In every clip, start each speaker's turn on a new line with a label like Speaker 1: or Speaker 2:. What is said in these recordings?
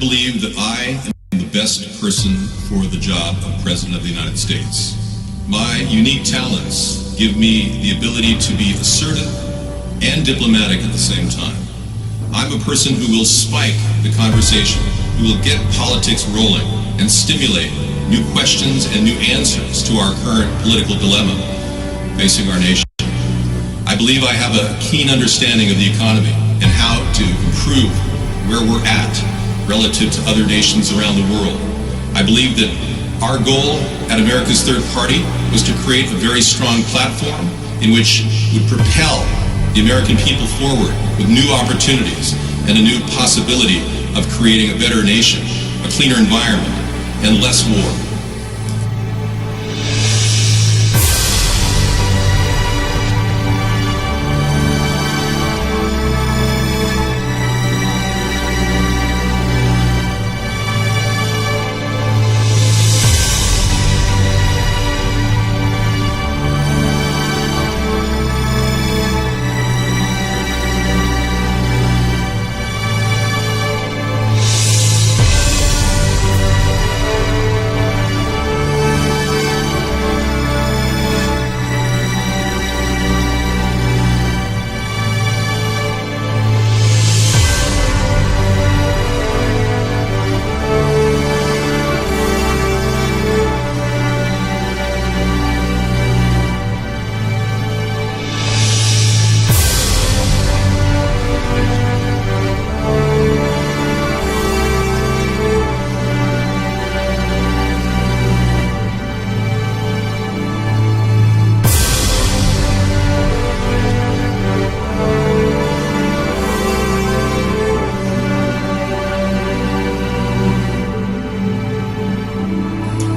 Speaker 1: believe that I am the best person for the job of President of the United States. My unique talents give me the ability to be assertive and diplomatic at the same time. I'm a person who will spike the conversation, who will get politics rolling and stimulate new questions and new answers to our current political dilemma facing our nation. I believe I have a keen understanding of the economy and how to improve where we're at relative to other nations around the world. I believe that our goal at America's Third Party was to create a very strong platform in which would propel the American people forward with new opportunities and a new possibility of creating a better nation, a cleaner environment, and less war.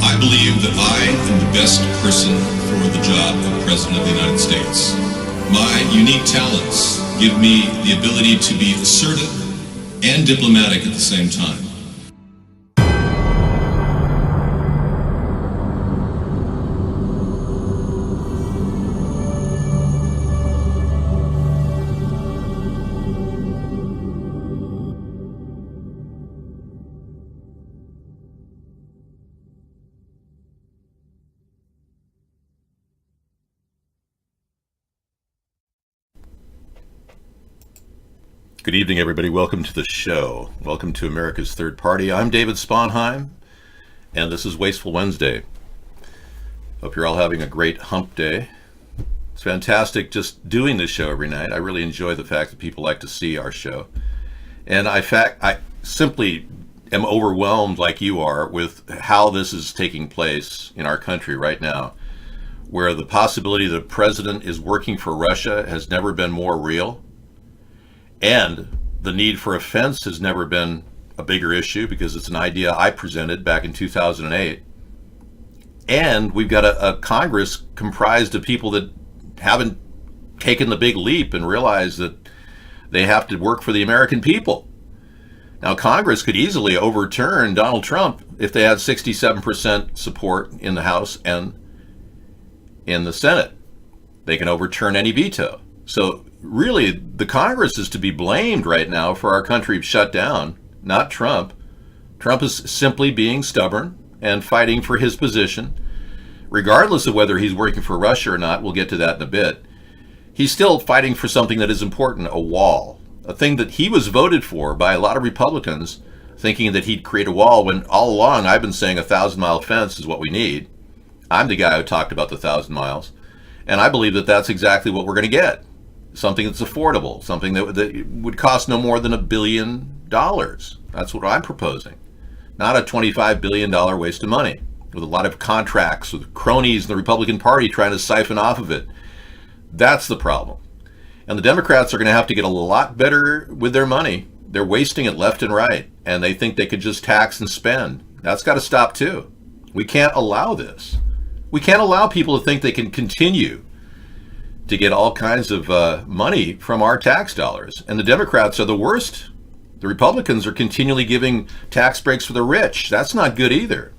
Speaker 1: I believe that I am the best person for the job of President of the United States. My unique talents give me the ability to be assertive and diplomatic at the same time.
Speaker 2: Good evening, everybody. Welcome to the show. Welcome to America's Third Party. I'm David Sponheim, and this is Wasteful Wednesday. Hope you're all having a great hump day. It's fantastic just doing this show every night. I really enjoy the fact that people like to see our show. And I simply am overwhelmed, like you are, with how this is taking place in our country right now, where the possibility that a president is working for Russia has never been more real. And the need for a fence has never been a bigger issue because it's an idea I presented back in 2008. And we've got a Congress comprised of people that haven't taken the big leap and realized that they have to work for the American people. Now, Congress could easily overturn Donald Trump if they had 67% support in the House and in the Senate. They can overturn any veto. So really, the Congress is to be blamed right now for our country shut down, not Trump. Trump is simply being stubborn and fighting for his position, regardless of whether he's working for Russia or not. We'll get to that in a bit. He's still fighting for something that is important, a wall, a thing that he was voted for by a lot of Republicans, thinking that he'd create a wall when all along I've been saying 1,000-mile fence is what we need. I'm the guy who talked about the 1,000 miles, and I believe that that's exactly what we're going to get. Something that's affordable, something that would cost no more than $1 billion. That's what I'm proposing. Not a $25 billion waste of money with a lot of contracts with cronies in the Republican Party trying to siphon off of it. That's the problem. And the Democrats are going to have to get a lot better with their money. They're wasting it left and right, and they think they could just tax and spend. That's got to stop too. We can't allow this. We can't allow people to think they can continue to get all kinds of money from our tax dollars. And the Democrats are the worst. The Republicans are continually giving tax breaks for the rich. That's not good either.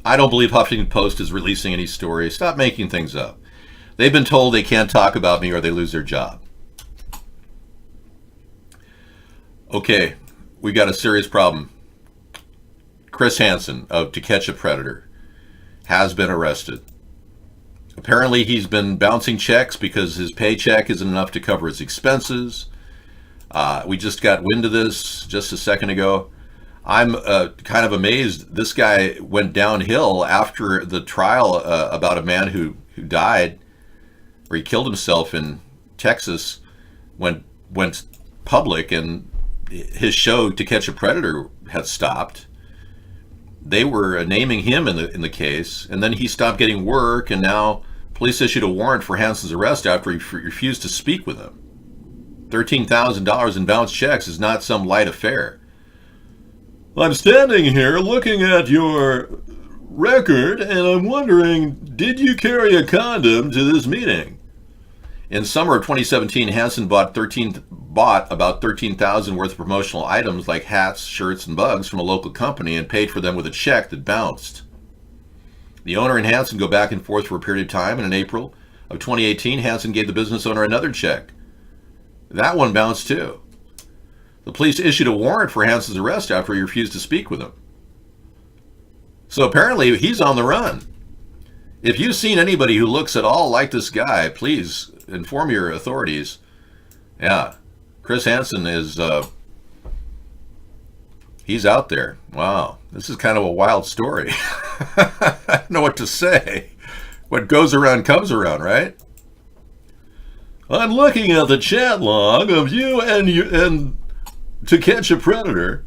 Speaker 2: I don't believe Huffington Post is releasing any stories. Stop making things up. They've been told they can't talk about me or they lose their job. Okay, we got a serious problem. Chris Hansen of To Catch a Predator has been arrested. Apparently he's been bouncing checks because his paycheck isn't enough to cover his expenses. We just got wind of this just a second ago. I'm kind of amazed. This guy went downhill after the trial about a man who died, or he killed himself in Texas, went public, and his show To Catch a Predator had stopped. They were naming him in the case, and then he stopped getting work, and now police issued a warrant for Hansen's arrest after he refused to speak with them. $13,000 in bounced checks is not some light affair. I'm standing here looking at your record, and I'm wondering, did you carry a condom to this meeting? In summer of 2017, Hansen bought about $13,000 worth of promotional items like hats, shirts, and bugs from a local company and paid for them with a check that bounced. The owner and Hansen go back and forth for a period of time, and in April of 2018, Hansen gave the business owner another check. That one bounced too. The police issued a warrant for Hansen's arrest after he refused to speak with them. So apparently he's on the run. If you've seen anybody who looks at all like this guy, please inform your authorities. Yeah, Chris Hansen is, he's out there. Wow, this is kind of a wild story. I don't know what to say. What goes around comes around, right? I'm looking at the chat log of you and To Catch a Predator.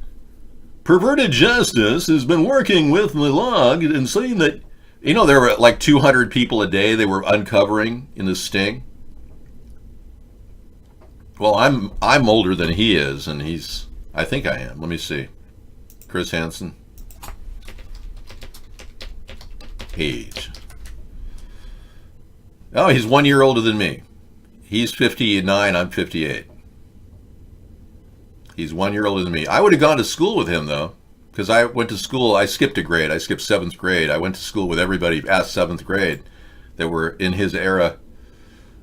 Speaker 2: Perverted Justice has been working with the log and saying that, there were like 200 people a day they were uncovering in this sting. Well, I'm older than he is, and I think I am. Let me see. Chris Hansen. Age. Oh, he's 1 year older than me. He's 59, I'm 58. He's 1 year older than me. I would have gone to school with him, though, because I went to school. I skipped a grade. I skipped 7th grade. I went to school with everybody past 7th grade that were in his era.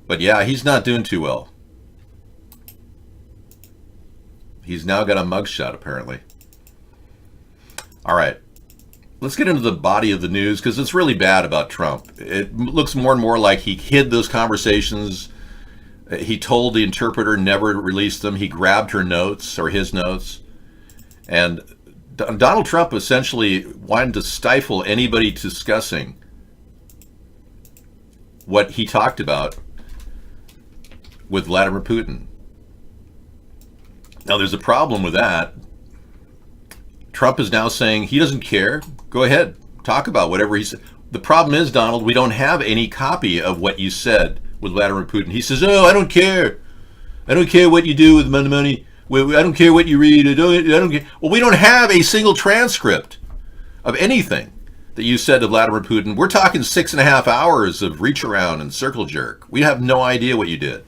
Speaker 2: But yeah, he's not doing too well. He's now got a mugshot, apparently. All right. Let's get into the body of the news, because it's really bad about Trump. It looks more and more like he hid those conversations. He told the interpreter never to release them. He grabbed her notes, or his notes. And Donald Trump essentially wanted to stifle anybody discussing what he talked about with Vladimir Putin. Now, there's a problem with that. Trump is now saying he doesn't care. Go ahead, talk about whatever he said. The problem is, Donald, we don't have any copy of what you said with Vladimir Putin. He says, "Oh, I don't care. I don't care what you do with money. I don't care what you read. I don't care." Well, we don't have a single transcript of anything that you said to Vladimir Putin. We're talking 6.5 hours of reach around and circle jerk. We have no idea what you did.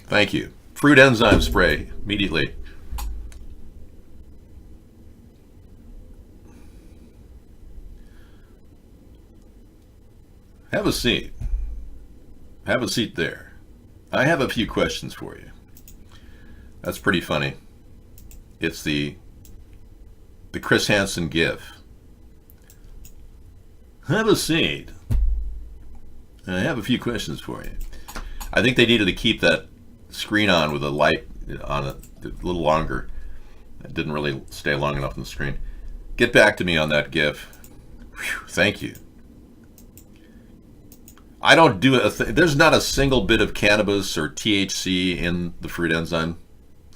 Speaker 2: Thank you. Fruit enzyme spray immediately. Have a seat. Have a seat there. I have a few questions for you. That's pretty funny. It's the Chris Hansen gif. Have a seat. I have a few questions for you. I think they needed to keep that screen on with a light on it a little longer. It didn't really stay long enough on the screen. Get back to me on that gif. Whew, thank you. I don't do there's not a single bit of cannabis or THC in the fruit enzyme.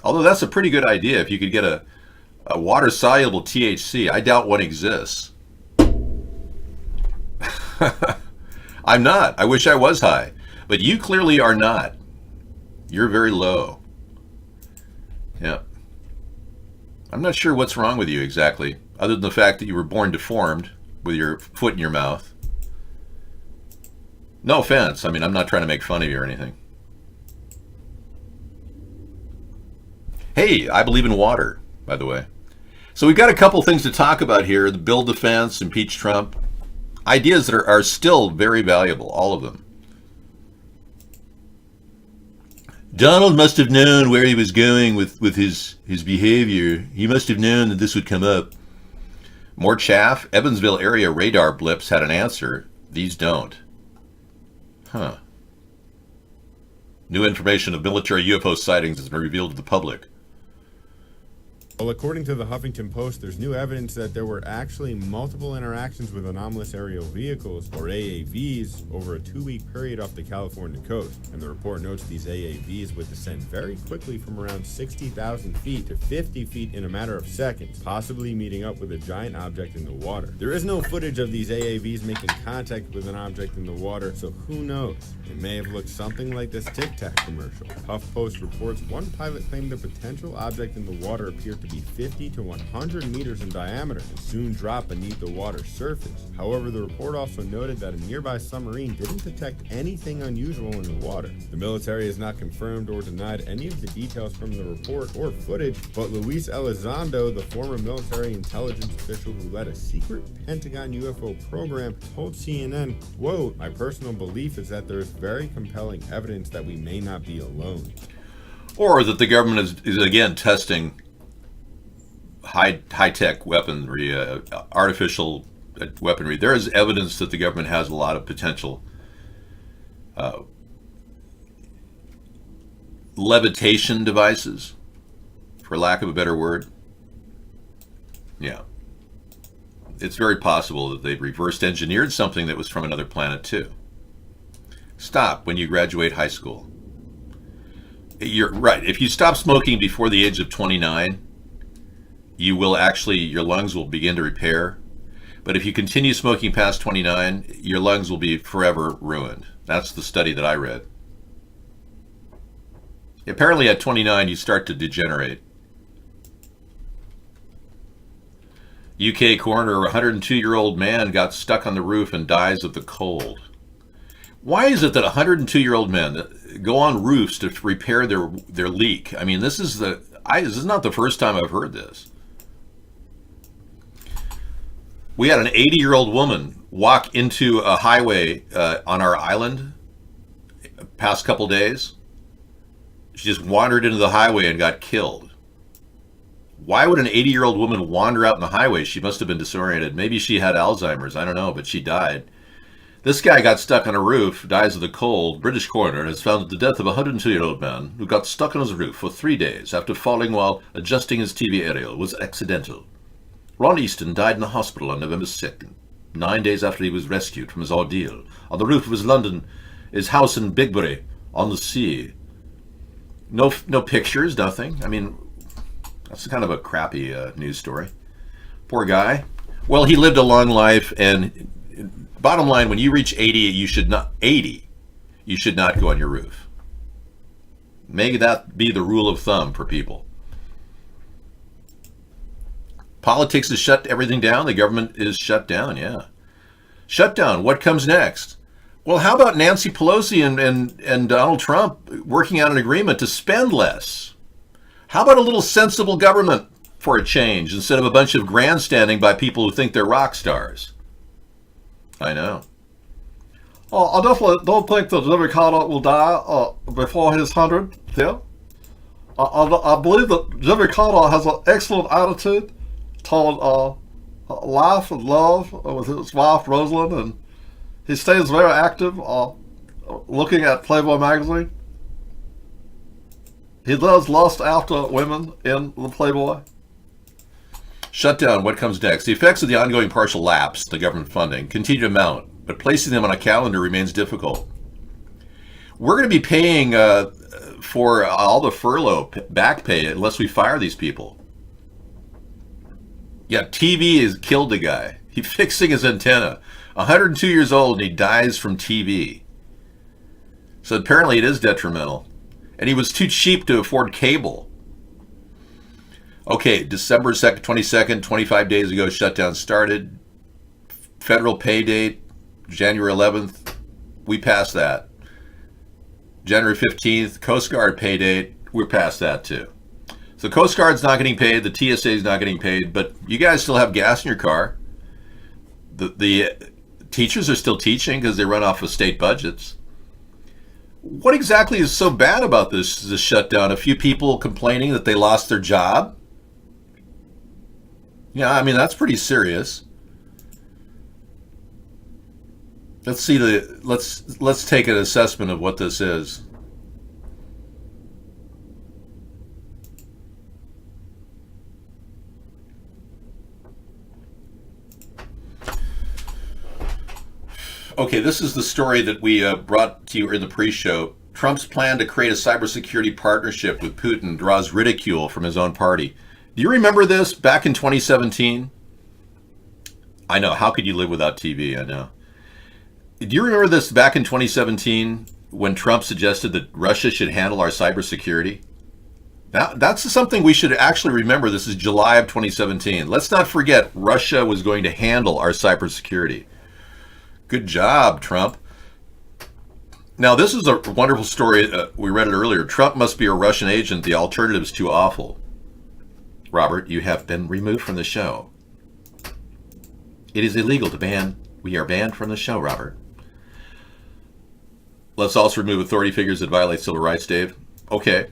Speaker 2: Although that's a pretty good idea if you could get a water-soluble THC. I doubt one exists. I'm not. I wish I was high. But you clearly are not. You're very low. Yeah. I'm not sure what's wrong with you exactly, other than the fact that you were born deformed with your foot in your mouth. No offense. I mean, I'm not trying to make fun of you or anything. Hey, I believe in water, by the way. So we've got a couple things to talk about here. The bill defense, impeach Trump. Ideas that are still very valuable, all of them. Donald must have known where he was going with his behavior. He must have known that this would come up. More chaff. Evansville area radar blips had an answer. These don't. Huh. New information of military UFO sightings has been revealed to the public.
Speaker 3: Well, according to the Huffington Post, there's new evidence that there were actually multiple interactions with anomalous aerial vehicles, or AAVs, over a 2-week period off the California coast. And the report notes these AAVs would descend very quickly from around 60,000 feet to 50 feet in a matter of seconds, possibly meeting up with a giant object in the water. There is no footage of these AAVs making contact with an object in the water, so who knows? It may have looked something like this Tic Tac commercial. HuffPost reports one pilot claimed the potential object in the water appeared to be 50 to 100 meters in diameter and soon drop beneath the water's surface. However, the report also noted that a nearby submarine didn't detect anything unusual in the water. The military has not confirmed or denied any of the details from the report or footage, but Luis Elizondo, the former military intelligence official who led a secret Pentagon UFO program, told CNN, quote, "My personal belief is that there is very compelling evidence that we may not be alone."
Speaker 2: Or that the government is again testing high-tech weaponry, artificial weaponry. There is evidence that the government has a lot of potential levitation devices, for lack of a better word. Yeah. It's very possible that they've reversed engineered something that was from another planet too. Stop when you graduate high school. You're right. If you stop smoking before the age of 29, you will actually, your lungs will begin to repair. But if you continue smoking past 29, your lungs will be forever ruined. That's the study that I read. Apparently at 29, you start to degenerate. UK coroner, a 102-year-old man got stuck on the roof and dies of the cold. Why is it that 102-year-old men go on roofs to repair their leak? I mean, this is not the first time I've heard this. We had an 80-year-old woman walk into a highway on our island past couple days. She just wandered into the highway and got killed. Why would an 80-year-old woman wander out in the highway? She must have been disoriented. Maybe she had Alzheimer's. I don't know, but she died. This guy got stuck on a roof, dies of the cold. British coroner has found that the death of a 102-year-old man who got stuck on his roof for 3 days after falling while adjusting his TV aerial was accidental. Ron Easton died in the hospital on November 2nd, 9 days after he was rescued from his ordeal, on the roof of his house in Bigbury, on the sea. No pictures, nothing. I mean, that's kind of a crappy news story. Poor guy. Well, he lived a long life, and bottom line, when you reach 80, you should not go on your roof. May that be the rule of thumb for people. Politics has shut everything down. The government is shut down, yeah. Shut down. What comes next? Well, how about Nancy Pelosi and Donald Trump working out an agreement to spend less? How about a little sensible government for a change instead of a bunch of grandstanding by people who think they're rock stars? I know.
Speaker 4: I definitely don't think that Jimmy Carter will die before his 100th year. I believe that Jimmy Carter has an excellent attitude toward life and love with his wife Rosalind, and he stays very active looking at Playboy magazine. He does lust after women in the Playboy.
Speaker 2: Shutdown, what comes next? The effects of the ongoing partial lapse, the government funding, continue to mount, but placing them on a calendar remains difficult. We're going to be paying for all the furlough back pay unless we fire these people. Yeah, TV has killed the guy. He's fixing his antenna. 102 years old and he dies from TV. So apparently it is detrimental. And he was too cheap to afford cable. Okay, December 2nd, 22nd, 25 days ago, shutdown started. Federal pay date, January 11th. We passed that. January 15th, Coast Guard pay date. We're past that too. So Coast Guard's not getting paid, the TSA is not getting paid, but you guys still have gas in your car. The teachers are still teaching because they run off of state budgets. What exactly is so bad about this shutdown? A few people complaining that they lost their job? Yeah, I mean, that's pretty serious. Let's see let's take an assessment of what this is. Okay, this is the story that we brought to you in the pre-show. Trump's plan to create a cybersecurity partnership with Putin draws ridicule from his own party. Do you remember this back in 2017? I know, how could you live without TV? I know. Do you remember this back in 2017 when Trump suggested that Russia should handle our cybersecurity? That's something we should actually remember. This is July of 2017. Let's not forget Russia was going to handle our cybersecurity. Good job, Trump. Now, this is a wonderful story. We read it earlier. Trump must be a Russian agent. The alternative's too awful. Robert, you have been removed from the show. It is illegal to ban. We are banned from the show, Robert. Let's also remove authority figures that violate civil rights, Dave. Okay.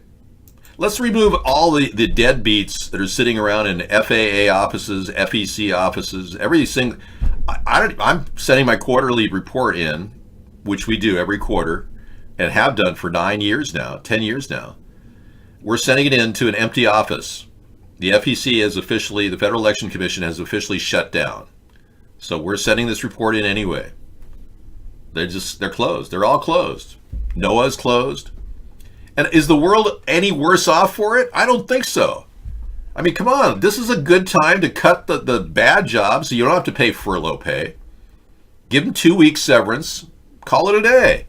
Speaker 2: Let's remove all the deadbeats that are sitting around in FAA offices, FEC offices, everything. I'm sending my quarterly report in, which we do every quarter, and have done for 9 years now, 10 years now. We're sending it in to an empty office. The FEC is officially, the Federal Election Commission has officially shut down. So we're sending this report in anyway. They're closed. They're all closed. NOAA's closed. And is the world any worse off for it? I don't think so. I mean, come on. This is a good time to cut the bad jobs so you don't have to pay furlough pay. Give them 2 weeks severance. Call it a day.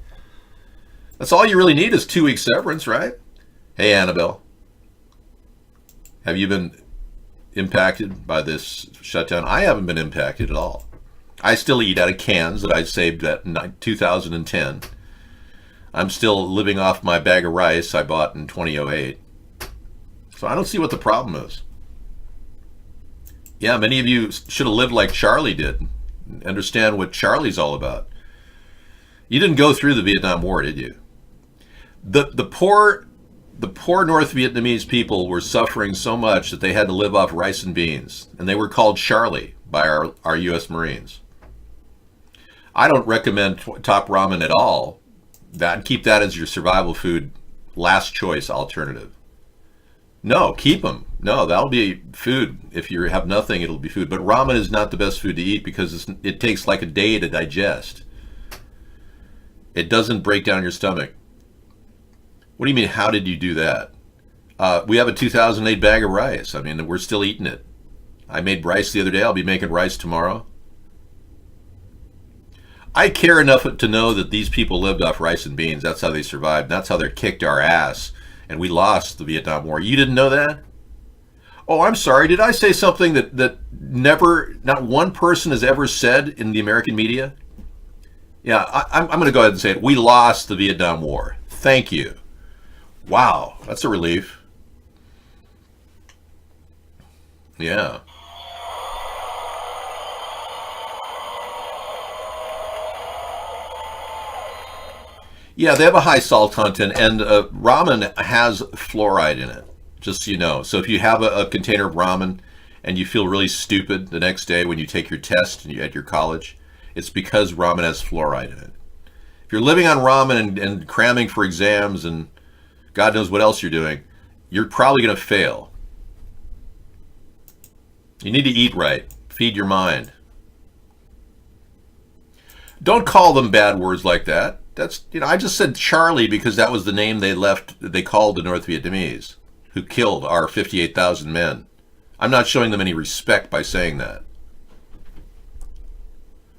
Speaker 2: That's all you really need is 2 weeks severance, right? Hey, Annabelle. Have you been impacted by this shutdown? I haven't been impacted at all. I still eat out of cans that I saved in 2010. I'm still living off my bag of rice I bought in 2008. So I don't see what the problem is. Yeah, many of you should have lived like Charlie did. Understand what Charlie's all about. You didn't go through the Vietnam War, did you? The poor North Vietnamese people were suffering so much that they had to live off rice and beans, and they were called Charlie by our U.S. Marines. I don't recommend Top Ramen at all. Keep that as your survival food, last choice alternative. No, keep them. No, that'll be food. If you have nothing, it'll be food. But ramen is not the best food to eat because it takes like a day to digest. It doesn't break down your stomach. What do you mean, how did you do that? We have a 2008 bag of rice. I mean, we're still eating it. I made rice the other day. I'll be making rice tomorrow. I care enough to know that these people lived off rice and beans. That's how they survived. That's how they kicked our ass. And we lost the Vietnam War. You didn't know that? Oh, I'm sorry. Did I say something that not one person has ever said in the American media? Yeah, I'm going to go ahead and say it. We lost the Vietnam War. Thank you. Wow, that's a relief. Yeah. Yeah, they have a high salt content, and ramen has fluoride in it, just so you know. So if you have a container of ramen and you feel really stupid the next day when you take your test at your college, it's because ramen has fluoride in it. If you're living on ramen and cramming for exams and God knows what else you're doing, you're probably going to fail. You need to eat right. Feed your mind. Don't call them bad words like that. That's, I just said Charlie because that was the name they called the North Vietnamese who killed our 58,000 men. I'm not showing them any respect by saying that.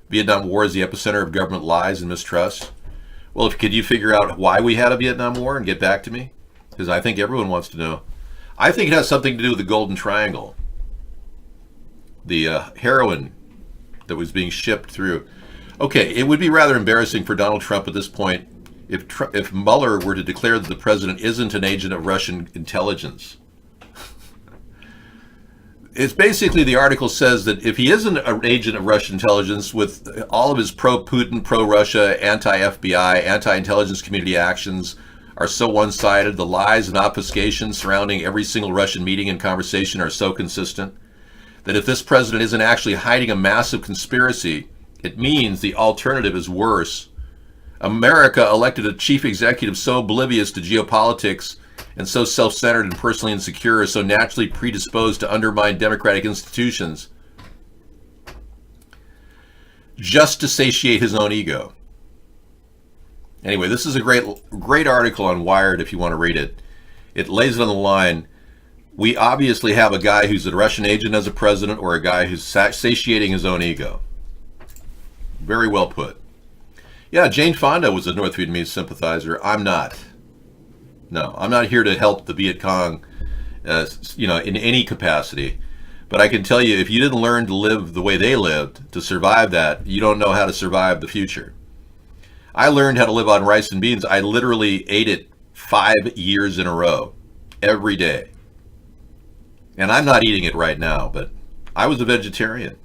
Speaker 2: Vietnam War is the epicenter of government lies and mistrust. Well, could you figure out why we had a Vietnam War and get back to me? Because I think everyone wants to know. I think it has something to do with the Golden Triangle. The heroin that was being shipped through. Okay, it would be rather embarrassing for Donald Trump at this point if Mueller were to declare that the president isn't an agent of Russian intelligence. it's basically, the article says that if he isn't an agent of Russian intelligence, with all of his pro-Putin, pro-Russia, anti-FBI, anti-intelligence community actions are so one-sided, the lies and obfuscation surrounding every single Russian meeting and conversation are so consistent, that if this president isn't actually hiding a massive conspiracy, it means the alternative is worse. America elected a chief executive so oblivious to geopolitics and so self-centered and personally insecure, so naturally predisposed to undermine democratic institutions, just to satiate his own ego. Anyway, this is a great article on Wired if you want to read it. It lays it on the line. We obviously have a guy who's a Russian agent as a president, or a guy who's satiating his own ego. Very well put. Yeah, Jane Fonda was a North Vietnamese sympathizer. I'm not. No, I'm not here to help the Viet Cong, in any capacity. But I can tell you, if you didn't learn to live the way they lived, to survive that, you don't know how to survive the future. I learned how to live on rice and beans. I literally ate it 5 years in a row, every day. And I'm not eating it right now, but I was a vegetarian.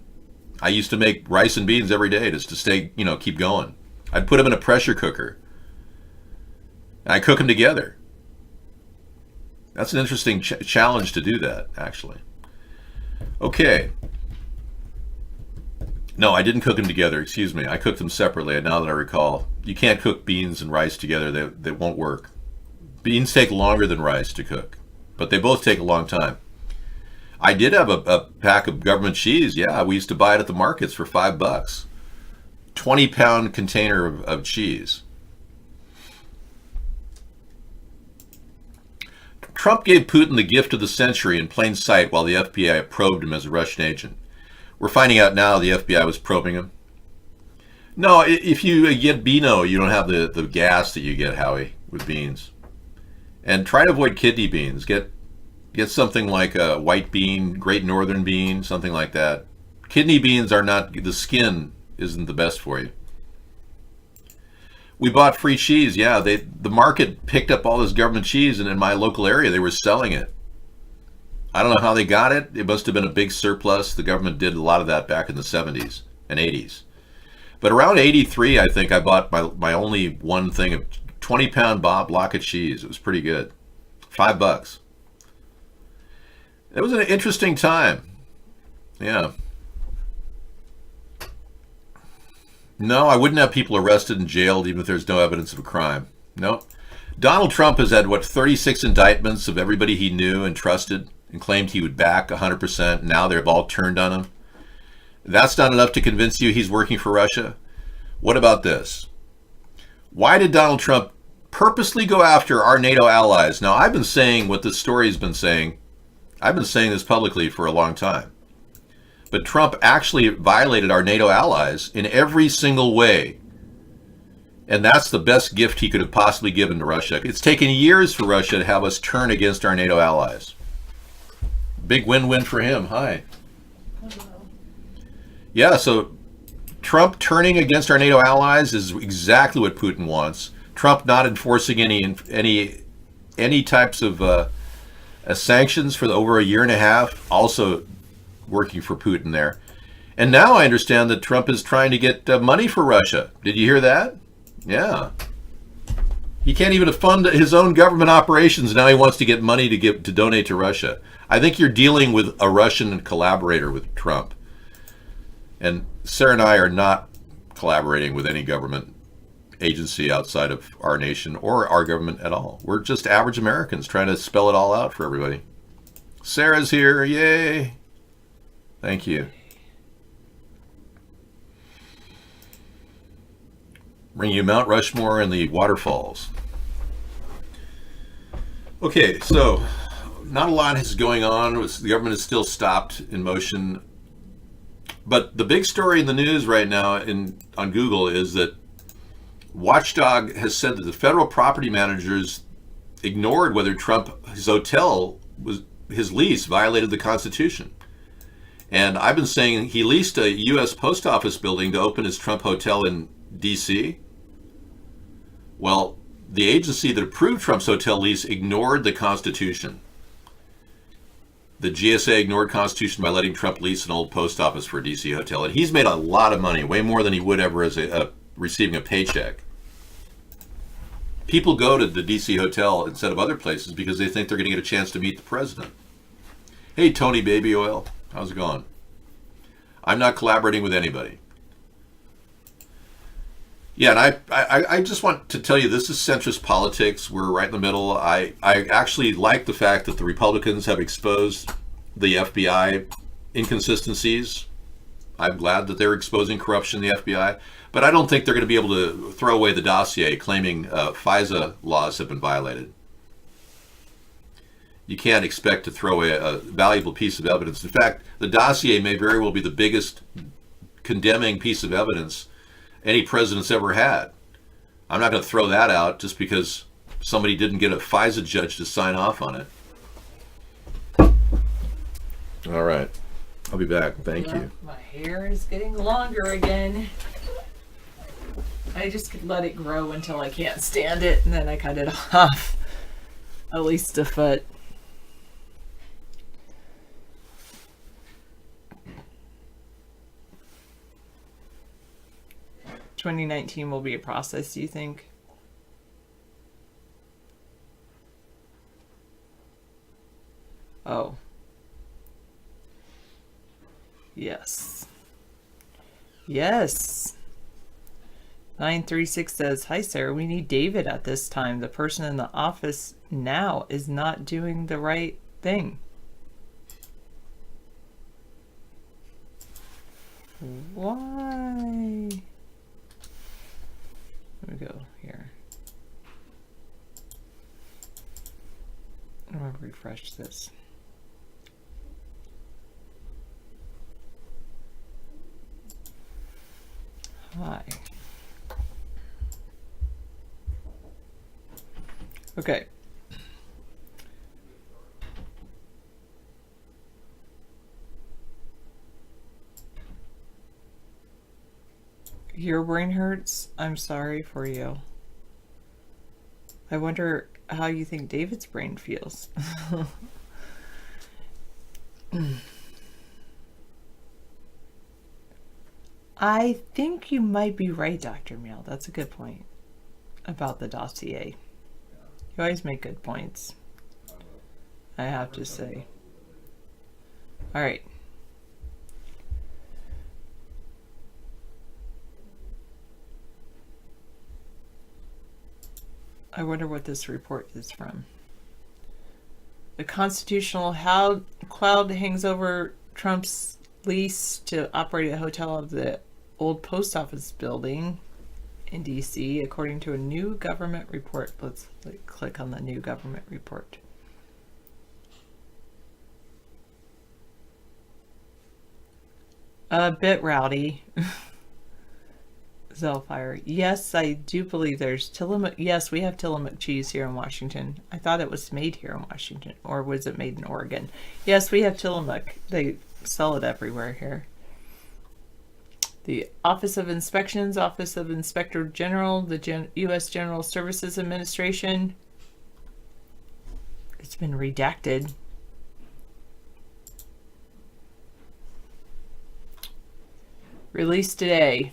Speaker 2: I used to make rice and beans every day just to stay, keep going. I'd put them in a pressure cooker. And I cook them together. That's an interesting challenge to do that, actually. Okay. No, I didn't cook them together. Excuse me. I cooked them separately, now that I recall. You can't cook beans and rice together. They won't work. Beans take longer than rice to cook, but they both take a long time. I did have a pack of government cheese. Yeah, we used to buy it at the markets for $5. 20-pound container of cheese. Trump gave Putin the gift of the century in plain sight while the FBI probed him as a Russian agent. We're finding out now the FBI was probing him. No, if you get Beano, you don't have the gas that you get, Howie, with beans. And try to avoid kidney beans. Get something like a white bean, Great Northern bean, something like that. Kidney beans are not, the skin isn't the best for you. We bought free cheese. Yeah, the market picked up all this government cheese, and in my local area, they were selling it. I don't know how they got it. It must have been a big surplus. The government did a lot of that back in the 70s and 80s. But around 83, I think I bought my only one thing of 20-pound block of cheese. It was pretty good. $5. It was an interesting time. Yeah. No, I wouldn't have people arrested and jailed even if there's no evidence of a crime. No. Donald Trump has had, 36 indictments of everybody he knew and trusted and claimed he would back 100%. Now they've all turned on him. That's not enough to convince you he's working for Russia? What about this? Why did Donald Trump purposely go after our NATO allies? Now, I've been saying what this story's been saying. I've been saying this publicly for a long time. But Trump actually violated our NATO allies in every single way. And that's the best gift he could have possibly given to Russia. It's taken years for Russia to have us turn against our NATO allies. Big win-win for him. Hi.
Speaker 5: Hello.
Speaker 2: Yeah, so Trump turning against our NATO allies is exactly what Putin wants. Trump not enforcing any types of sanctions for over a year and a half, also working for Putin there. And now I understand that Trump is trying to get money for Russia. Did you hear that? Yeah. He can't even fund his own government operations. Now he wants to get money to donate to Russia. I think you're dealing with a Russian collaborator with Trump. And Sarah and I are not collaborating with any government agency outside of our nation or our government at all. We're just average Americans trying to spell it all out for everybody. Sarah's here. Yay. Thank you. Bring you Mount Rushmore and the waterfalls. Okay, so not a lot is going on. The government is still stopped in motion. But the big story in the news right now on Google is that Watchdog has said that the federal property managers ignored whether his hotel, his lease violated the Constitution. And I've been saying he leased a U.S. post office building to open his Trump hotel in D.C. Well, the agency that approved Trump's hotel lease ignored the Constitution. the GSA ignored Constitution by letting Trump lease an old post office for a DC hotel. And he's made a lot of money, way more than he would ever as receiving a paycheck. People go to the DC hotel instead of other places because they think they're going to get a chance to meet the president. Hey, Tony Baby Oil, how's it going? I'm not collaborating with anybody. Yeah, and I just want to tell you, this is centrist politics. We're right in the middle. I actually like the fact that the Republicans have exposed the FBI inconsistencies. I'm glad that they're exposing corruption in the FBI. But I don't think they're going to be able to throw away the dossier claiming FISA laws have been violated. You can't expect to throw away a valuable piece of evidence. In fact, the dossier may very well be the biggest condemning piece of evidence any president's ever had. I'm not going to throw that out just because somebody didn't get a FISA judge to sign off on it. All right. I'll be back. Thank you.
Speaker 5: My hair is getting longer again. I just could let it grow until I can't stand it, and then I cut it off. At least a foot. $2019 will be a process, do you think? Oh. Yes. Yes. 936 says, "Hi, Sarah. We need David at this time. The person in the office now is not doing the right thing." Why? Let me go here. I'm going to refresh this. Hi. Okay. Your brain hurts? I'm sorry for you. I wonder how you think David's brain feels. I think you might be right, Dr. Meal. That's a good point about the dossier. You always make good points, I have to say. All right. I wonder what this report is from. The constitutional cloud hangs over Trump's lease to operate a hotel of the old post office building in DC, according to a new government report. Let's click on the new government report. A bit rowdy. Zellfire. Yes, I do believe there's Tillamook. Yes, we have Tillamook cheese here in Washington. I thought it was made here in Washington, or was it made in Oregon? Yes, we have Tillamook. They sell it everywhere here. The Office of Inspections, Office of Inspector General, the U.S. General Services Administration. It's been redacted. Released today.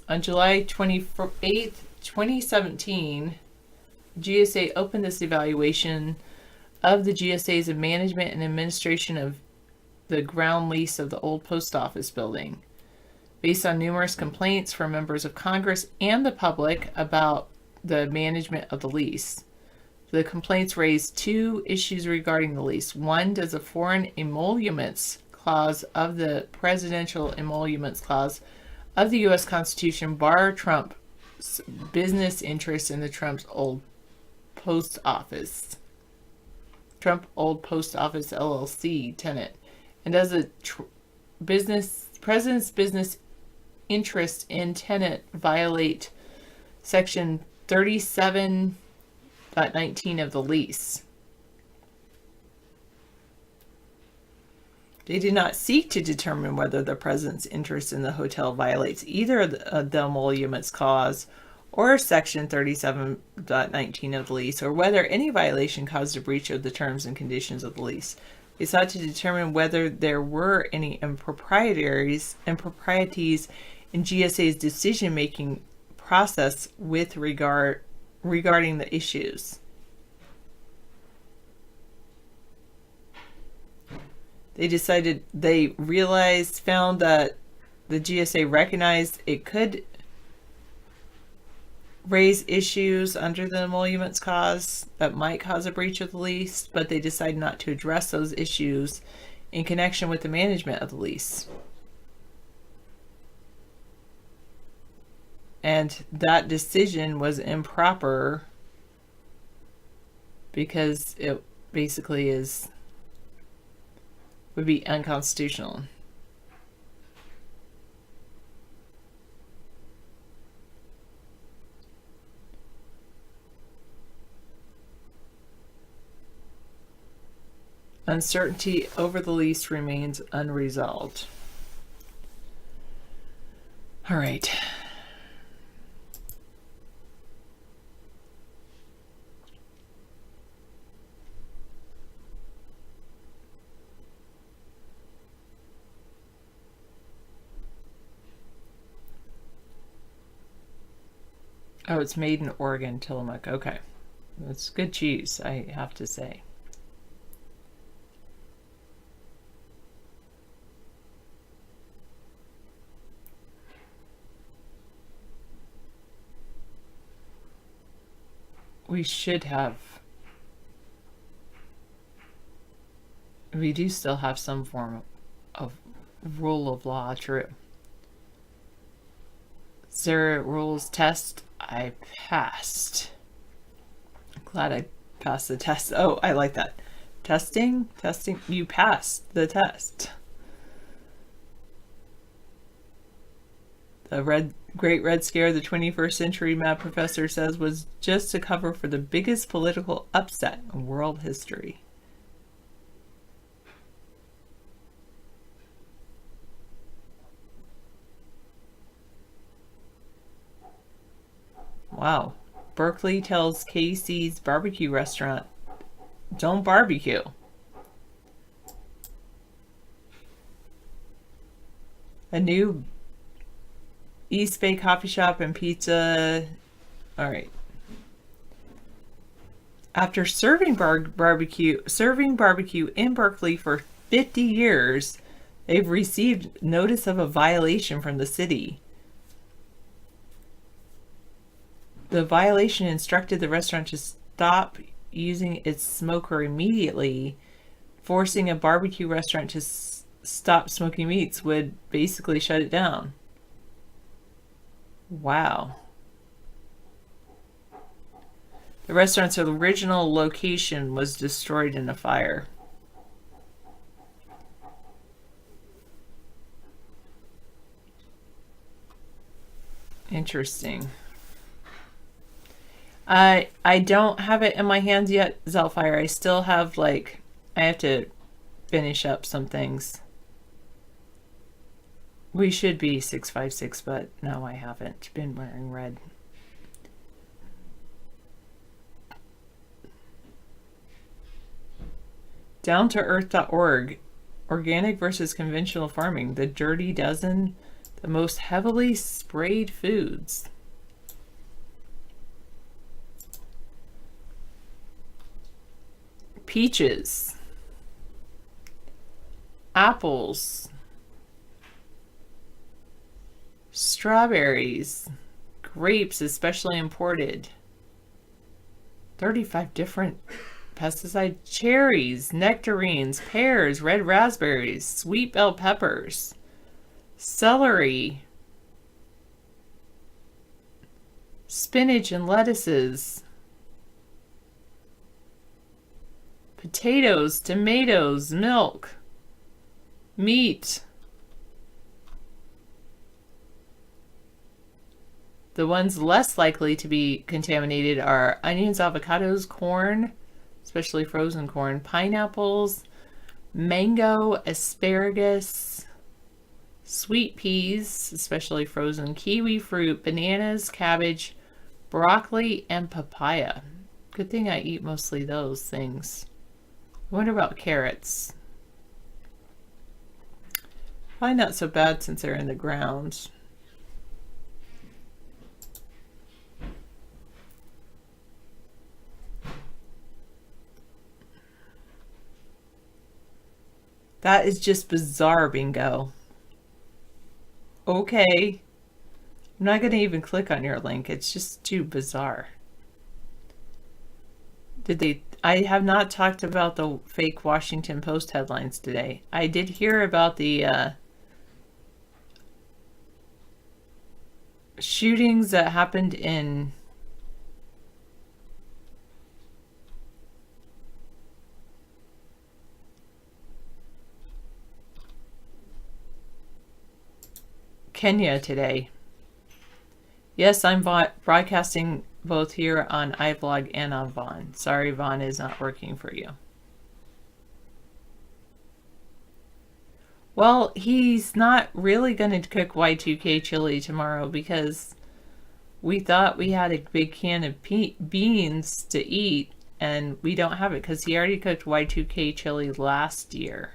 Speaker 5: On July 28th, 2017, GSA opened this evaluation of the GSA's management and administration of the ground lease of the old post office building, based on numerous complaints from members of Congress and the public about the management of the lease. The complaints raised two issues regarding the lease. One, does a foreign emoluments clause of the presidential emoluments clause of the U.S. Constitution bar Trump's business interests in the Trump's old post office, Trump Old Post Office LLC tenant, and does a president's business interest in tenant violate Section 37.19 of the lease? They did not seek to determine whether the president's interest in the hotel violates either the emoluments clause or Section 37.19 of the lease, or whether any violation caused a breach of the terms and conditions of the lease. They sought to determine whether there were any improprieties in GSA's decision-making process with regarding the issues. They found that the GSA recognized it could raise issues under the emoluments clause that might cause a breach of the lease, but they decided not to address those issues in connection with the management of the lease. And that decision was improper because it basically would be unconstitutional. Uncertainty over the lease remains unresolved. All right. Oh, it's made in Oregon, Tillamook. Okay. It's good cheese, I have to say. We do still have some form of rule of law, true. Zero rules test. I passed. Glad I passed the test. Oh, I like that. Testing. You passed the test. The Great Red Scare, the 21st century math professor says, was just a cover for the biggest political upset in world history. Wow. Berkeley tells KC's barbecue restaurant, don't barbecue. A new East Bay coffee shop and pizza. All right. After serving barbecue in Berkeley for 50 years, they've received notice of a violation from the city. The violation instructed the restaurant to stop using its smoker immediately. Forcing a barbecue restaurant to stop smoking meats would basically shut it down. Wow. The restaurant's original location was destroyed in a fire. Interesting. I don't have it in my hands yet, Zelfire. I still have, I have to finish up some things. We should be 656, but no, I haven't been wearing red. DownToEarth.org. Organic versus conventional farming. The Dirty Dozen. The most heavily sprayed foods. Peaches. Apples. Strawberries. Grapes, especially imported. 35 different pesticide. Cherries, nectarines, pears, red raspberries, sweet bell peppers, celery, spinach and lettuces, potatoes, tomatoes, milk, meat. The ones less likely to be contaminated are onions, avocados, corn, especially frozen corn, pineapples, mango, asparagus, sweet peas, especially frozen, kiwi fruit, bananas, cabbage, broccoli, and papaya. Good thing I eat mostly those things. I wonder about carrots. Probably not so bad since they're in the ground. That is just bizarre, Bingo. Okay. I'm not going to even click on your link. It's just too bizarre. I have not talked about the fake Washington Post headlines today. I did hear about the shootings that happened in Kenya today. Yes, I'm broadcasting both here on iVlog and on Vaughn. Sorry, Vaughn is not working for you. Well, he's not really going to cook Y2K chili tomorrow because we thought we had a big can of beans to eat, and we don't have it because he already cooked Y2K chili last year.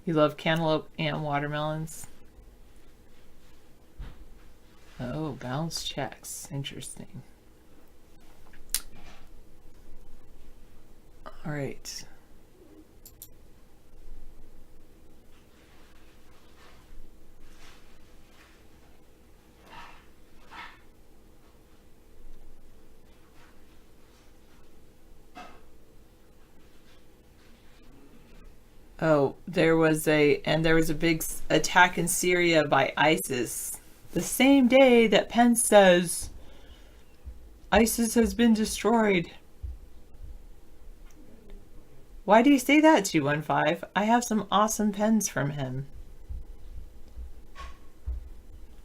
Speaker 5: You love cantaloupe and watermelons? Oh, bounce checks. Interesting. All right. Oh, there was a big attack in Syria by ISIS. The same day that Pence says ISIS has been destroyed. Why do you say that, 215? I have some awesome pens from him.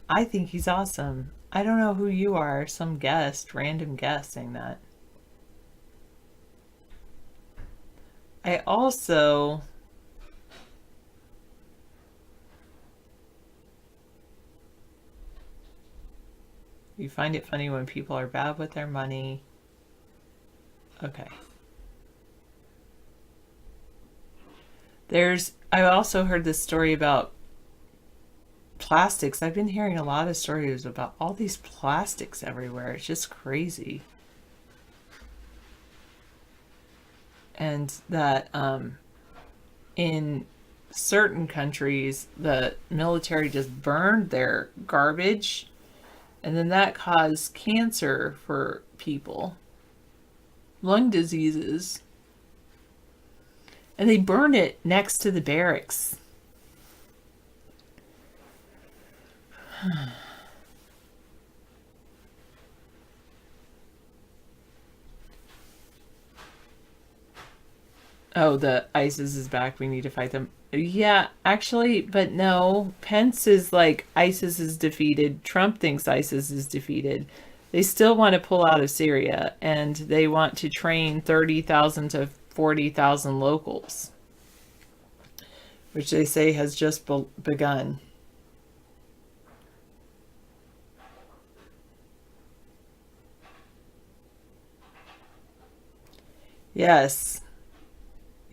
Speaker 5: I think he's awesome. I don't know who you are, some guest, random guest saying that. I also... You find it funny when people are bad with their money. Okay. I also heard this story about plastics. I've been hearing a lot of stories about all these plastics everywhere. It's just crazy. And that in certain countries, the military just burned their garbage, and then that caused cancer for people, lung diseases. And they burn it next to the barracks. Oh, the ISIS is back. We need to fight them. Yeah, actually, but no. Pence is like, ISIS is defeated. Trump thinks ISIS is defeated. They still want to pull out of Syria, and they want to train 30,000 to 40,000 locals, which they say has just begun. Yes.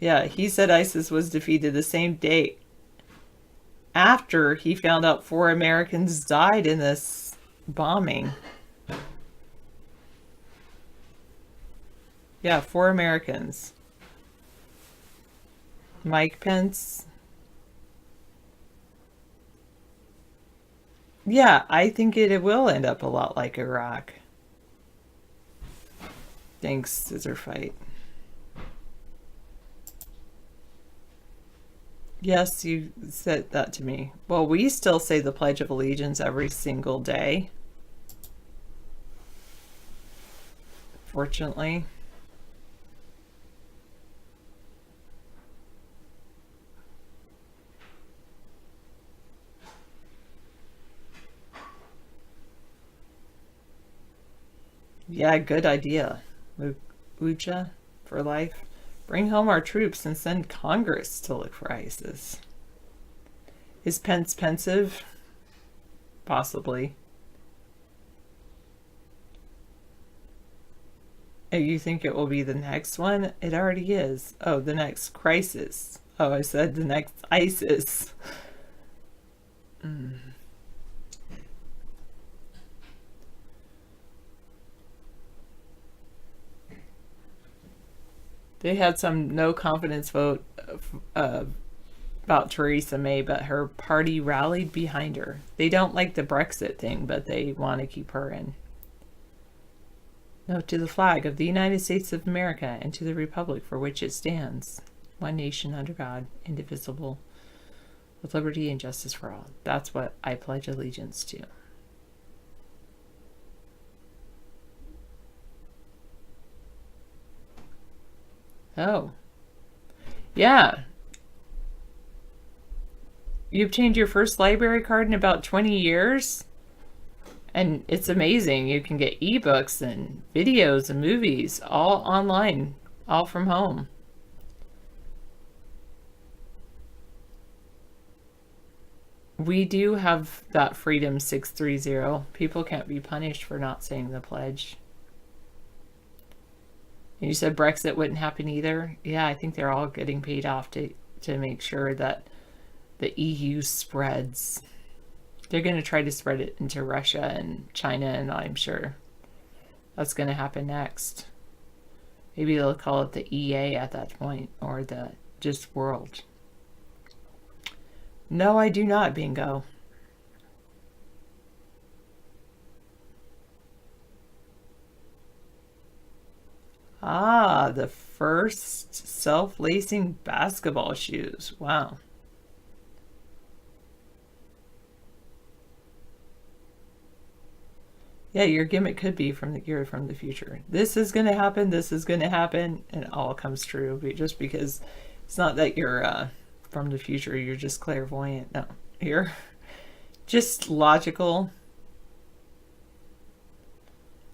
Speaker 5: Yeah, he said ISIS was defeated the same day after he found out 4 Americans died in this bombing. Yeah, 4 Americans. Mike Pence. Yeah, I think it will end up a lot like Iraq. Thanks, Scissor Fight. Yes, you said that to me. Well, we still say the Pledge of Allegiance every single day. Fortunately. Yeah, good idea. Ucha for life. Bring home our troops and send Congress to look for ISIS. Is Pence pensive? Possibly. You think it will be the next one? It already is. Oh, the next crisis. Oh, I said the next ISIS. They had some no confidence vote about Theresa May, but her party rallied behind her. They don't like the Brexit thing, but they want to keep her in. Note to the flag of the United States of America and to the republic for which it stands, one nation under God, indivisible, with liberty and justice for all. That's what I pledge allegiance to. Oh. Yeah. You obtained your first library card in about 20 years? And it's amazing. You can get ebooks and videos and movies all online, all from home. We do have that Freedom 630. People can't be punished for not saying the pledge. And you said Brexit wouldn't happen either? Yeah, I think they're all getting paid off to make sure that the EU spreads. They're going to try to spread it into Russia and China, and I'm sure that's going to happen next. Maybe they'll call it the EA at that point, or the just world. No, I do not, Bingo. Ah, the first self-lacing basketball shoes. Wow. Yeah, your gimmick could be you're from the future. This is going to happen, this is going to happen, and it all comes true. Just because it's not that you're from the future, you're just clairvoyant. No, you're just logical.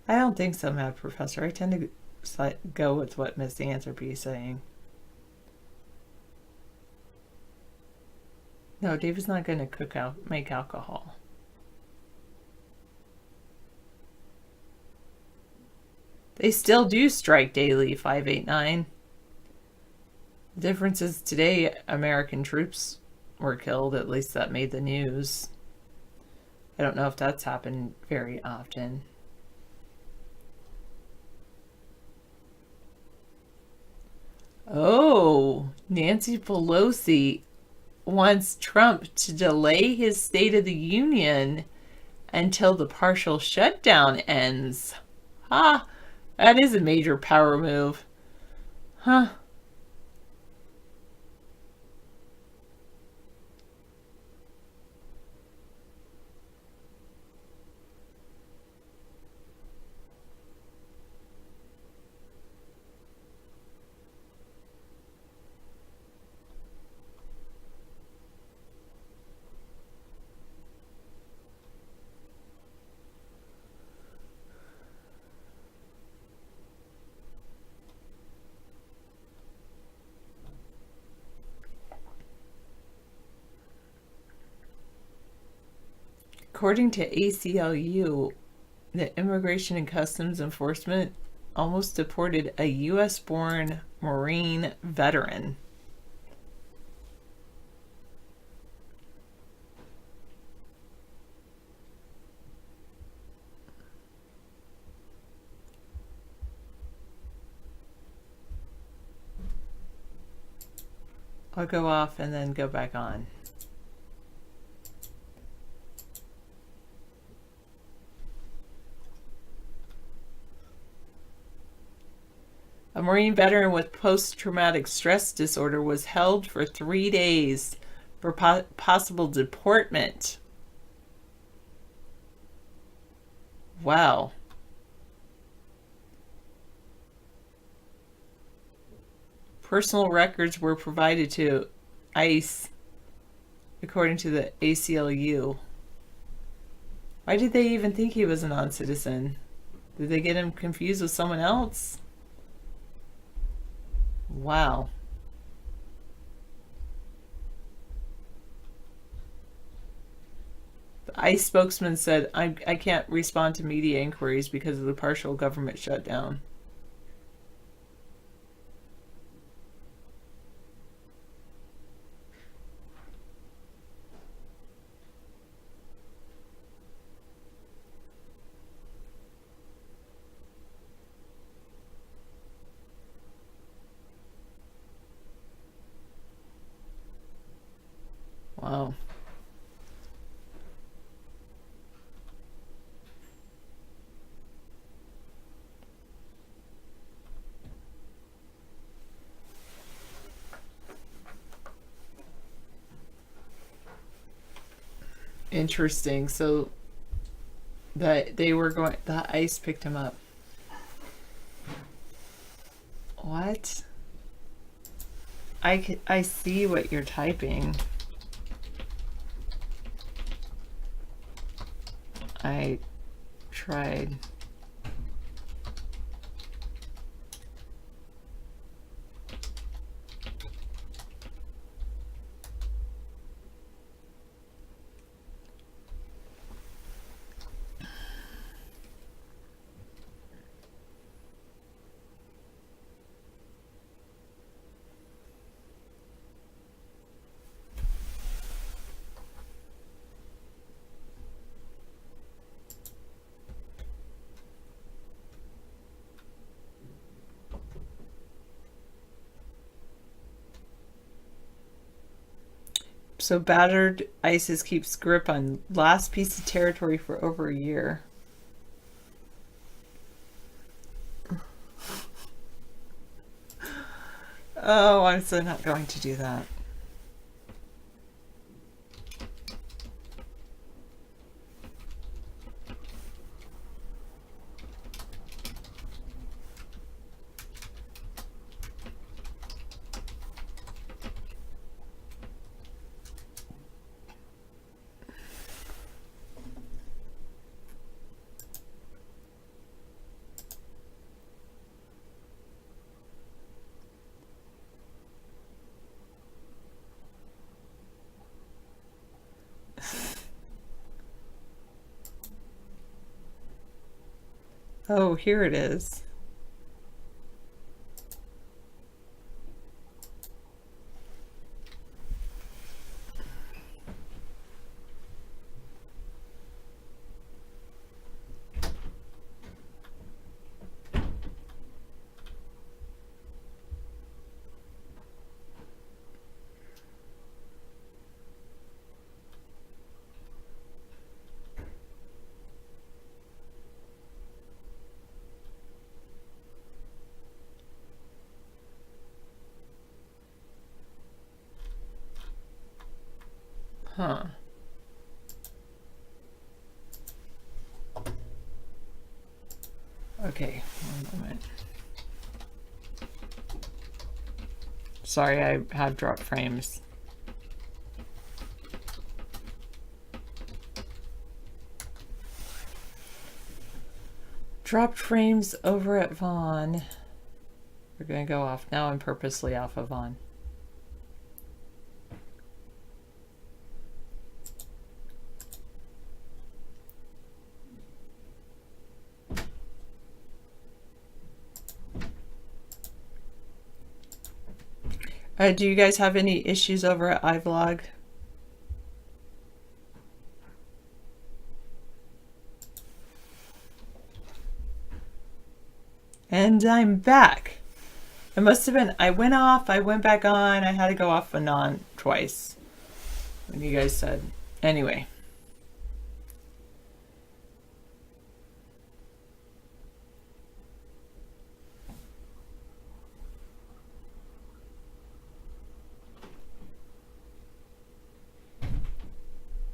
Speaker 5: I don't think so, Mad Professor. I tend to go with what Miss Anthropy is saying. No, David's not going to make alcohol. They still do strike daily, 589. The difference is today American troops were killed. At least that made the news. I don't know if that's happened very often. Oh, Nancy Pelosi wants Trump to delay his State of the Union until the partial shutdown ends. Ha! That is a major power move. Huh. According to ACLU, the Immigration and Customs Enforcement almost deported a U.S.-born Marine veteran. I'll go off and then go back on. A Marine veteran with post-traumatic stress disorder was held for 3 days for possible deportment. Wow. Personal records were provided to ICE, according to the ACLU. Why did they even think he was a non-citizen? Did they get him confused with someone else? Wow. The ICE spokesman said, I can't respond to media inquiries because of the partial government shutdown. Wow. Interesting. So that they were going, the ice picked him up. What? I see what you're typing. I tried. So battered ISIS keeps grip on last piece of territory for over a year. Oh, I'm so not going to do that. Oh, here it is. Huh. Okay, one moment. Sorry, I have dropped frames. Dropped frames over at Vaughn. We're gonna go off. Now I'm purposely off of Vaughn. Do you guys have any issues over at iVlog? And I'm back. It must have been, I went off, I went back on, I had to go off and on twice. When you guys said, anyway.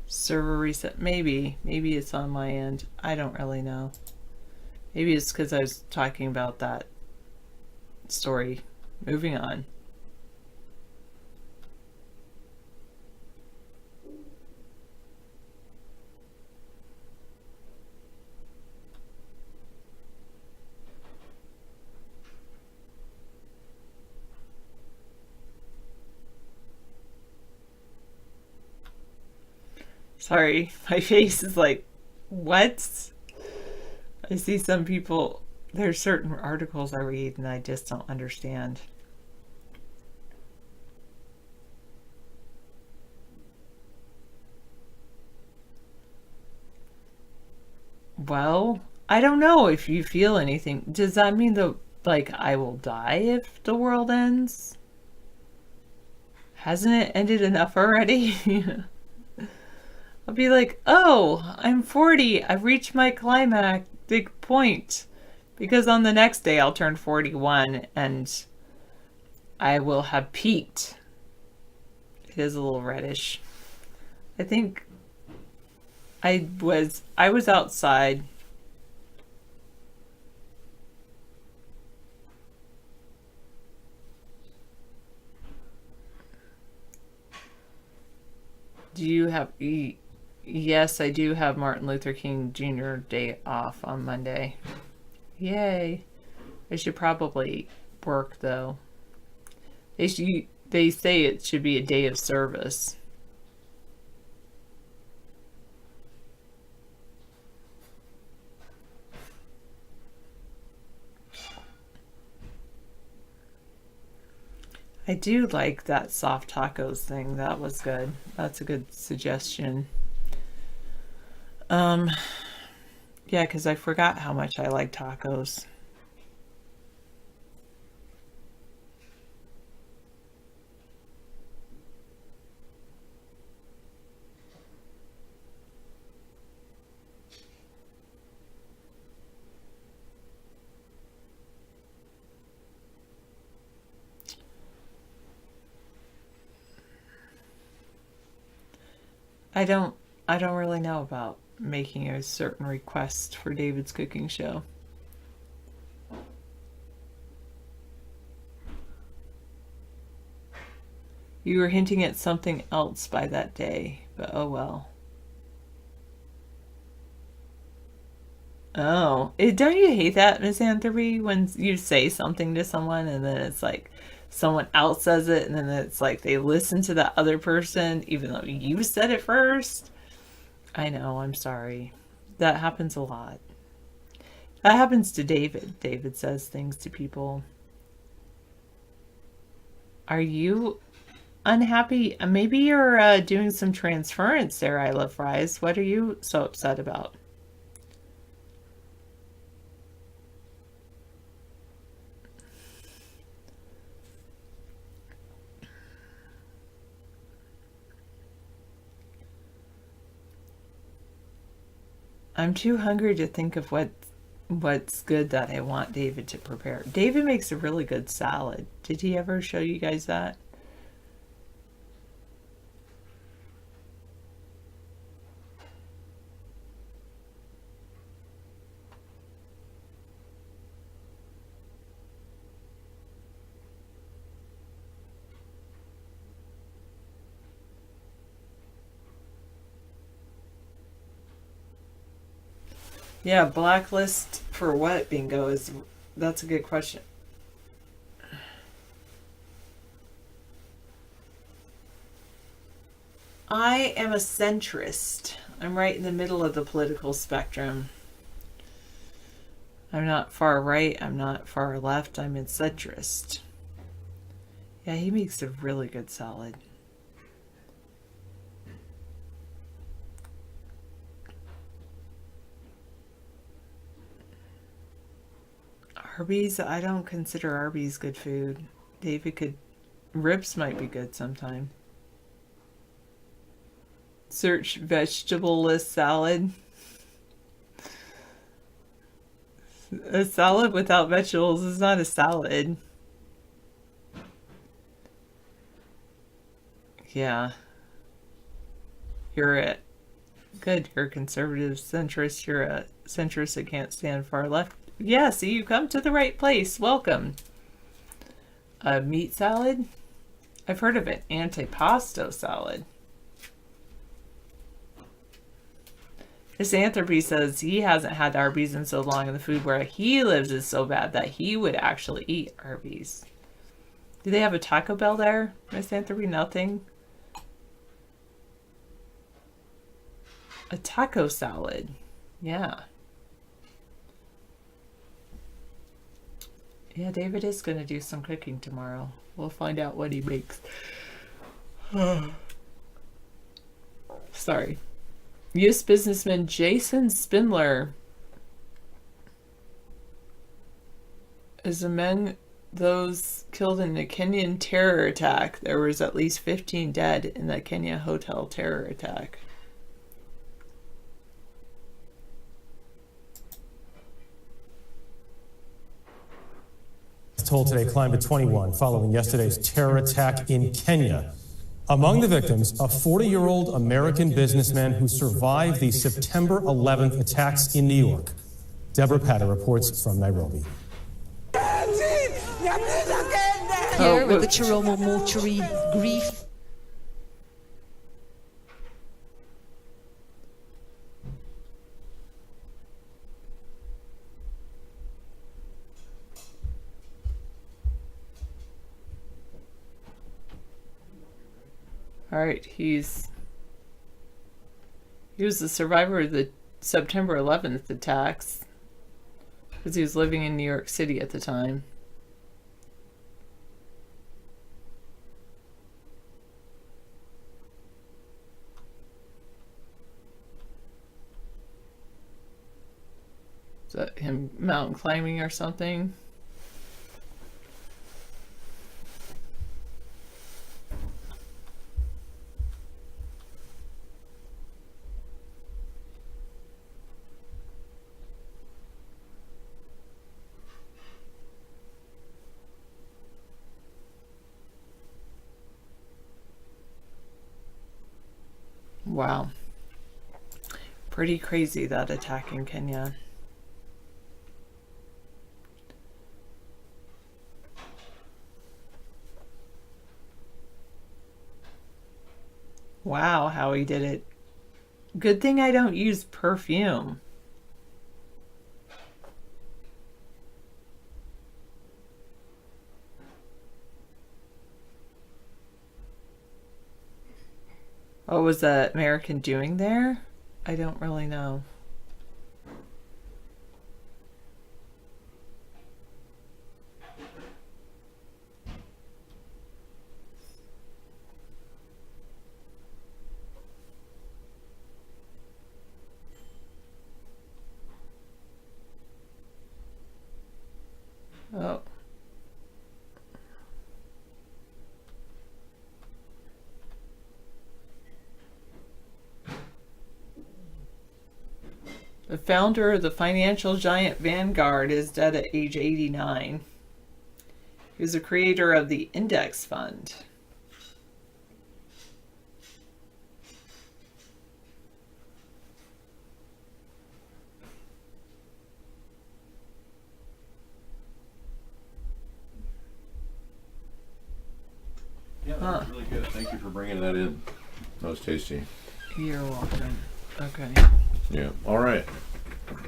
Speaker 5: Server reset, maybe it's on my end. I don't really know. Maybe it's because I was talking about that story. Moving on. Sorry, my face is like, what? I see some people, there's certain articles I read and I just don't understand. Well, I don't know if you feel anything. Does that mean that, like, I will die if the world ends? hasn't it ended enough already? I'll be like, oh, I'm 40. I've reached my climactic point. Because on the next day I'll turn 41 and I will have peaked. It is a little reddish. I think I was outside. Do you have... Yes, I do have Martin Luther King Jr. Day off on Monday. Yay. I should probably work, though. They say it should be a day of service. I do like that soft tacos thing. That was good. That's a good suggestion. Yeah, because I forgot how much I like tacos. I don't really know about making a certain request for David's cooking show. You were hinting at something else by that day, but oh well. Oh, don't you hate that, Misanthropy, when you say something to someone and then it's like someone else says it and then it's like they listen to the other person even though you said it first? I know, I'm sorry. That happens a lot. That happens to David. David says things to people. Are you unhappy? Maybe you're doing some transference there, I Love Fries. What are you so upset about? I'm too hungry to think of what's good that I want David to prepare. David makes a really good salad. Did he ever show you guys that? Yeah, blacklist for what, Bingo? That's a good question. I am a centrist. I'm right in the middle of the political spectrum. I'm not far right, I'm not far left, I'm a centrist. Yeah, he makes a really good salad. Arby's? I don't consider Arby's good food. David could... Ribs might be good sometime. Search vegetable list salad. A salad without vegetables is not a salad. Yeah. You're a... Good, you're a conservative centrist. You're a centrist that can't stand far left. Yeah, see, you come to the right place. Welcome. A meat salad? I've heard of it. Antipasto salad. Misanthropy says he hasn't had Arby's in so long and the food where he lives is so bad that he would actually eat Arby's. Do they have a Taco Bell there? Misanthropy? Nothing? A taco salad. Yeah. Yeah, David is going to do some cooking tomorrow. We'll find out what he makes. Sorry. U.S. businessman Jason Spindler is among those killed in the Kenyan terror attack. There was at least 15 dead in the Kenya hotel terror attack.
Speaker 6: Toll today climbed to 21 following yesterday's terror attack in Kenya. Among the victims, a 40-year-old American businessman who survived the September 11th attacks in New York. Deborah Patter reports from Nairobi.
Speaker 7: Here with the Chiromo mortuary grief.
Speaker 5: All right, he was the survivor of the September 11th attacks because he was living in New York City at the time. Is that him mountain climbing or something? Wow. Pretty crazy, that attack in Kenya. Wow, how he did it. Good thing I don't use perfume. What was the American doing there? I don't really know. Oh. The founder of the financial giant Vanguard is dead at age 89. He was the creator of the index fund.
Speaker 2: Yeah, that was really good. Thank you for bringing that in. That was tasty.
Speaker 5: You're welcome. Okay.
Speaker 2: Yeah. All right.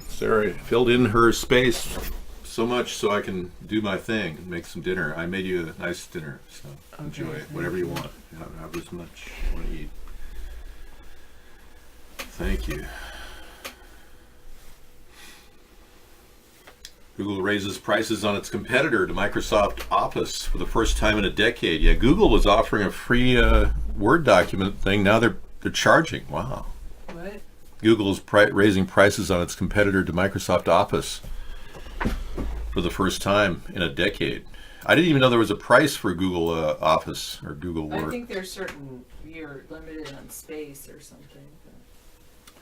Speaker 2: Sarah filled in her space so much so I can do my thing and make some dinner. I made you a nice dinner, so enjoy it. Whatever you want. Have as much you want to eat. Thank you. Google raises prices on its competitor to Microsoft Office for the first time in a decade. Yeah, Google was offering a free Word document thing. Now they're charging. Wow.
Speaker 5: What?
Speaker 2: Google is raising prices on its competitor to Microsoft Office for the first time in a decade. I didn't even know there was a price for Google Office or Google Word.
Speaker 5: I think there's certain, you're limited on space or something.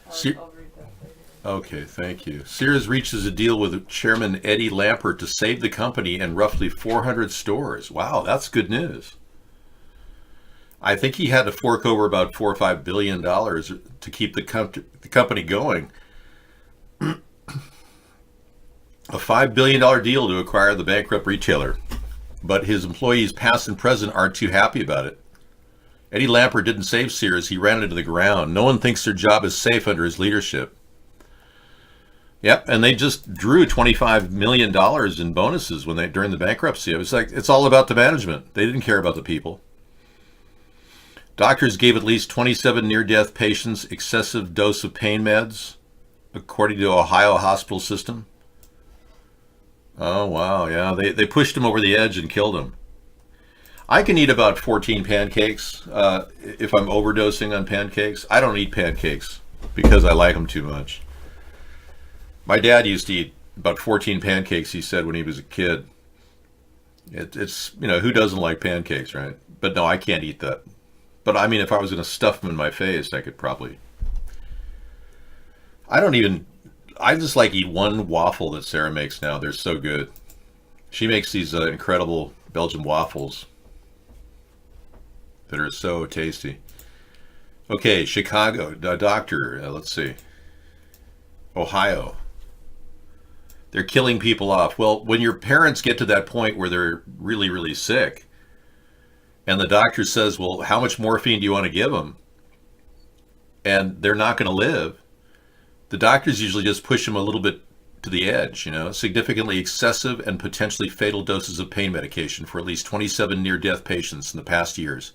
Speaker 5: I'll read that later.
Speaker 2: Okay, thank you. Sears reaches a deal with Chairman Eddie Lampert to save the company and roughly 400 stores. Wow, that's good news. I think he had to fork over about $4 or $5 billion to keep the company going. A $5 billion deal to acquire the bankrupt retailer. But his employees, past and present, aren't too happy about it. Eddie Lampert didn't save Sears. He ran it to the ground. No one thinks their job is safe under his leadership. Yep, and they just drew $25 million in bonuses during the bankruptcy. It was like, it's all about the management. They didn't care about the people. Doctors gave at least 27 near-death patients excessive dose of pain meds, according to Ohio hospital system. Oh, wow, yeah. They pushed him over the edge and killed him. I can eat about 14 pancakes if I'm overdosing on pancakes. I don't eat pancakes because I like them too much. My dad used to eat about 14 pancakes, he said, when he was a kid. It's who doesn't like pancakes, right? But no, I can't eat that. But I mean, if I was going to stuff them in my face, I could probably. I just like eat one waffle that Sarah makes now. They're so good. She makes these incredible Belgian waffles that are so tasty. Okay, Chicago, doctor, let's see. Ohio. They're killing people off. Well, when your parents get to that point where they're really, really sick, and the doctor says, well, how much morphine do you want to give them? And they're not going to live. The doctors usually just push them a little bit to the edge, significantly excessive and potentially fatal doses of pain medication for at least 27 near-death patients in the past years.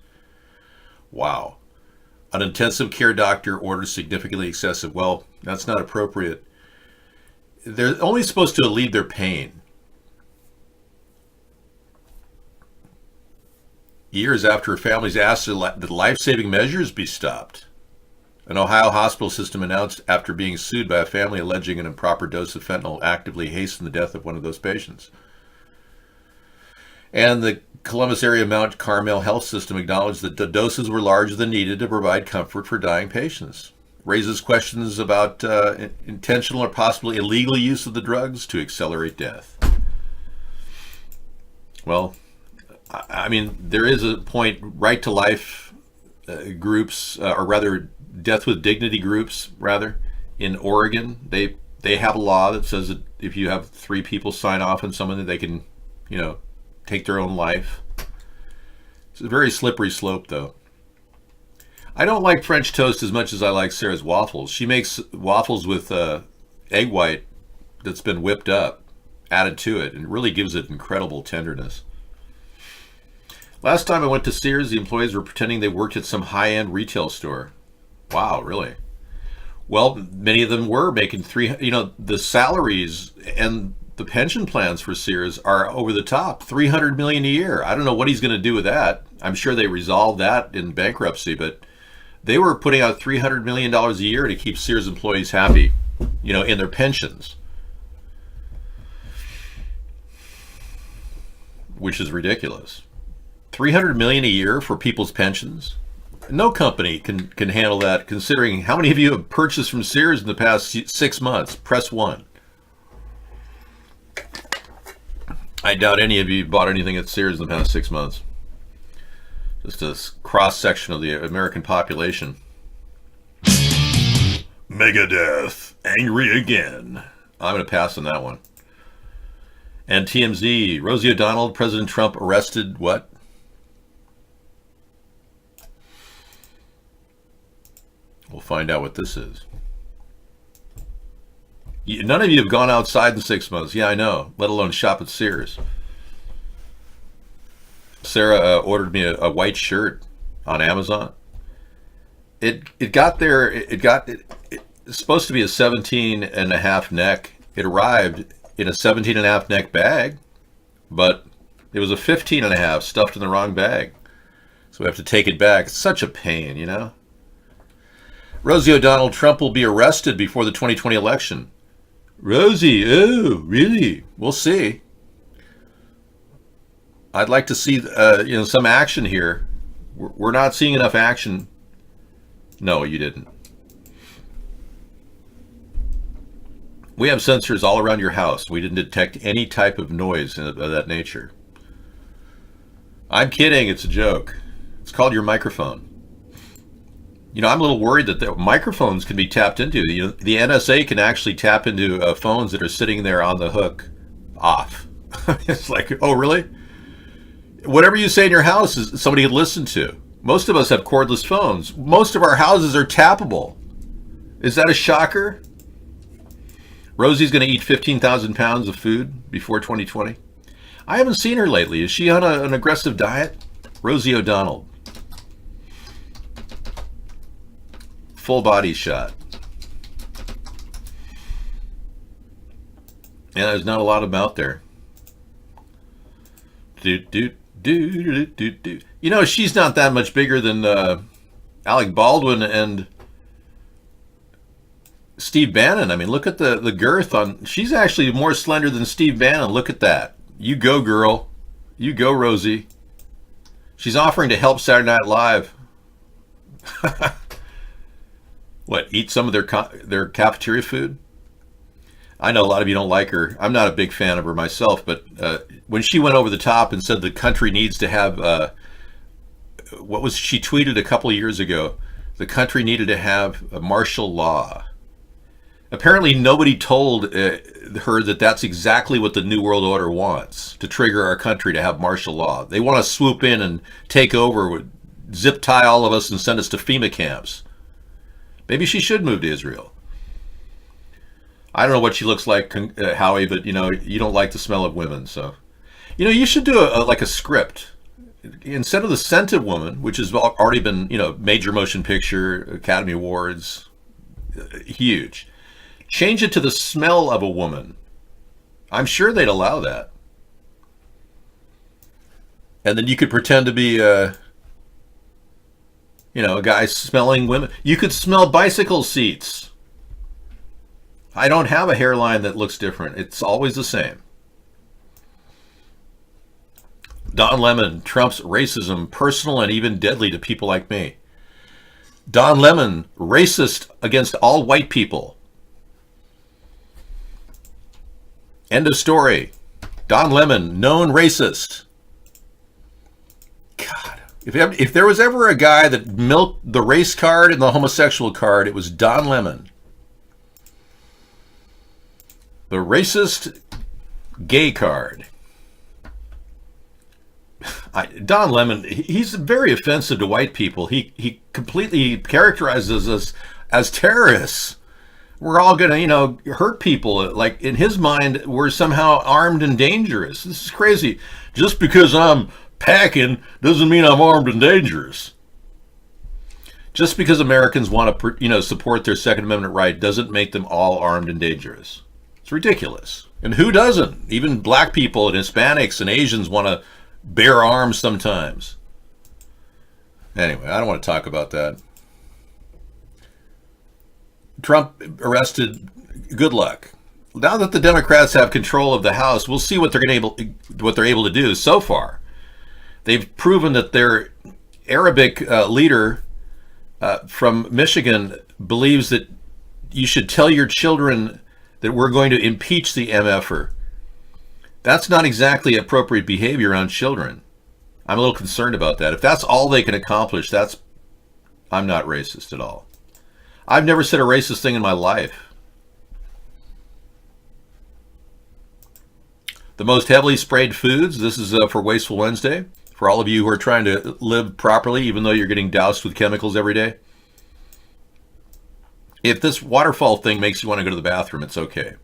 Speaker 2: Wow. An intensive care doctor orders significantly excessive. Well, that's not appropriate. They're only supposed to alleviate their pain. Years after families asked that life-saving measures be stopped, an Ohio hospital system announced after being sued by a family alleging an improper dose of fentanyl actively hastened the death of one of those patients. And the Columbus area Mount Carmel Health System acknowledged that the doses were larger than needed to provide comfort for dying patients. Raises questions about intentional or possibly illegal use of the drugs to accelerate death. Well, I mean, there is a point, right to life groups, or rather death with dignity groups, rather, in Oregon. They have a law that says that if you have 3 people sign off on someone, that they can, take their own life. It's a very slippery slope, though. I don't like French toast as much as I like Sarah's waffles. She makes waffles with egg white that's been whipped up, added to it, and it really gives it incredible tenderness. Last time I went to Sears, the employees were pretending they worked at some high-end retail store. Wow, really? Well, many of them were making the salaries and the pension plans for Sears are over the top, $300 million a year. I don't know what he's going to do with that. I'm sure they resolved that in bankruptcy, but they were putting out $300 million a year to keep Sears employees happy, in their pensions, which is ridiculous. $300 million a year for people's pensions? No company can handle that, considering how many of you have purchased from Sears in the past 6 months. Press 1. I doubt any of you bought anything at Sears in the past 6 months. Just a cross-section of the American population. Megadeth, angry again. I'm going to pass on that one. And TMZ, Rosie O'Donnell, President Trump arrested what? We'll find out what this is. None of you have gone outside in 6 months. Yeah, I know. Let alone shop at Sears. Sarah ordered me a white shirt on Amazon. It got there. It's supposed to be a 17.5 neck. It arrived in a 17.5 neck bag, but it was a 15.5 stuffed in the wrong bag. So we have to take it back. It's such a pain, Rosie O'Donnell, Trump will be arrested before the 2020 election. Rosie, oh, really? We'll see. I'd like to see, some action here. We're not seeing enough action. No, you didn't. We have sensors all around your house. We didn't detect any type of noise of that nature. I'm kidding. It's a joke. It's called your microphone. I'm a little worried that the microphones can be tapped into. The NSA can actually tap into phones that are sitting there on the hook off. It's like, oh, really? Whatever you say in your house is somebody could listen to. Most of us have cordless phones. Most of our houses are tappable. Is that a shocker? Rosie's going to eat 15,000 pounds of food before 2020. I haven't seen her lately. Is she on an aggressive diet? Rosie O'Donnell. Full body shot. Yeah, there's not a lot of them out there. She's not that much bigger than Alec Baldwin and Steve Bannon. I mean, look at the girth on. She's actually more slender than Steve Bannon. Look at that. You go, girl. You go, Rosie. She's offering to help Saturday Night Live. What, eat some of their cafeteria food? I know a lot of you don't like her. I'm not a big fan of her myself, but when she went over the top and said the country needs to have, she tweeted a couple of years ago, the country needed to have a martial law. Apparently nobody told her that that's exactly what the New World Order wants, to trigger our country to have martial law. They want to swoop in and take over, zip tie all of us and send us to FEMA camps. Maybe she should move to Israel. I don't know what she looks like, Howie, but you don't like the smell of women, so you should do like a script instead of the scent of woman, which has already been major motion picture, Academy Awards, huge. Change it to the smell of a woman. I'm sure they'd allow that, and then you could pretend to be a guy smelling women. You could smell bicycle seats. I don't have a hairline that looks different. It's always the same. Don Lemon, Trump's racism, personal and even deadly to people like me. Don Lemon, racist against all white people. End of story. Don Lemon, known racist. God, if there was ever a guy that milked the race card and the homosexual card, it was Don Lemon. The racist gay card. Don Lemon, he's very offensive to white people. He completely characterizes us as terrorists. We're all going to, hurt people. Like, in his mind, we're somehow armed and dangerous. This is crazy. Just because I'm packing doesn't mean I'm armed and dangerous. Just because Americans want to, support their Second Amendment right doesn't make them all armed and dangerous. It's ridiculous. And who doesn't? Even black people and Hispanics and Asians want to bear arms sometimes. Anyway, I don't want to talk about that. Trump arrested. Good luck. Now that the Democrats have control of the House, we'll see what they're able to do. So far, they've proven that their Arabic leader from Michigan believes that you should tell your children that we're going to impeach the MFer. That's not exactly appropriate behavior on children. I'm a little concerned about that. If that's all they can accomplish, I'm not racist at all. I've never said a racist thing in my life. The most heavily sprayed foods. This is for Wasteful Wednesday. For all of you who are trying to live properly, even though you're getting doused with chemicals every day. If this waterfall thing makes you want to go to the bathroom, it's okay.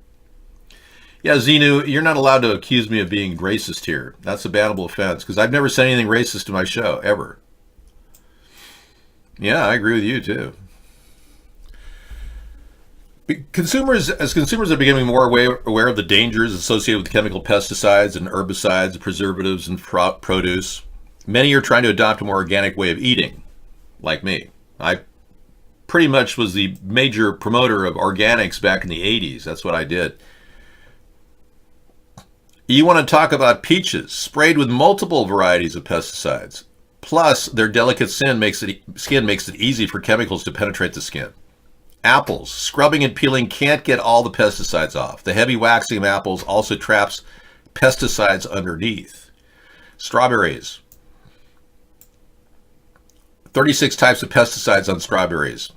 Speaker 2: Yeah, Xenu, you're not allowed to accuse me of being racist here. That's a bannable offense, because I've never said anything racist in my show, ever. Yeah, I agree with you, too. Consumers are becoming more aware of the dangers associated with chemical pesticides and herbicides, preservatives, and produce. Many are trying to adopt a more organic way of eating, like me. I pretty much was the major promoter of organics back in the 80s. That's what I did. You want to talk about peaches, sprayed with multiple varieties of pesticides. Plus, their delicate skin makes it easy for chemicals to penetrate the skin. Apples, scrubbing and peeling can't get all the pesticides off. The heavy waxing of apples also traps pesticides underneath. Strawberries. 36 types of pesticides on strawberries.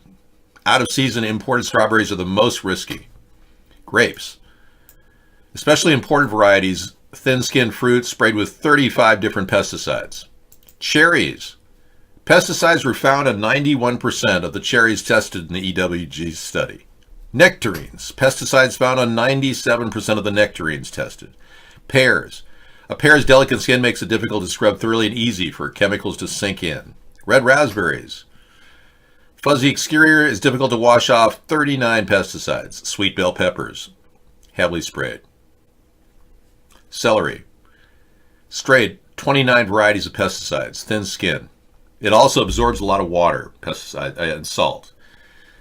Speaker 2: Out of season imported strawberries are the most risky. Grapes. Especially imported varieties, thin-skinned fruit sprayed with 35 different pesticides. Cherries. Pesticides were found on 91% of the cherries tested in the EWG study. Nectarines. Pesticides found on 97% of the nectarines tested. Pears. A pear's delicate skin makes it difficult to scrub thoroughly and easy for chemicals to sink in. Red raspberries. Fuzzy exterior is difficult to wash off. 39 pesticides. Sweet bell peppers. Heavily sprayed. Celery. Sprayed 29 varieties of pesticides. Thin skin. It also absorbs a lot of water, pesticide, and salt.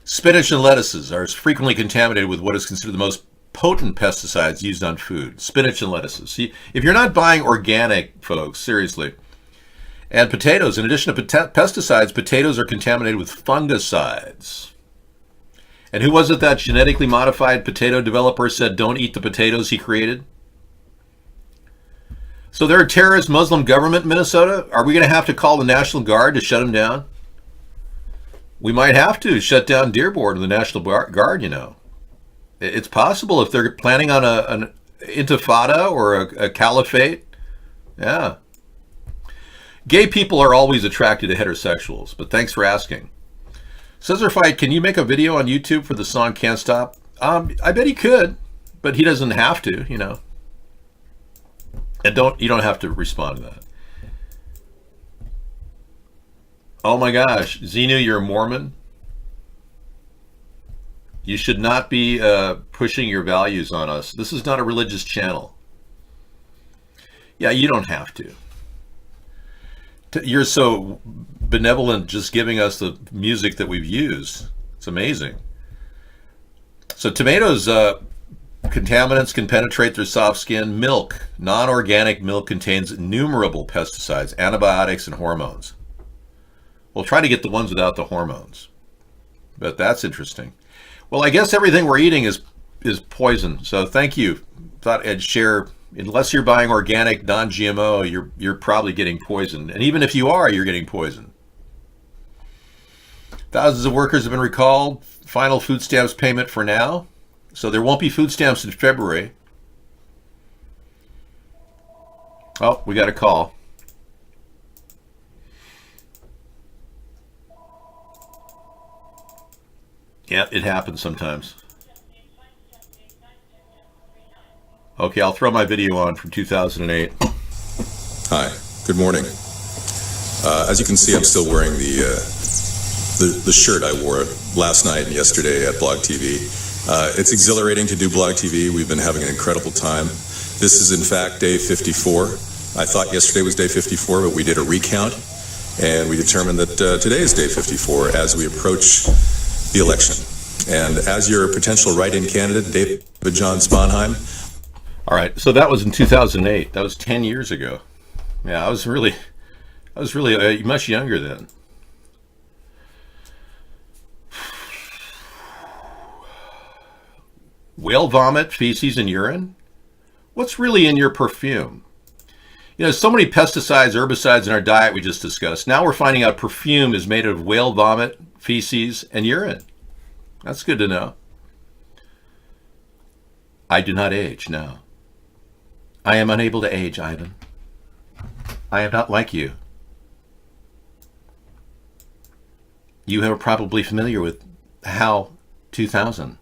Speaker 2: Spinach and lettuces are frequently contaminated with what is considered the most potent pesticides used on food, spinach and lettuces. See, if you're not buying organic, folks, seriously, and potatoes, in addition to pesticides, potatoes are contaminated with fungicides. And who was it that genetically modified potato developer said, don't eat the potatoes he created? So they're a terrorist Muslim government in Minnesota? Are we going to have to call the National Guard to shut them down? We might have to shut down Dearborn and the National Guard, you know. It's possible if they're planning on an intifada or a caliphate. Yeah. Gay people are always attracted to heterosexuals, but thanks for asking. Scissor Fight, can you make a video on YouTube for the song Can't Stop? I bet he could, but he doesn't have to, you know. And you don't have to respond to that. Oh my gosh, Xenu, you're a Mormon? You should not be pushing your values on us. This is not a religious channel. Yeah, you don't have to. You're so benevolent just giving us the music that we've used. It's amazing. So tomatoes, contaminants can penetrate through soft skin. Milk, non-organic milk contains innumerable pesticides, antibiotics, and hormones. We'll try to get the ones without the hormones. But that's interesting. Well, I guess everything we're eating is poison. So thank you. Thought I'd share. Unless you're buying organic, non-GMO, you're probably getting poisoned. And even if you are, you're getting poisoned. Thousands of workers have been recalled. Final food stamps payment for now. So there won't be food stamps in February. Oh, we got a call. Yeah, it happens sometimes. Okay, I'll throw my video on from 2008.
Speaker 8: Hi, good morning. As you can see, I'm still wearing the shirt I wore last night and yesterday at Blog TV. It's exhilarating to do Blog TV. We've been having an incredible time. This is in fact day 54. I thought yesterday was day 54, but we did a recount, and we determined that today is day 54 as we approach the election. And as your potential write-in candidate, David John Sponheim.
Speaker 2: All right, so that was in 2008. That was 10 years ago. Yeah, I was really much younger then. Whale vomit, feces, and urine? What's really in your perfume? You know, so many pesticides, herbicides in our diet we just discussed. Now we're finding out perfume is made of whale vomit, feces, and urine. That's good to know. I do not age, no. I am unable to age, Ivan. I am not like you. You are probably familiar with HAL 2000.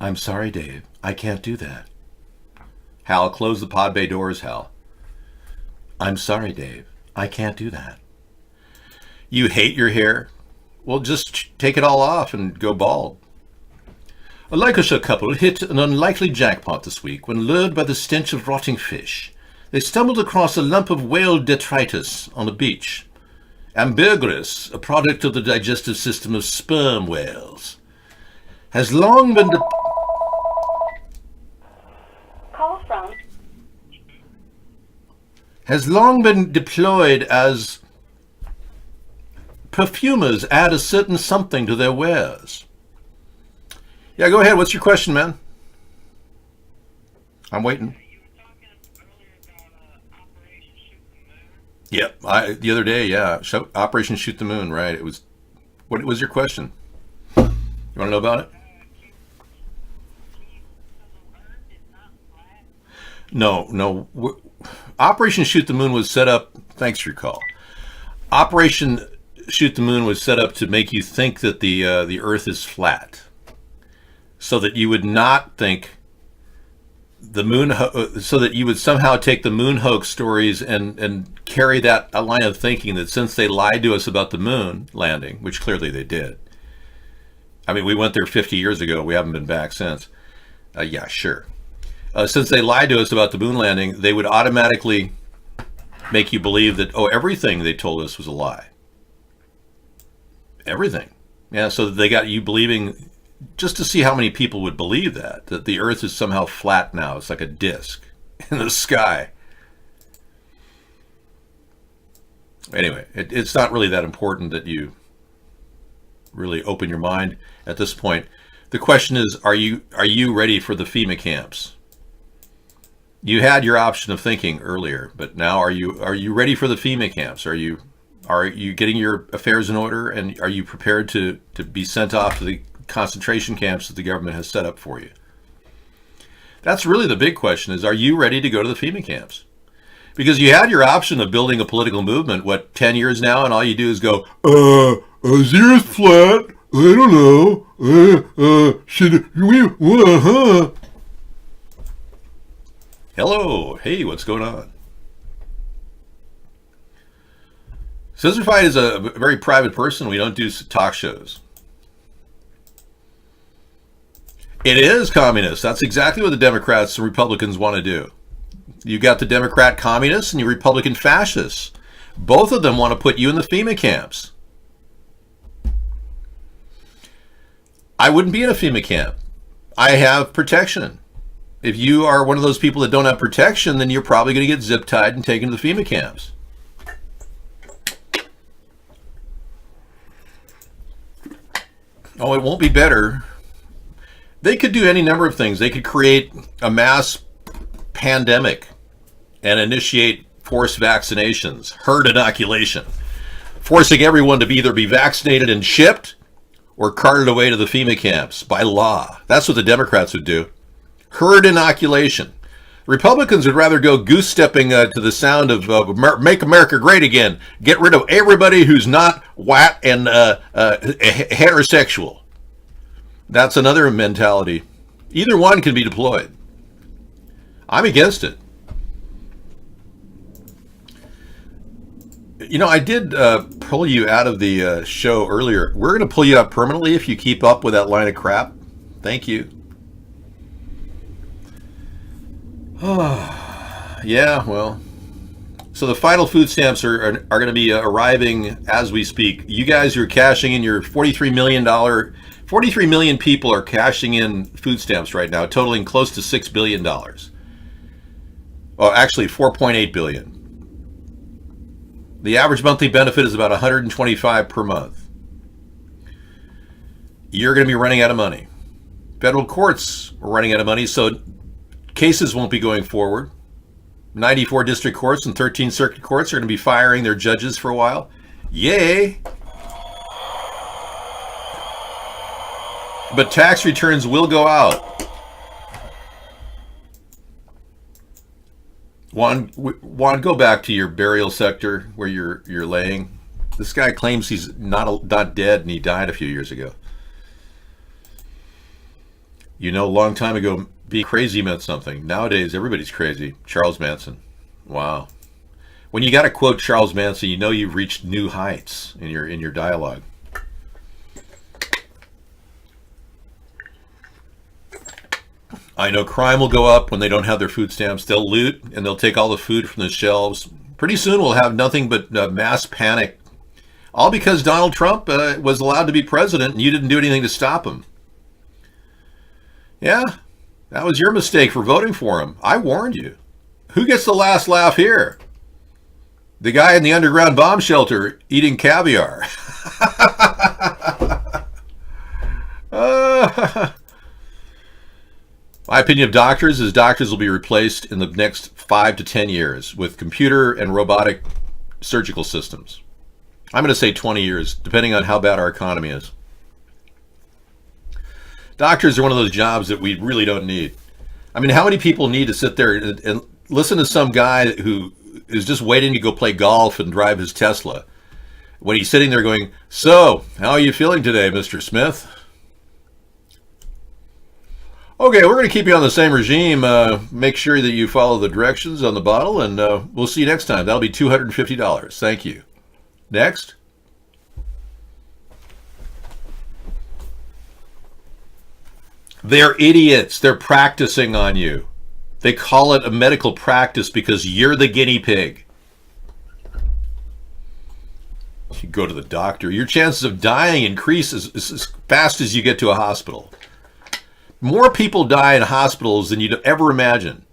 Speaker 2: I'm sorry, Dave. I can't do that. Hal, close the pod bay doors, Hal. I'm sorry, Dave. I can't do that. You hate your hair? Well, just take it all off and go bald. A Lancashire couple hit an unlikely jackpot this week when, lured by the stench of rotting fish, they stumbled across a lump of whale detritus on the beach. Ambergris, a product of the digestive system of sperm whales, has long been deployed as perfumers add a certain something to their wares. Yeah, go ahead. What's your question, man? I'm waiting. Yep, the other day, yeah. Operation Shoot the Moon, right? It was. What was your question? You want to know about it? No. Operation Shoot the Moon was set up. Thanks for your call. Operation Shoot the Moon was set up to make you think that the Earth is flat, so that you would not think the moon, so that you would somehow take the moon hoax stories and carry that a line of thinking that since they lied to us about the moon landing, which clearly they did. I mean, we went there 50 years ago. We haven't been back since. Yeah, sure. Since they lied to us about the moon landing, they would automatically make you believe that, everything they told us was a lie. Everything. Yeah, so they got you believing just to see how many people would believe that the Earth is somehow flat now. It's like a disc in the sky. Anyway, it's not really that important that you really open your mind at this point. The question is, are you ready for the FEMA camps? You had your option of thinking earlier, but now are you ready for the FEMA camps? Are you getting your affairs in order, and are you prepared to be sent off to the concentration camps that the government has set up for you? That's really the big question, is are you ready to go to the FEMA camps? Because you had your option of building a political movement, 10 years now, and all you do is go, is the Earth flat? I don't know. Should we, Hello. Hey, what's going on? Scissorfied is a very private person. We don't do talk shows. It is communist. That's exactly what the Democrats and Republicans want to do. You got the Democrat communists and your Republican fascists. Both of them want to put you in the FEMA camps. I wouldn't be in a FEMA camp. I have protection. If you are one of those people that don't have protection, then you're probably going to get zip tied and taken to the FEMA camps. Oh, it won't be better. They could do any number of things. They could create a mass pandemic and initiate forced vaccinations, herd inoculation, forcing everyone to either be vaccinated and shipped or carted away to the FEMA camps by law. That's what the Democrats would do. Herd inoculation. Republicans would rather go goose-stepping to the sound of Make America Great Again. Get rid of everybody who's not white and heterosexual. That's another mentality. Either one can be deployed. I'm against it. You know, I did pull you out of the show earlier. We're going to pull you out permanently if you keep up with that line of crap. Thank you. Yeah, well. So the final food stamps are going to be arriving as we speak. You guys are cashing in your $43 million. 43 million people are cashing in food stamps right now, totaling close to $6 billion. Well, actually, $4.8 billion. The average monthly benefit is about $125 per month. You're going to be running out of money. Federal courts are running out of money, so cases won't be going forward. 94 district courts and 13 circuit courts are going to be firing their judges for a while. Yay! But tax returns will go out. Juan, go back to your burial sector where you're laying. This guy claims he's not dead and he died a few years ago. You know, a long time ago, being crazy meant something. Nowadays, everybody's crazy. Charles Manson. Wow. When you got to quote Charles Manson, you know you've reached new heights in your dialogue. I know crime will go up when they don't have their food stamps. They'll loot and they'll take all the food from the shelves. Pretty soon we'll have nothing but mass panic. All because Donald Trump was allowed to be president and you didn't do anything to stop him. Yeah, that was your mistake for voting for him. I warned you. Who gets the last laugh here? The guy in the underground bomb shelter eating caviar. My opinion of doctors is doctors will be replaced in the next 5 to 10 years with computer and robotic surgical systems. I'm going to say 20 years, depending on how bad our economy is. Doctors are one of those jobs that we really don't need. I mean, how many people need to sit there and listen to some guy who is just waiting to go play golf and drive his Tesla when he's sitting there going, "So, how are you feeling today, Mr. Smith?" Okay, we're going to keep you on the same regime. Make sure that you follow the directions on the bottle, and we'll see you next time. That'll be $250. Thank you. Next. They're idiots. They're practicing on you. They call it a medical practice because you're the guinea pig. You go to the doctor. Your chances of dying increase as fast as you get to a hospital. More people die in hospitals than you'd ever imagine.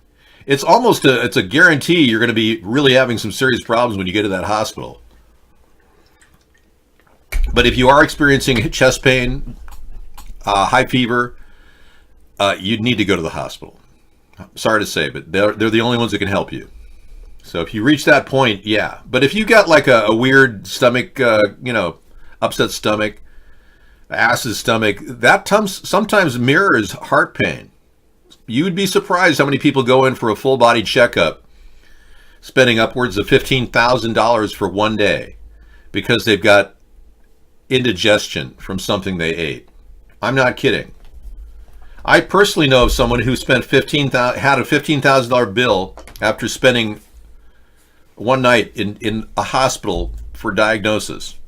Speaker 2: It's almost it's a guarantee you're going to be really having some serious problems when you get to that hospital. But if you are experiencing chest pain, high fever, you'd need to go to the hospital. Sorry to say, but they're the only ones that can help you. So if you reach that point, yeah. But if you got like a weird stomach, upset stomach, acid stomach, that sometimes mirrors heart pain. You'd be surprised how many people go in for a full body checkup, spending upwards of $15,000 for one day because they've got indigestion from something they ate. I'm not kidding. I personally know of someone who had a $15,000 bill after spending one night in a hospital for diagnosis.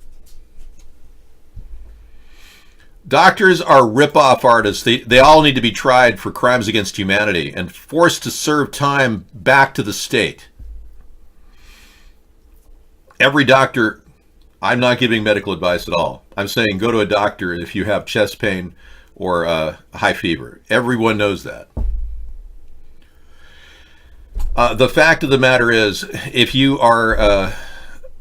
Speaker 2: Doctors are rip-off artists. They all need to be tried for crimes against humanity and forced to serve time back to the state. Every doctor, I'm not giving medical advice at all. I'm saying go to a doctor if you have chest pain or high fever. Everyone knows that. The fact of the matter is, if you are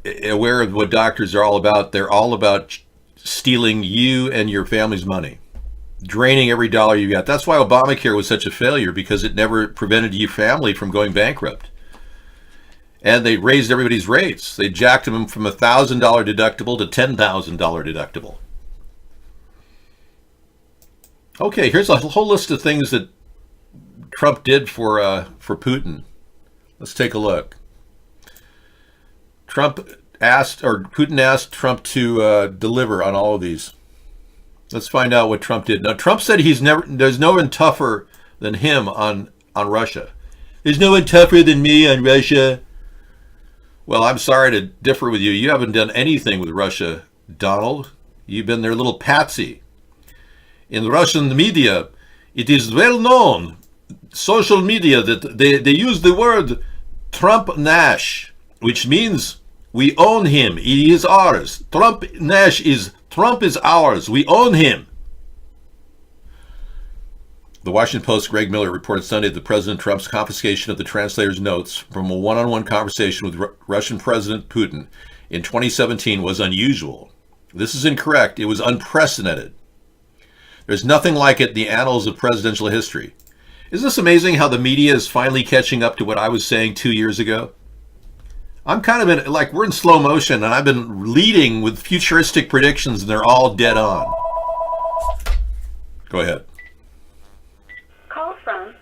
Speaker 2: aware of what doctors are all about, they're all about stealing you and your family's money, draining every dollar you got. That's why Obamacare was such a failure, because it never prevented your family from going bankrupt. And they raised everybody's rates. They jacked them from $1,000 deductible to $10,000 deductible. Okay, here's a whole list of things that Trump did for Putin. Let's take a look. Putin asked Trump to deliver on all of these. Let's find out what Trump did. Now, Trump said there's no one tougher than him on Russia. There's no one tougher than me on Russia. Well, I'm sorry to differ with you. You haven't done anything with Russia, Donald. You've been their little patsy. In Russian media, it is well known, social media, that they use the word Trump-Nash, which means we own him. He is ours. Trump is ours. We own him. The Washington Post's Greg Miller reported Sunday that President Trump's confiscation of the translator's notes from a one-on-one conversation with Russian President Putin in 2017 was unusual. This is incorrect. It was unprecedented. There's nothing like it in the annals of presidential history. Isn't this amazing how the media is finally catching up to what I was saying 2 years ago? I'm kind of we're in slow motion, and I've been leading with futuristic predictions, and they're all dead on. Go ahead.
Speaker 9: Call from.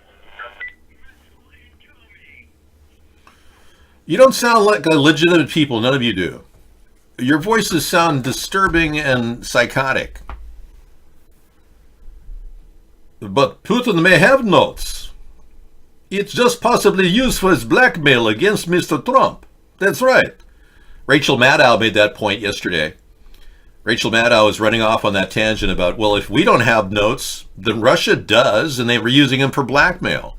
Speaker 2: You don't sound like a legitimate people. None of you do. Your voices sound disturbing and psychotic. But Putin may have notes. It's just possibly used for his blackmail against Mr. Trump. That's right. Rachel Maddow made that point yesterday. Rachel Maddow was running off on that tangent about, well, if we don't have notes, then Russia does, and they were using them for blackmail.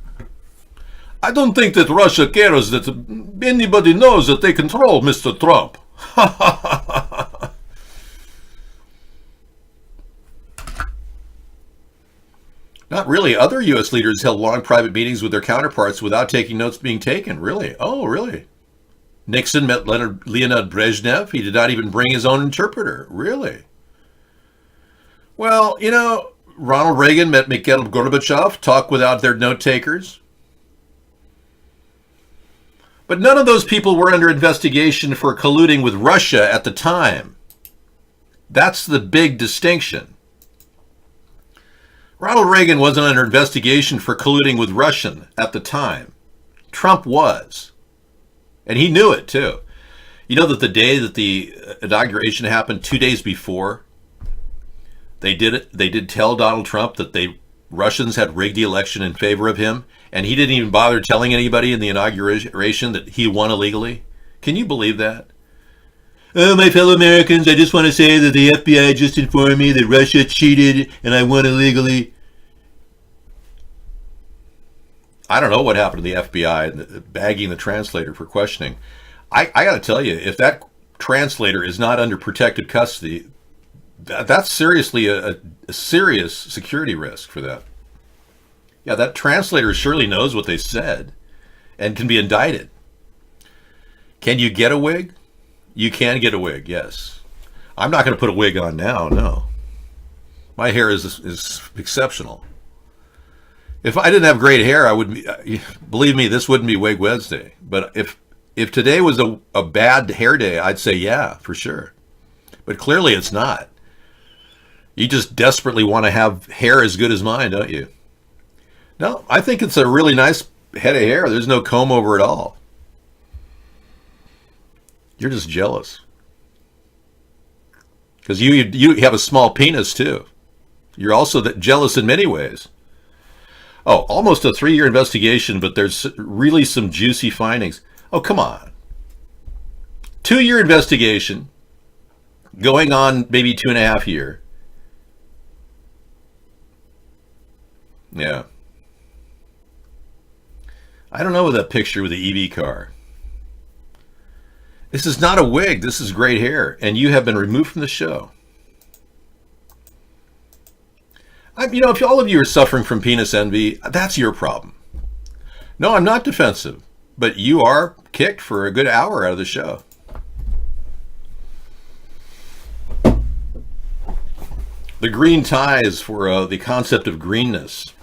Speaker 2: I don't think that Russia cares that anybody knows that they control Mr. Trump. Not really. Other U.S. leaders held long private meetings with their counterparts without taking notes being taken. Really? Oh, really? Nixon met Leonid Brezhnev. He did not even bring his own interpreter. Really? Well, Ronald Reagan met Mikhail Gorbachev, talked without their note takers. But none of those people were under investigation for colluding with Russia at the time. That's the big distinction. Ronald Reagan wasn't under investigation for colluding with Russia at the time. Trump was. And he knew it, too. You know that the day that the inauguration happened, 2 days before, they did tell Donald Trump that Russians had rigged the election in favor of him, and he didn't even bother telling anybody in the inauguration that he won illegally. Can you believe that? Oh, my fellow Americans, I just want to say that the FBI just informed me that Russia cheated and I won illegally. I don't know what happened to the FBI bagging the translator for questioning. I got to tell you, if that translator is not under protective custody, that's seriously a serious security risk for that. Yeah, that translator surely knows what they said and can be indicted. Can you get a wig? You can get a wig, yes. I'm not going to put a wig on now, no. My hair is exceptional. If I didn't have great hair, I would be, believe me, this wouldn't be Wig Wednesday. But if today was a bad hair day, I'd say yeah, for sure. But clearly it's not. You just desperately want to have hair as good as mine, don't you? No, I think it's a really nice head of hair. There's no comb over at all. You're just jealous. Because you have a small penis too. You're also jealous in many ways. Oh, almost a 3-year investigation, but there's really some juicy findings. Oh, come on. 2-year investigation, going on maybe 2.5 years. Yeah. I don't know with that picture with the EV car. This is not a wig. This is great hair. And you have been removed from the show. If all of you are suffering from penis envy, that's your problem. No, I'm not defensive, but you are kicked for a good hour out of the show. The green ties for the concept of greenness.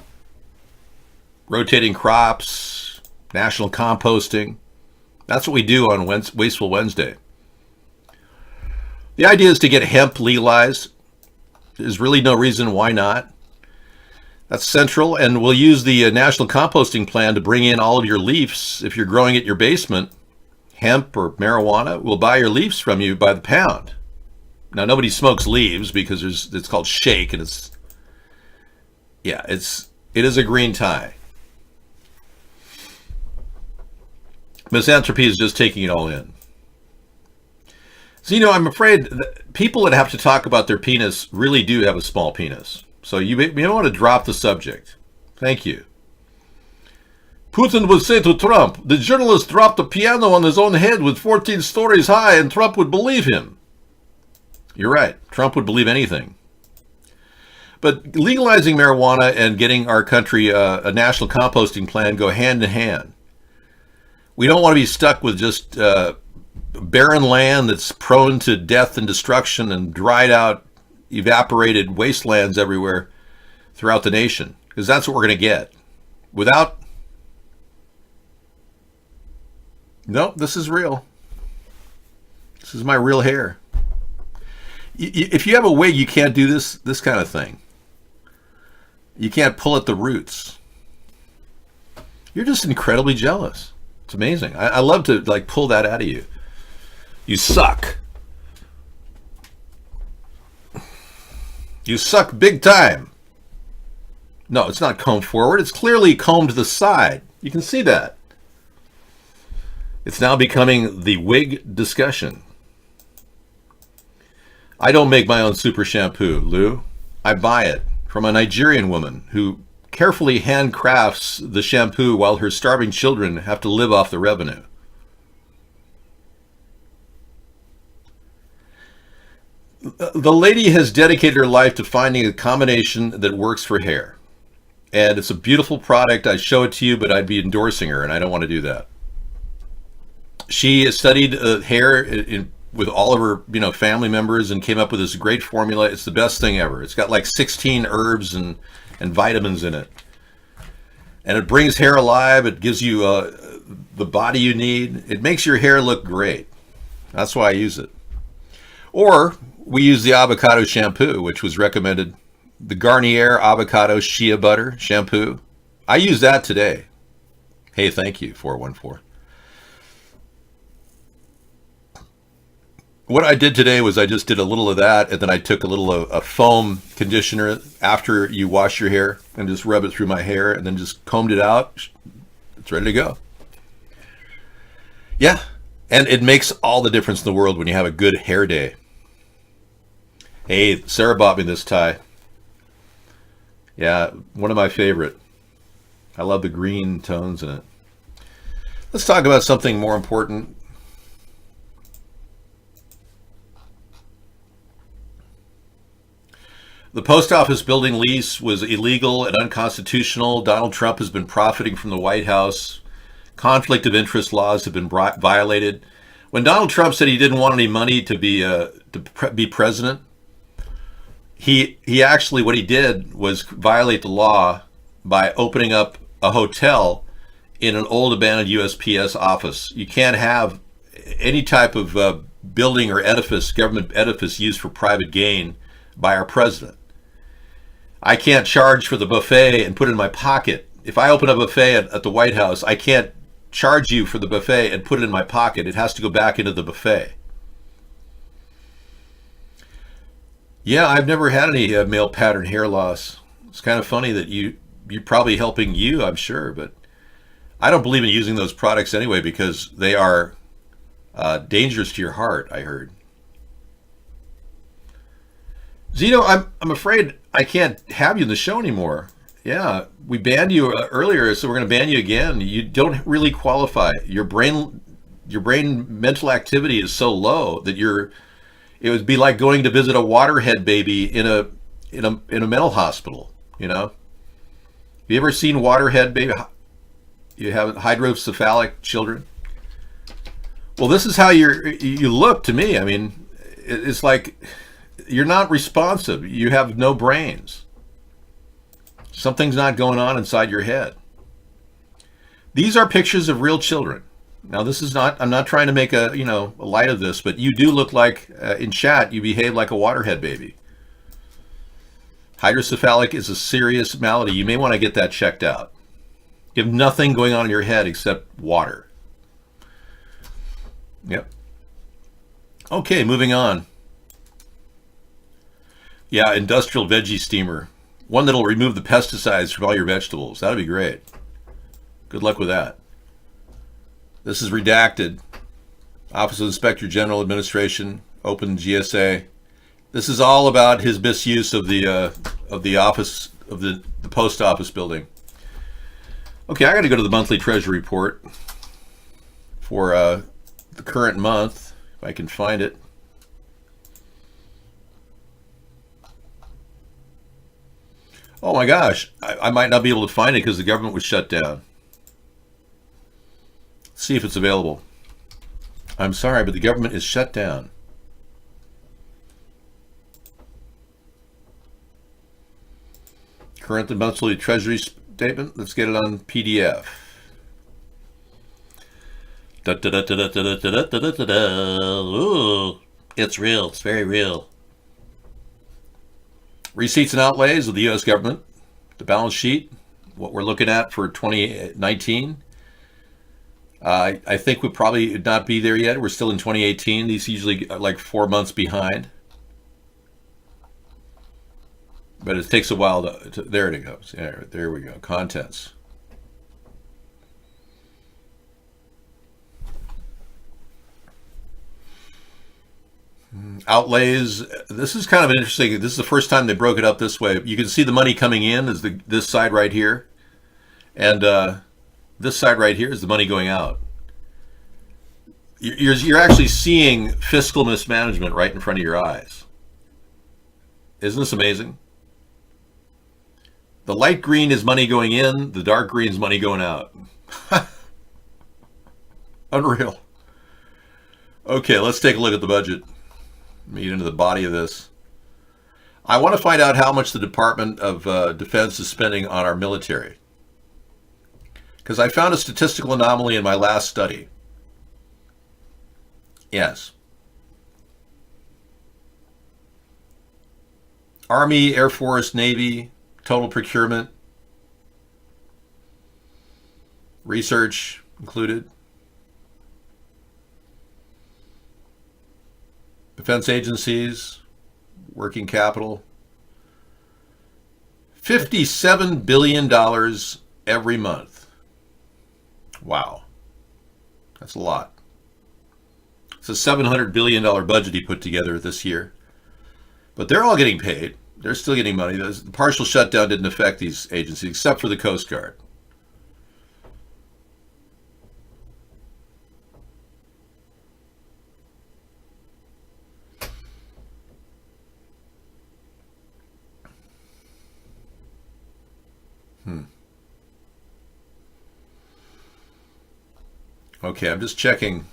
Speaker 2: Rotating crops, national composting. That's what we do on Wasteful Wednesday. The idea is to get hemp legalized. There's really no reason why not. That's central, and we'll use the National Composting Plan to bring in all of your leaves. If you're growing it in your basement, hemp or marijuana, we'll buy your leaves from you by the pound. Now, nobody smokes leaves because it's called shake, and it is a green tie. Misanthropy is just taking it all in. So, I'm afraid that people that have to talk about their penis really do have a small penis. So you may want to drop the subject. Thank you. Putin would say to Trump, the journalist dropped a piano on his own head with 14 stories high and Trump would believe him. You're right. Trump would believe anything. But legalizing marijuana and getting our country a national composting plan go hand in hand. We don't want to be stuck with just barren land that's prone to death and destruction and dried out, evaporated wastelands everywhere throughout the nation, because that's what we're going to get. No, this is real. This is my real hair. If you have a wig, you can't do this kind of thing. You can't pull at the roots. You're just incredibly jealous. It's amazing. I love to pull that out of you. You suck. You suck big time. No, it's not combed forward. It's clearly combed to the side. You can see that. It's now becoming the wig discussion. I don't make my own super shampoo, Lou. I buy it from a Nigerian woman who carefully handcrafts the shampoo while her starving children have to live off the revenue. The lady has dedicated her life to finding a combination that works for hair. And it's a beautiful product. I show it to you, but I'd be endorsing her, and I don't want to do that. She studied hair with all of her family members and came up with this great formula. It's the best thing ever. It's got 16 herbs and vitamins in it. And it brings hair alive. It gives you the body you need. It makes your hair look great. That's why I use it. Or we use the avocado shampoo, which was recommended. The Garnier Avocado Shea Butter Shampoo. I use that today. Hey, thank you, 414. What I did today was I just did a little of that, and then I took a little a foam conditioner after you wash your hair and just rub it through my hair and then just combed it out. It's ready to go. Yeah, and it makes all the difference in the world when you have a good hair day. Hey, Sarah bought me this tie. Yeah, one of my favorite. I love the green tones in it. Let's talk about something more important. The post office building lease was illegal and unconstitutional. Donald Trump has been profiting from the White House. Conflict of interest laws have been violated. When Donald Trump said he didn't want any money to be president, he actually, what he did was violate the law by opening up a hotel in an old abandoned USPS office. You can't have any type of building or edifice, government edifice, used for private gain by our president. I can't charge for the buffet and put it in my pocket. If I open a buffet at the White House, I can't charge you for the buffet and put it in my pocket. It has to go back into the buffet. Yeah, I've never had any male pattern hair loss. It's kind of funny that you're probably helping you, I'm sure, but I don't believe in using those products anyway because they are dangerous to your heart, I heard. Zeno, I'm afraid I can't have you in the show anymore. Yeah, we banned you earlier, so we're going to ban you again. You don't really qualify. Your brain mental activity is so low that it would be like going to visit a waterhead baby in a mental hospital, you know? Have you ever seen waterhead baby? You have hydrocephalic children? Well, this is how you look to me. I mean, it's like you're not responsive. You have no brains. Something's not going on inside your head. These are pictures of real children. Now, this is not, I'm not trying to make a light of this, but you do look like, in chat, you behave like a waterhead baby. Hydrocephalic is a serious malady. You may want to get that checked out. You have nothing going on in your head except water. Yep. Okay, moving on. Yeah, industrial veggie steamer. One that'll remove the pesticides from all your vegetables. That'd be great. Good luck with that. This is redacted. Office of Inspector General Administration, open GSA. This is all about his misuse of the office of the post office building. Okay, I got to go to the monthly Treasury report for the current month, if I can find it. Oh my gosh, I might not be able to find it because the government was shut down. Let's see if it's available. I'm sorry, but the government is shut down. Current and monthly Treasury statement. Let's get it on PDF. Ooh, it's real. It's very real. Receipts and outlays of the U.S. government. The balance sheet. What we're looking at for 2019. I think we'll probably not be there yet. We're still in 2018. These usually are like 4 months behind. But it takes a while to there it goes. There we go. Contents. Outlays. This is kind of interesting. This is the first time they broke it up this way. You can see the money coming in is this side right here. And this side right here is the money going out. You're actually seeing fiscal mismanagement right in front of your eyes. Isn't this amazing? The light green is money going in. The dark green is money going out. Unreal. Okay, let's take a look at the budget. Let me get into the body of this. I want to find out how much the Department of Defense is spending on our military. Because I found a statistical anomaly in my last study. Yes. Army, Air Force, Navy, total procurement, research included. Defense agencies, working capital. $57 billion every month. Wow. That's a lot. It's a $700 billion budget he put together this year. But they're all getting paid. They're still getting money. The partial shutdown didn't affect these agencies, except for the Coast Guard. Okay, I'm just checking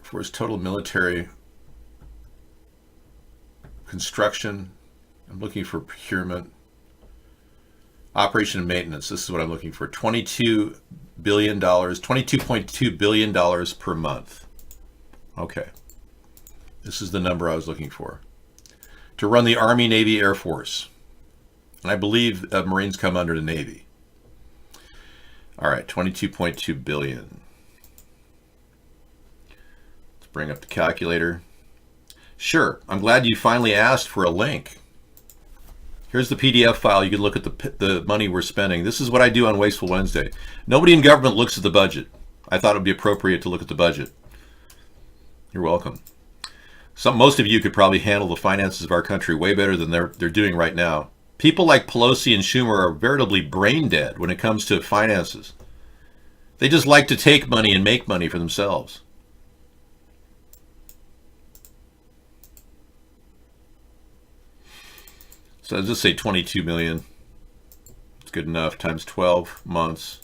Speaker 2: for his total military construction. I'm looking for procurement, operation and maintenance. This is what I'm looking for. $22 billion, $22.2 billion per month. Okay. This is the number I was looking for. To run the Army, Navy, Air Force. And I believe Marines come under the Navy. All right, 22.2 billion. Let's bring up the calculator. Sure, I'm glad you finally asked for a link. Here's the PDF file. You can look at the money we're spending. This is what I do on Wasteful Wednesday. Nobody in government looks at the budget. I thought it would be appropriate to look at the budget. You're welcome. Most of you could probably handle the finances of our country way better than they're doing right now. People like Pelosi and Schumer are veritably brain dead when it comes to finances. They just like to take money and make money for themselves. So I'll just say 22 million. It's good enough. Times 12 months.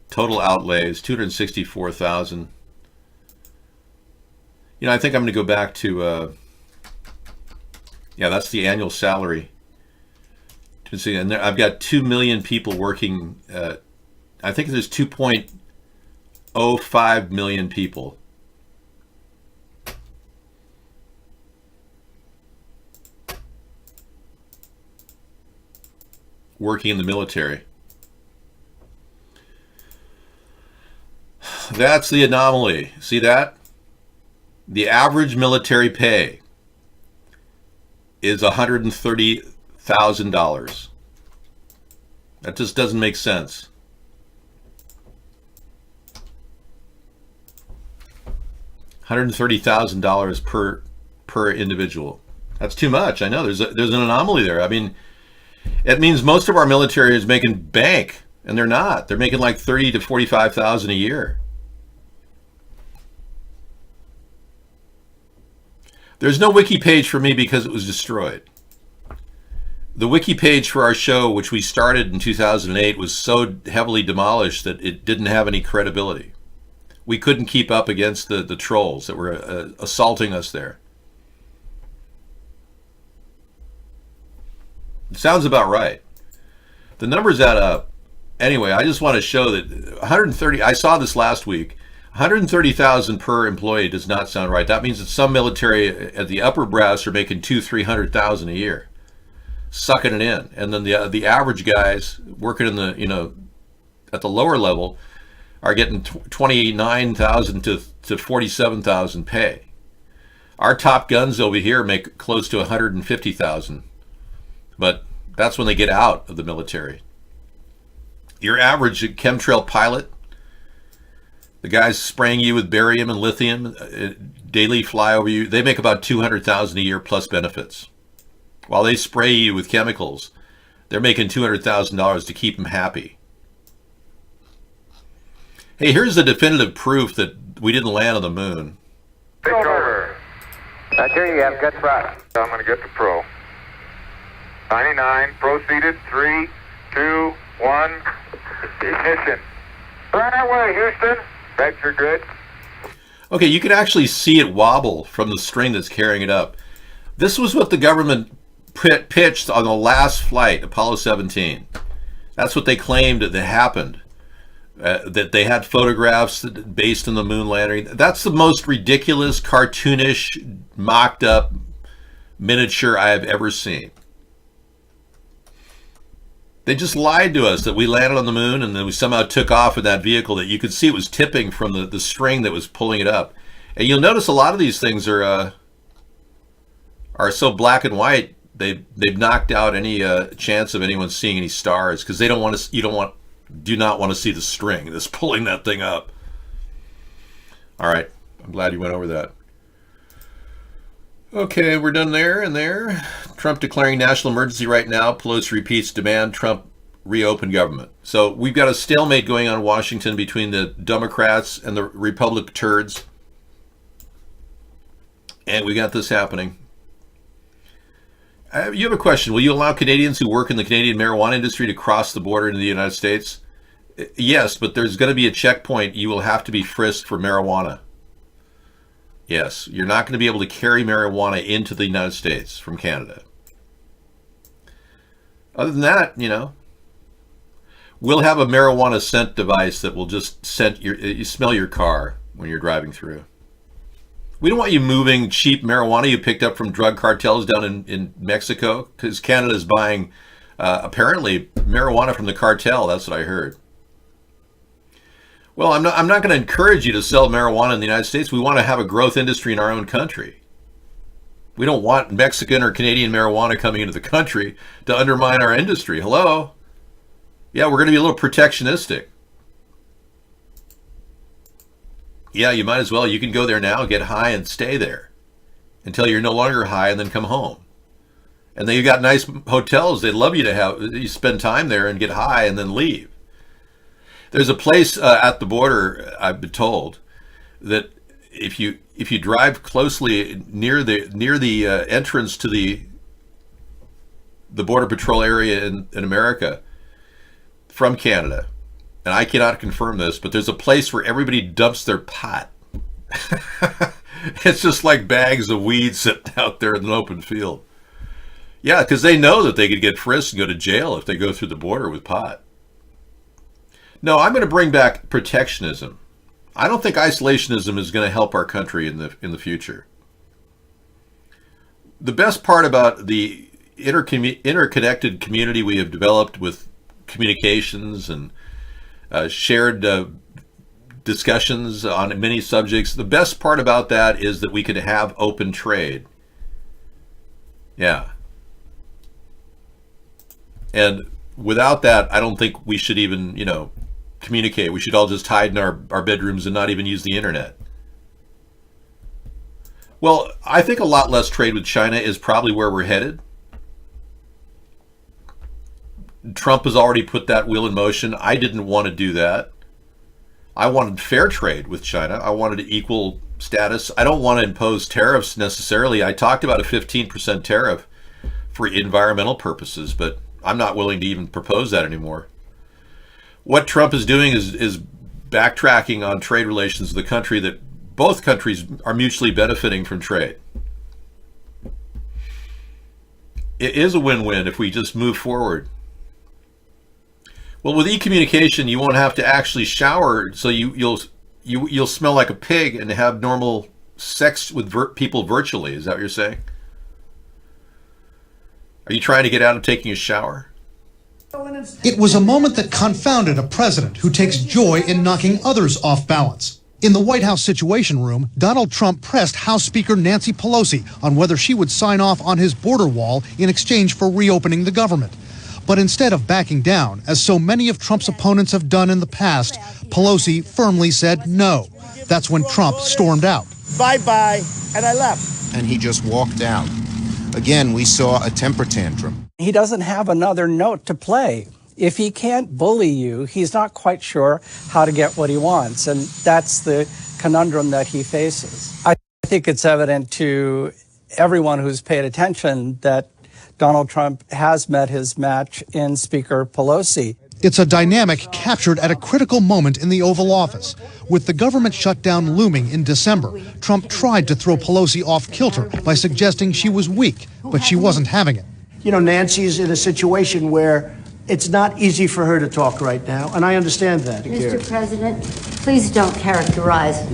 Speaker 2: Total outlays, 264,000. You know, I think I'm going to go back to, yeah, that's the annual salary. And I've got 2 million people working. I think there's 2.05 million people. Working in the military. That's the anomaly. See that? The average military pay is $130,000. That just doesn't make sense. $130,000 per individual. That's too much. I know there's an anomaly there. I mean, it means most of our military is making bank, and they're not. They're making like $30,000 to $45,000 a year. There's no wiki page for me because it was destroyed. The wiki page for our show, which we started in 2008, was so heavily demolished that it didn't have any credibility. We couldn't keep up against the trolls that were assaulting us there. It sounds about right. The numbers add up. Anyway, I just want to show that 130, I saw this last week, 130,000 per employee does not sound right. That means that some military at the upper brass are making $200,000-300,000 a year, sucking it in, and then the average guys working in the at the lower level are getting 29,000 to 47,000 pay. Our top guns over here make close to 150,000, but that's when they get out of the military. Your average chemtrail pilot, the guys spraying you with barium and lithium, daily fly over you, they make about $200,000 a year plus benefits. While they spray you with chemicals, they're making $200,000 to keep them happy. Hey, here's the definitive proof that we didn't land on the moon.
Speaker 10: Take over. Roger, you have good thrust. I'm going to get to pro. 99, proceeded, 3, 2, 1, ignition. Right away, Houston. Vector grid.
Speaker 2: Okay, you can actually see it wobble from the string that's carrying it up. This was what the government pitched on the last flight, Apollo 17. That's what they claimed that happened. That they had photographs based on the moon landing. That's the most ridiculous, cartoonish, mocked up miniature I have ever seen. They just lied to us that we landed on the moon and then we somehow took off in that vehicle that you could see it was tipping from the string that was pulling it up. And you'll notice a lot of these things are so black and white. They've knocked out any chance of anyone seeing any stars because they don't want to. Do not want to see the string that's pulling that thing up. All right, I'm glad you went over that. Okay, we're done there and there. Trump declaring national emergency right now. Pelosi repeats demand Trump reopen government. So we've got a stalemate going on in Washington between the Democrats and the Republican turds. And we got this happening. You have a question. Will you allow Canadians who work in the Canadian marijuana industry to cross the border into the United States? Yes, but there's going to be a checkpoint. You will have to be frisked for marijuana. Yes, you're not going to be able to carry marijuana into the United States from Canada. Other than that, we'll have a marijuana scent device that will just you smell your car when you're driving through. We don't want you moving cheap marijuana you picked up from drug cartels down in Mexico, because Canada is buying, apparently, marijuana from the cartel. That's what I heard. Well, I'm not going to encourage you to sell marijuana in the United States. We want to have a growth industry in our own country. We don't want Mexican or Canadian marijuana coming into the country to undermine our industry. Hello? Yeah, we're going to be a little protectionistic. Yeah, you might as well. You can go there now, get high, and stay there until you're no longer high, and then come home. And then you got nice hotels. They'd love you to have you spend time there and get high and then leave. There's a place at the border, I've been told, that if you drive closely near the entrance to the Border Patrol area in America from Canada, and I cannot confirm this, but there's a place where everybody dumps their pot. It's just like bags of weed sitting out there in an open field. Yeah, because they know that they could get frisked and go to jail if they go through the border with pot. No, I'm going to bring back protectionism. I don't think isolationism is going to help our country in the future. The best part about the interconnected community we have developed with communications and shared discussions on many subjects, the best part about that is that we could have open trade. Yeah. And without that, I don't think we should even, communicate. We should all just hide in our bedrooms and not even use the internet. Well, I think a lot less trade with China is probably where we're headed. Trump has already put that wheel in motion. I didn't want to do that. I wanted fair trade with China. I wanted equal status. I don't want to impose tariffs necessarily. I talked about a 15% tariff for environmental purposes, but I'm not willing to even propose that anymore. What Trump is doing is backtracking on trade relations with a country that both countries are mutually benefiting from trade. It is a win-win if we just move forward. Well, with e-communication, you won't have to actually shower, so you'll smell like a pig and have normal sex with people virtually. Is that what you're saying? Are you trying to get out of taking a shower?
Speaker 11: It was a moment that confounded a president who takes joy in knocking others off balance. In the White House Situation Room, Donald Trump pressed House Speaker Nancy Pelosi on whether she would sign off on his border wall in exchange for reopening the government. But instead of backing down, as so many of Trump's opponents have done in the past, Pelosi firmly said no. That's when Trump stormed out.
Speaker 12: Bye-bye, and I left.
Speaker 13: And he just walked out. Again, we saw a temper tantrum.
Speaker 14: He doesn't have another note to play. If he can't bully you, he's not quite sure how to get what he wants. And that's the conundrum that he faces. I think it's evident to everyone who's paid attention that Donald Trump has met his match in Speaker Pelosi.
Speaker 11: It's a dynamic captured at a critical moment in the Oval Office. With the government shutdown looming in December, Trump tried to throw Pelosi off kilter by suggesting she was weak, but she wasn't having it.
Speaker 12: Nancy's in a situation where it's not easy for her to talk right now, and I understand that.
Speaker 15: Mr. President, please don't characterize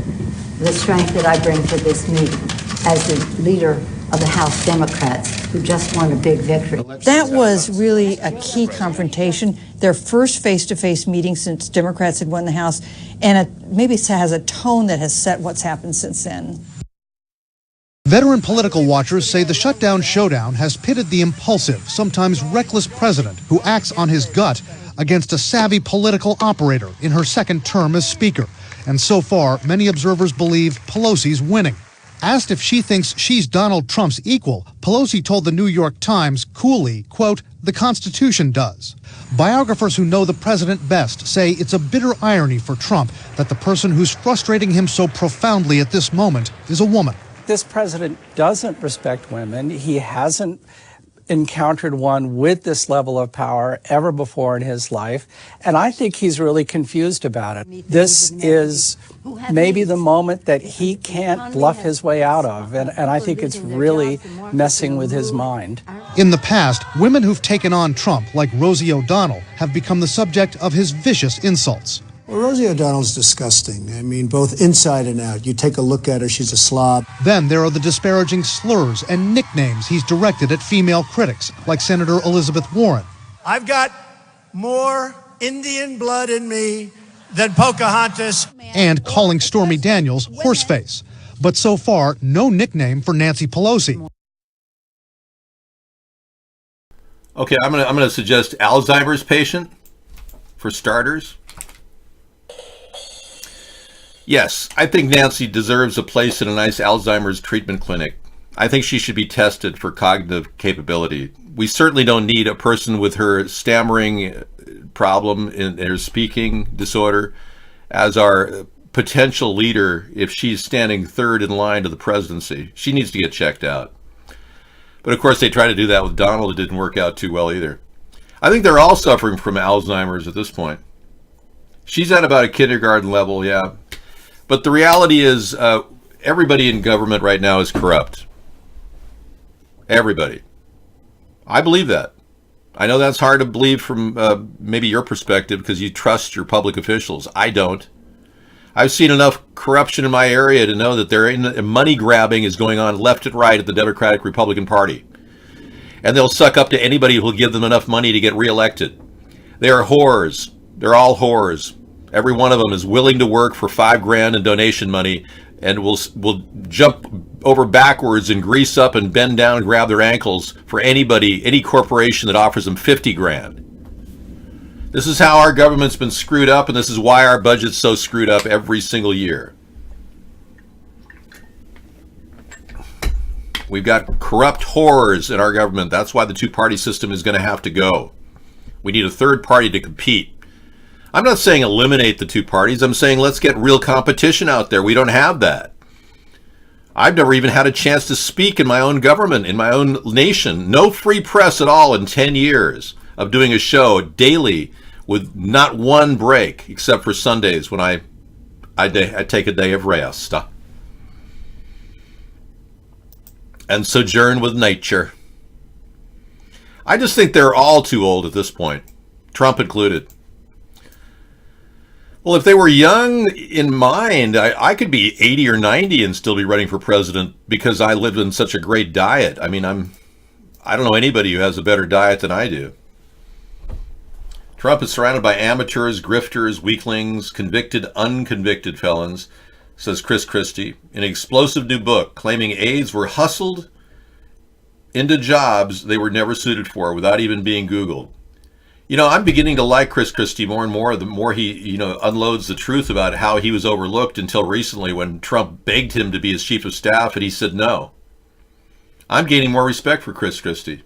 Speaker 15: the strength that I bring to this meeting as the leader of the House Democrats who just won a big victory.
Speaker 16: That was really a key confrontation, their first face-to-face meeting since Democrats had won the House, and it maybe has a tone that has set what's happened since then.
Speaker 11: Veteran political watchers say the shutdown showdown has pitted the impulsive, sometimes reckless president who acts on his gut against a savvy political operator in her second term as Speaker. And so far, many observers believe Pelosi's winning. Asked if she thinks she's Donald Trump's equal, Pelosi told the New York Times coolly, quote, "The Constitution does." Biographers who know the president best say it's a bitter irony for Trump that the person who's frustrating him so profoundly at this moment is a woman.
Speaker 14: This president doesn't respect women. He hasn't encountered one with this level of power ever before in his life, and I think he's really confused about it. This is maybe the moment that he can't bluff his way out of, and I think it's really messing with his mind.
Speaker 11: In the past, women who've taken on Trump, like Rosie O'Donnell, have become the subject of his vicious insults.
Speaker 12: Well, Rosie O'Donnell's disgusting. I mean, both inside and out. You take a look at her, she's a slob.
Speaker 11: Then there are the disparaging slurs and nicknames he's directed at female critics, like Senator Elizabeth Warren.
Speaker 12: I've got more Indian blood in me than Pocahontas.
Speaker 11: And calling Stormy Daniels horseface. But so far, no nickname for Nancy Pelosi.
Speaker 2: Okay, I'm gonna suggest Alzheimer's patient, for starters. Yes, I think Nancy deserves a place in a nice Alzheimer's treatment clinic. I think she should be tested for cognitive capability. We certainly don't need a person with her stammering problem and her speaking disorder as our potential leader if she's standing third in line to the presidency. She needs to get checked out. But of course they tried to do that with Donald. It didn't work out too well either. I think they're all suffering from Alzheimer's at this point. She's at about a kindergarten level, yeah. But the reality is everybody in government right now is corrupt. Everybody. I believe that. I know that's hard to believe from maybe your perspective because you trust your public officials. I don't. I've seen enough corruption in my area to know that money grabbing is going on left and right at the Democratic Republican Party. And they'll suck up to anybody who'll give them enough money to get reelected. They are whores. They're all whores. Every one of them is willing to work for $5,000 in donation money and will jump over backwards and grease up and bend down and grab their ankles for anybody, any corporation that offers them $50,000. This is how our government's been screwed up, and this is why our budget's so screwed up every single year. We've got corrupt whores in our government. That's why the two-party system is going to have to go. We need a third party to compete. I'm not saying eliminate the two parties. I'm saying let's get real competition out there. We don't have that. I've never even had a chance to speak in my own government, in my own nation. No free press at all in 10 years of doing a show daily with not one break, except for Sundays when I take a day of rest and sojourn with nature. I just think they're all too old at this point, Trump included. Well, if they were young in mind, I could be 80 or 90 and still be running for president because I live in such a great diet. I mean, I don't know anybody who has a better diet than I do. Trump is surrounded by amateurs, grifters, weaklings, convicted, unconvicted felons, says Chris Christie in an explosive new book claiming aides were hustled into jobs they were never suited for without even being Googled. You know, I'm beginning to like Chris Christie more and more the more he, unloads the truth about how he was overlooked until recently when Trump begged him to be his chief of staff and he said no. I'm gaining more respect for Chris Christie.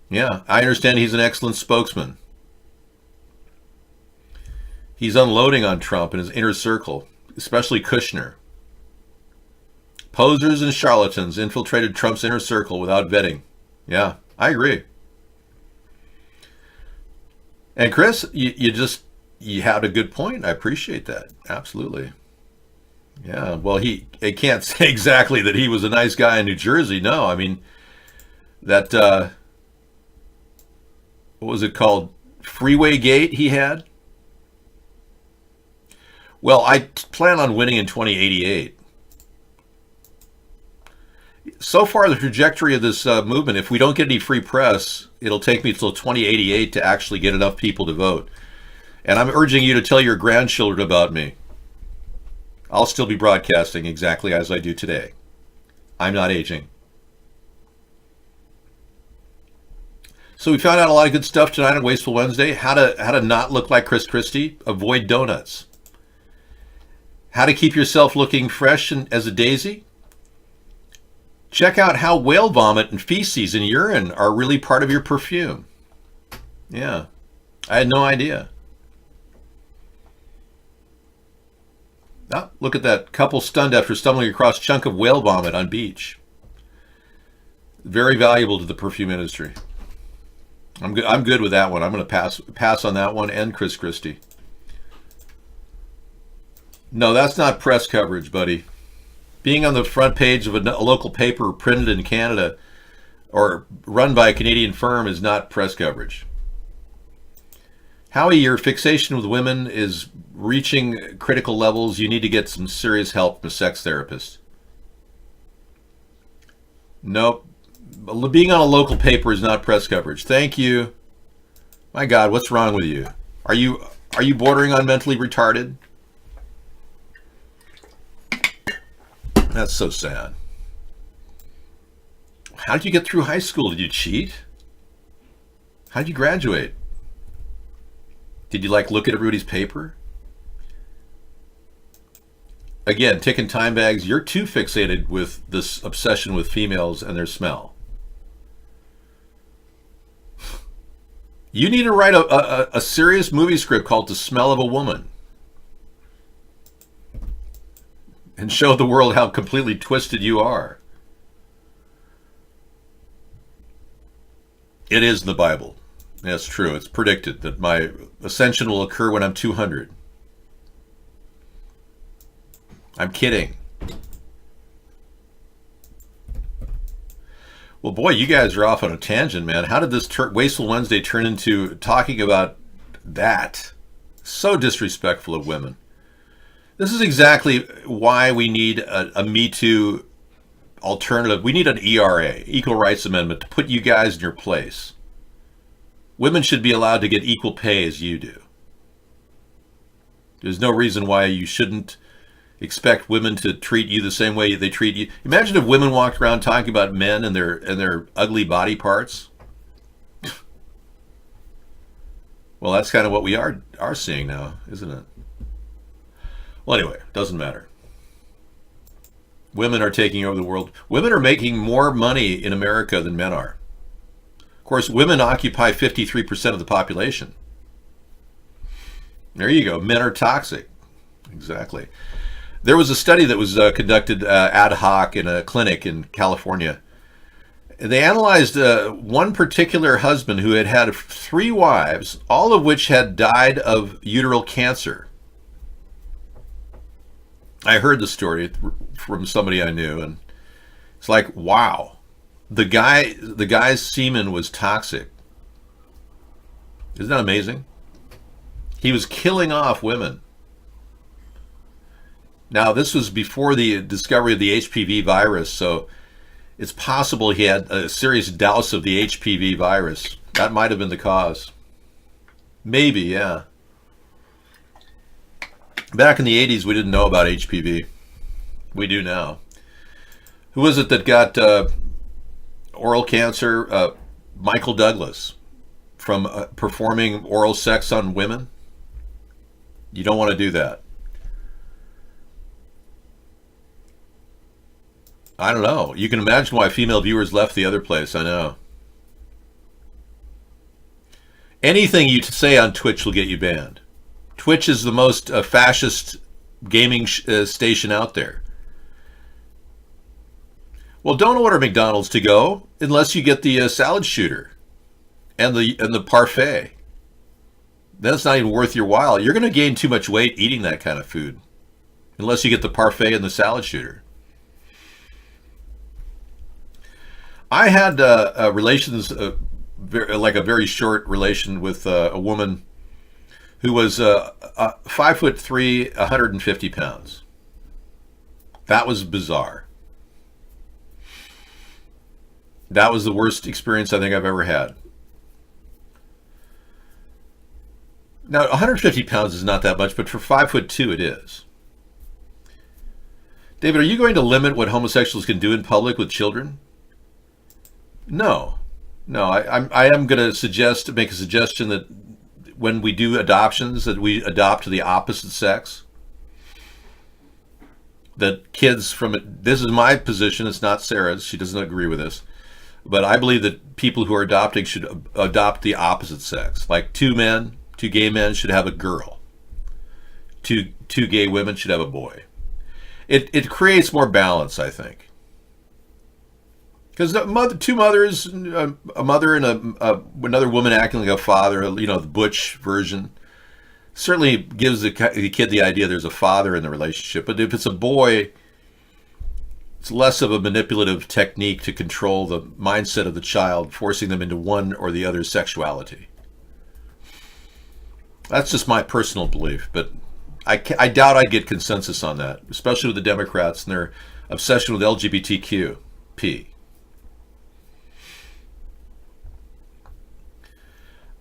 Speaker 2: Yeah, I understand he's an excellent spokesman. He's unloading on Trump and his inner circle, especially Kushner. Posers and charlatans infiltrated Trump's inner circle without vetting. Yeah, I agree. And Chris, you had a good point. I appreciate that. Absolutely. Yeah, well, he can't say exactly that he was a nice guy in New Jersey. No, I mean, that, what was it called? Freeway Gate he had? Well, I plan on winning in 2088. So far, the trajectory of this movement, if we don't get any free press, it'll take me till 2088 to actually get enough people to vote. And I'm urging you to tell your grandchildren about me. I'll still be broadcasting exactly as I do today. I'm not aging. So we found out a lot of good stuff tonight on Wasteful Wednesday. How to not look like Chris Christie. Avoid donuts. How to keep yourself looking fresh and as a daisy. Check out how whale vomit and feces and urine are really part of your perfume. Yeah, I had no idea. Oh, look at that couple stunned after stumbling across chunk of whale vomit on beach. Very valuable to the perfume industry. I'm good with that one. I'm going to pass on that one and Chris Christie. No, that's not press coverage, buddy. Being on the front page of a local paper printed in Canada or run by a Canadian firm is not press coverage. Howie, your fixation with women is reaching critical levels. You need to get some serious help from a sex therapist. Nope. Being on a local paper is not press coverage. Thank you. My God, what's wrong with you? Are you bordering on mentally retarded? That's so sad. How did you get through high school? Did you cheat? How did you graduate? Did you look at Rudy's paper? Again, ticking time bags, you're too fixated with this obsession with females and their smell. You need to write a serious movie script called The Smell of a Woman and show the world how completely twisted you are. It is in the Bible. That's true. It's predicted that my ascension will occur when I'm 200. I'm kidding. Well, boy, you guys are off on a tangent, man. How did this Wasteful Wednesday turn into talking about that? So disrespectful of women. This is exactly why we need a Me Too alternative. We need an ERA, Equal Rights Amendment, to put you guys in your place. Women should be allowed to get equal pay as you do. There's no reason why you shouldn't expect women to treat you the same way they treat you. Imagine if women walked around talking about men and their ugly body parts. Well, that's kind of what we are seeing now, isn't it? Well, anyway, doesn't matter. Women are taking over the world. Women are making more money in America than men are. Of course, women occupy 53% of the population. There you go. Men are toxic. Exactly. There was a study that was conducted ad hoc in a clinic in California. They analyzed one particular husband who had 3 wives, all of which had died of uterine cancer. I heard the story from somebody I knew, and it's like, wow, the guy's semen was toxic. Isn't that amazing? He was killing off women. Now, this was before the discovery of the HPV virus, so it's possible he had a serious dose of the HPV virus. That might have been the cause. Maybe, yeah. Back in the 80s, we didn't know about HPV. We do now. Who was it that got oral cancer? Michael Douglas, from performing oral sex on women. You don't want to do that. I don't know. You can imagine why female viewers left the other place. I know. Anything you say on Twitch will get you banned. Twitch is the most fascist gaming station out there. Well, don't order McDonald's to go unless you get the salad shooter and the parfait. That's not even worth your while. You're going to gain too much weight eating that kind of food unless you get the parfait and the salad shooter. I had relations, like a very short relation with a woman who was 5'3", 150 pounds. That was bizarre. That was the worst experience I think I've ever had. Now, 150 pounds is not that much, but for 5'2", it is. David, are you going to limit what homosexuals can do in public with children? No. I am going to make a suggestion that when we do adoptions, that we adopt the opposite sex. That kids this is my position, it's not Sarah's, she doesn't agree with this, but I believe that people who are adopting should adopt the opposite sex. Like 2 gay men should have a girl. Two gay women should have a boy. It creates more balance, I think. Because two mothers, a mother and another woman acting like a father, the butch version, certainly gives the kid the idea there's a father in the relationship. But if it's a boy, it's less of a manipulative technique to control the mindset of the child, forcing them into one or the other sexuality. That's just my personal belief, but I doubt I'd get consensus on that, especially with the Democrats and their obsession with LGBTQ+.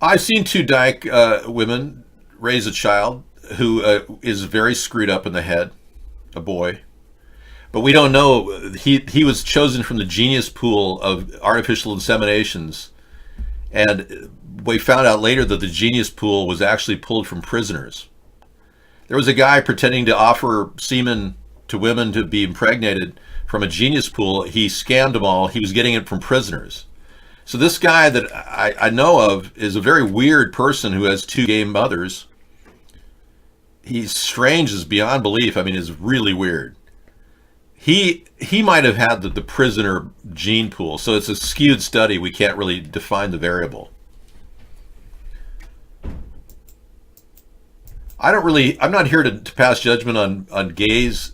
Speaker 2: I've seen two dyke women raise a child who is very screwed up in the head, a boy. But we don't know. He was chosen from the genius pool of artificial inseminations. And we found out later that the genius pool was actually pulled from prisoners. There was a guy pretending to offer semen to women to be impregnated from a genius pool. He scammed them all. He was getting it from prisoners. So this guy that I know of is a very weird person who has two gay mothers. He's strange as beyond belief. I mean, it's really weird. He might have had the prisoner gene pool, so it's a skewed study. We can't really define the variable. I'm not here to pass judgment on gays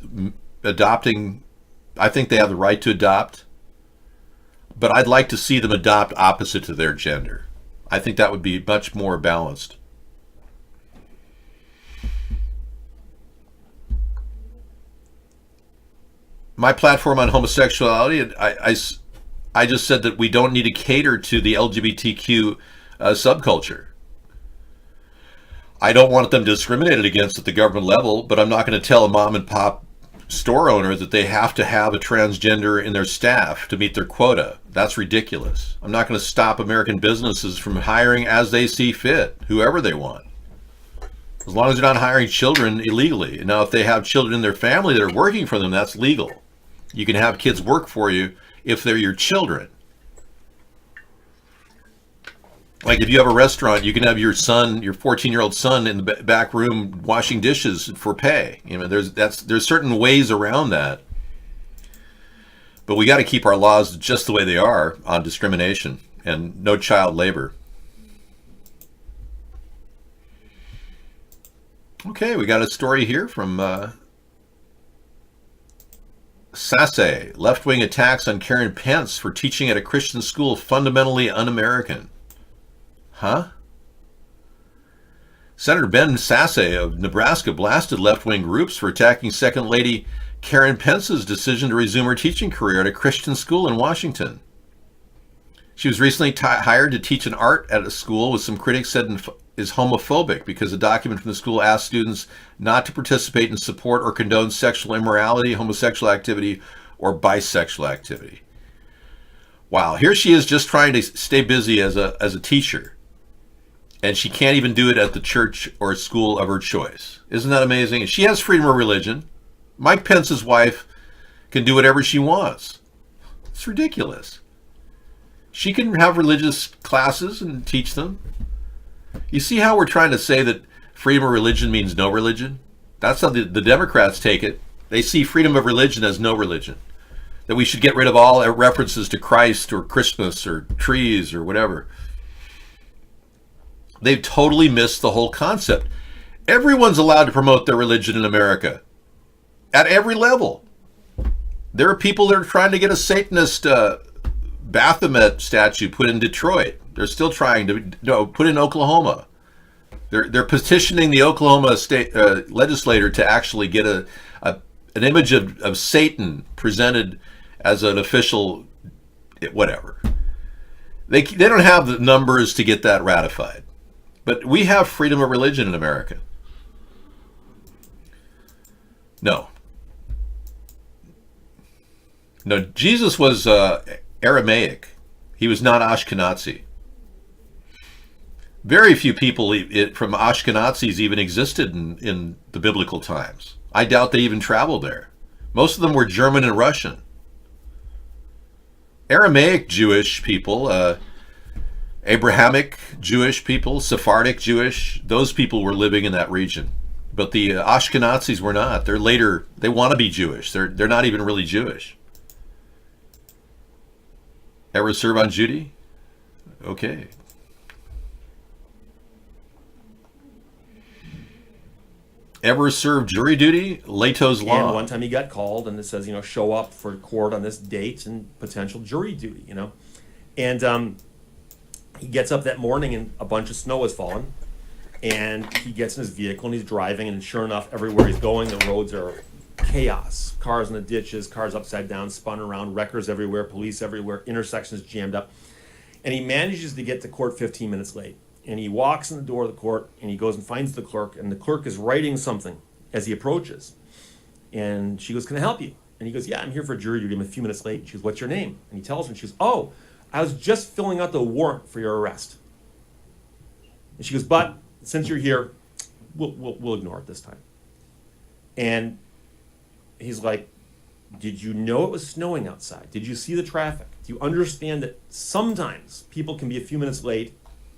Speaker 2: adopting. I think they have the right to adopt. But I'd like to see them adopt opposite to their gender. I think that would be much more balanced. My platform on homosexuality, I just said that we don't need to cater to the LGBTQ subculture. I don't want them discriminated against at the government level, but I'm not going to tell a mom and pop store owner that they have to have a transgender in their staff to meet their quota. That's ridiculous. I'm not going to stop American businesses from hiring as they see fit, whoever they want, as long as they're not hiring children illegally. Now, if they have children in their family that are working for them, that's legal. You can have kids work for you if they're your children. Like if you have a restaurant, you can have your son, your 14-year-old son, in the back room washing dishes for pay. There's certain ways around that. But we got to keep our laws just the way they are on discrimination and no child labor. Okay, we got a story here from Sasse. Left-wing attacks on Karen Pence for teaching at a Christian school fundamentally un-American. Huh? Senator Ben Sasse of Nebraska blasted left-wing groups for attacking Second Lady Karen Pence's decision to resume her teaching career at a Christian school in Washington. She was recently hired to teach an art at a school with some critics said is homophobic because a document from the school asked students not to participate in, support, or condone sexual immorality, homosexual activity, or bisexual activity. Wow, here she is just trying to stay busy as a teacher. And she can't even do it at the church or school of her choice. Isn't that amazing? She has freedom of religion. Mike Pence's wife can do whatever she wants. It's ridiculous. She can have religious classes and teach them. You see how we're trying to say that freedom of religion means no religion? That's how the Democrats take it. They see freedom of religion as no religion. That we should get rid of all references to Christ or Christmas or trees or whatever. They've totally missed the whole concept. Everyone's allowed to promote their religion in America at every level. There are people that are trying to get a Satanist Baphomet statue put in Detroit. They're still trying to put in Oklahoma. They're petitioning the Oklahoma state legislator to actually get an image of Satan presented as an official whatever. They don't have the numbers to get that ratified. But we have freedom of religion in America. No, Jesus was Aramaic. He was not Ashkenazi. Very few people from Ashkenazis even existed in the biblical times. I doubt they even traveled there. Most of them were German and Russian. Aramaic Jewish people, Abrahamic Jewish people, Sephardic Jewish, those people were living in that region. But the Ashkenazis were not. They're later, they want to be Jewish. They're not even really Jewish. Ever serve on duty? Okay. Ever served jury duty? Leto's Law.
Speaker 17: And one time he got called and it says, show up for court on this date and potential jury duty, And he gets up that morning and a bunch of snow has fallen. And he gets in his vehicle and he's driving, and sure enough, everywhere he's going, the roads are chaos. Cars in the ditches, cars upside down, spun around, wreckers everywhere, police everywhere, intersections jammed up. And he manages to get to court 15 minutes late. And he walks in the door of the court and he goes and finds the clerk, and the clerk is writing something as he approaches. And she goes, "Can I help you?" And he goes, "Yeah, I'm here for jury duty. I'm a few minutes late." She goes, "What's your name?" And he tells her, and she goes, "Oh, I was just filling out the warrant for your arrest." And she goes, "But since you're here, we'll ignore it this time." And he's like, "Did you know it was snowing outside? Did you see the traffic? Do you understand that sometimes people can be a few minutes late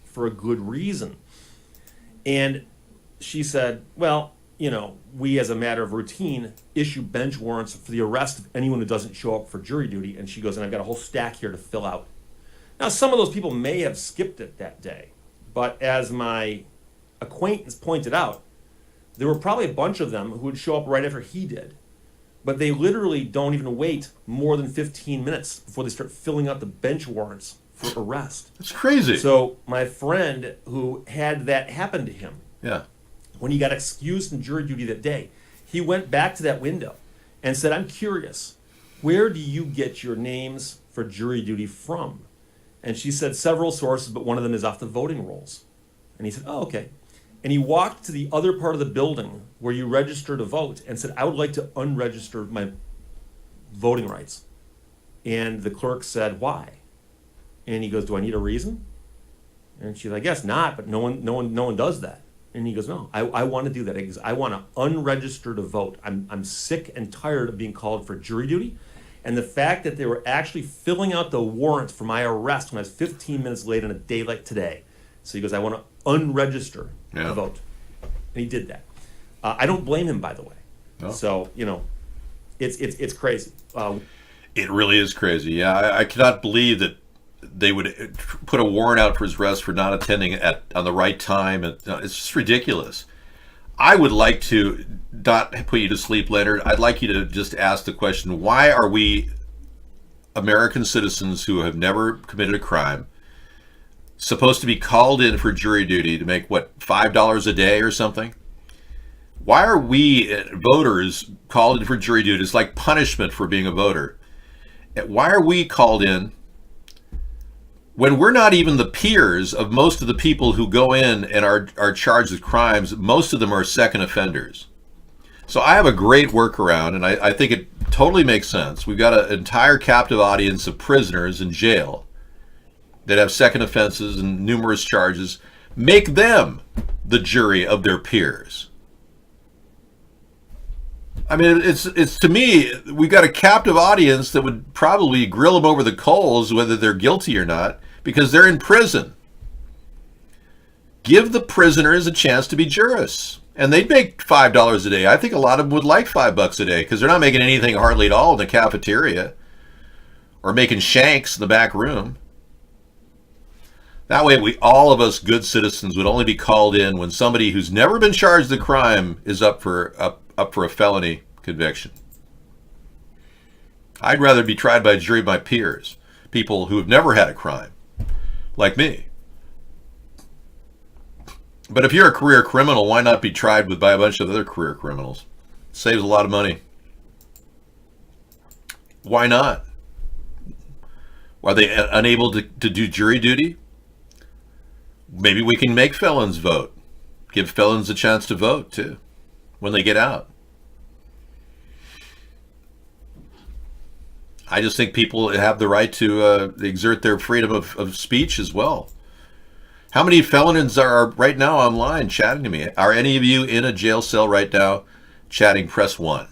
Speaker 17: for a good reason?" And she said, "Well, we as a matter of routine issue bench warrants for the arrest of anyone who doesn't show up for jury duty." And she goes, "And I've got a whole stack here to fill out." Now, some of those people may have skipped it that day, but as my acquaintance pointed out, there were probably a bunch of them who would show up right after he did, but they literally don't even wait more than 15 minutes before they start filling out the bench warrants for arrest.
Speaker 2: That's crazy.
Speaker 17: So my friend who had that happen to him,
Speaker 2: Yeah.
Speaker 17: when he got excused from jury duty that day, he went back to that window and said, "I'm curious, where do you get your names for jury duty from?" And she said several sources, but one of them is off the voting rolls. And he said, "Oh, okay." And he walked to the other part of the building where you register to vote and said, "I would like to unregister my voting rights." And the clerk said, "Why?" And he goes, "Do I need a reason?" And she's like, "I guess not, but no one does that." And he goes, "No, I want to do that. I want to unregister to vote. I'm sick and tired of being called for jury duty. And the fact that they were actually filling out the warrant for my arrest when I was 15 minutes late on a day like today." So he goes, "I want to unregister to vote." And he did that. I don't blame him, by the way.
Speaker 2: No.
Speaker 17: So, it's crazy.
Speaker 2: It really is crazy. Yeah, I cannot believe that they would put a warrant out for his arrest for not attending on the right time. It's just ridiculous. I would like to not put you to sleep, Leonard. I'd like you to just ask the question, why are we American citizens who have never committed a crime supposed to be called in for jury duty to make, $5 a day or something? Why are we voters called in for jury duty? It's like punishment for being a voter. Why are we called in when we're not even the peers of most of the people who go in and are charged with crimes? Most of them are second offenders. So I have a great workaround, and I think it totally makes sense. We've got an entire captive audience of prisoners in jail that have second offenses and numerous charges. Make them the jury of their peers. I mean, it's to me, we've got a captive audience that would probably grill them over the coals whether they're guilty or not, because they're in prison. Give the prisoners a chance to be jurists, and they'd make $5 a day. I think a lot of them would like $5 a day because they're not making anything hardly at all in the cafeteria or making shanks in the back room. That way, all of us good citizens would only be called in when somebody who's never been charged with a crime is up for a felony conviction. I'd rather be tried by a jury of my peers, people who have never had a crime, like me. But if you're a career criminal, why not be tried by a bunch of other career criminals? Saves a lot of money. Why not? Are they unable to do jury duty? Maybe we can make felons vote. Give felons a chance to vote, too, when they get out. I just think people have the right to exert their freedom of speech as well. How many felons are right now online chatting to me? Are any of you in a jail cell right now chatting? Press 1.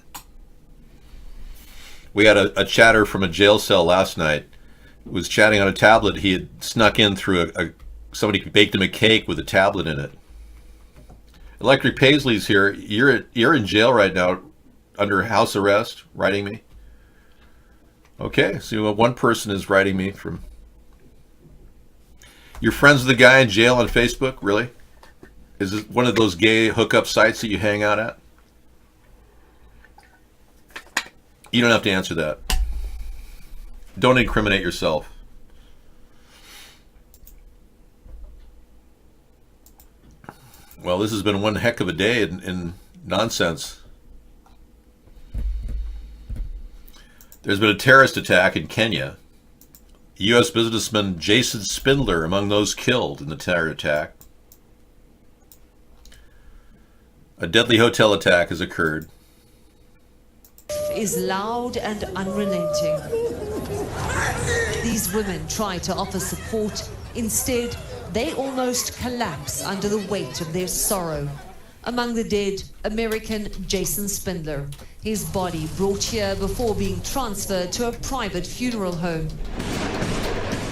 Speaker 2: We had a chatter from a jail cell last night. Was chatting on a tablet. He had snuck in through somebody baked him a cake with a tablet in it. Electric Paisley's here. You're in jail right now under house arrest, writing me. Okay, so one person is writing me from You're friends with the guy in jail on Facebook? Really? Is it one of those gay hookup sites that you hang out at? You don't have to answer that. Don't incriminate yourself. Well, this has been one heck of a day in nonsense. There's been a terrorist attack in Kenya. U.S. businessman Jason Spindler among those killed in the terror attack. A deadly hotel attack has occurred.
Speaker 7: Is loud and unrelenting. These women try to offer support. Instead, they almost collapse under the weight of their sorrow. Among the dead, American Jason Spindler. His body brought here before being transferred to a private funeral home.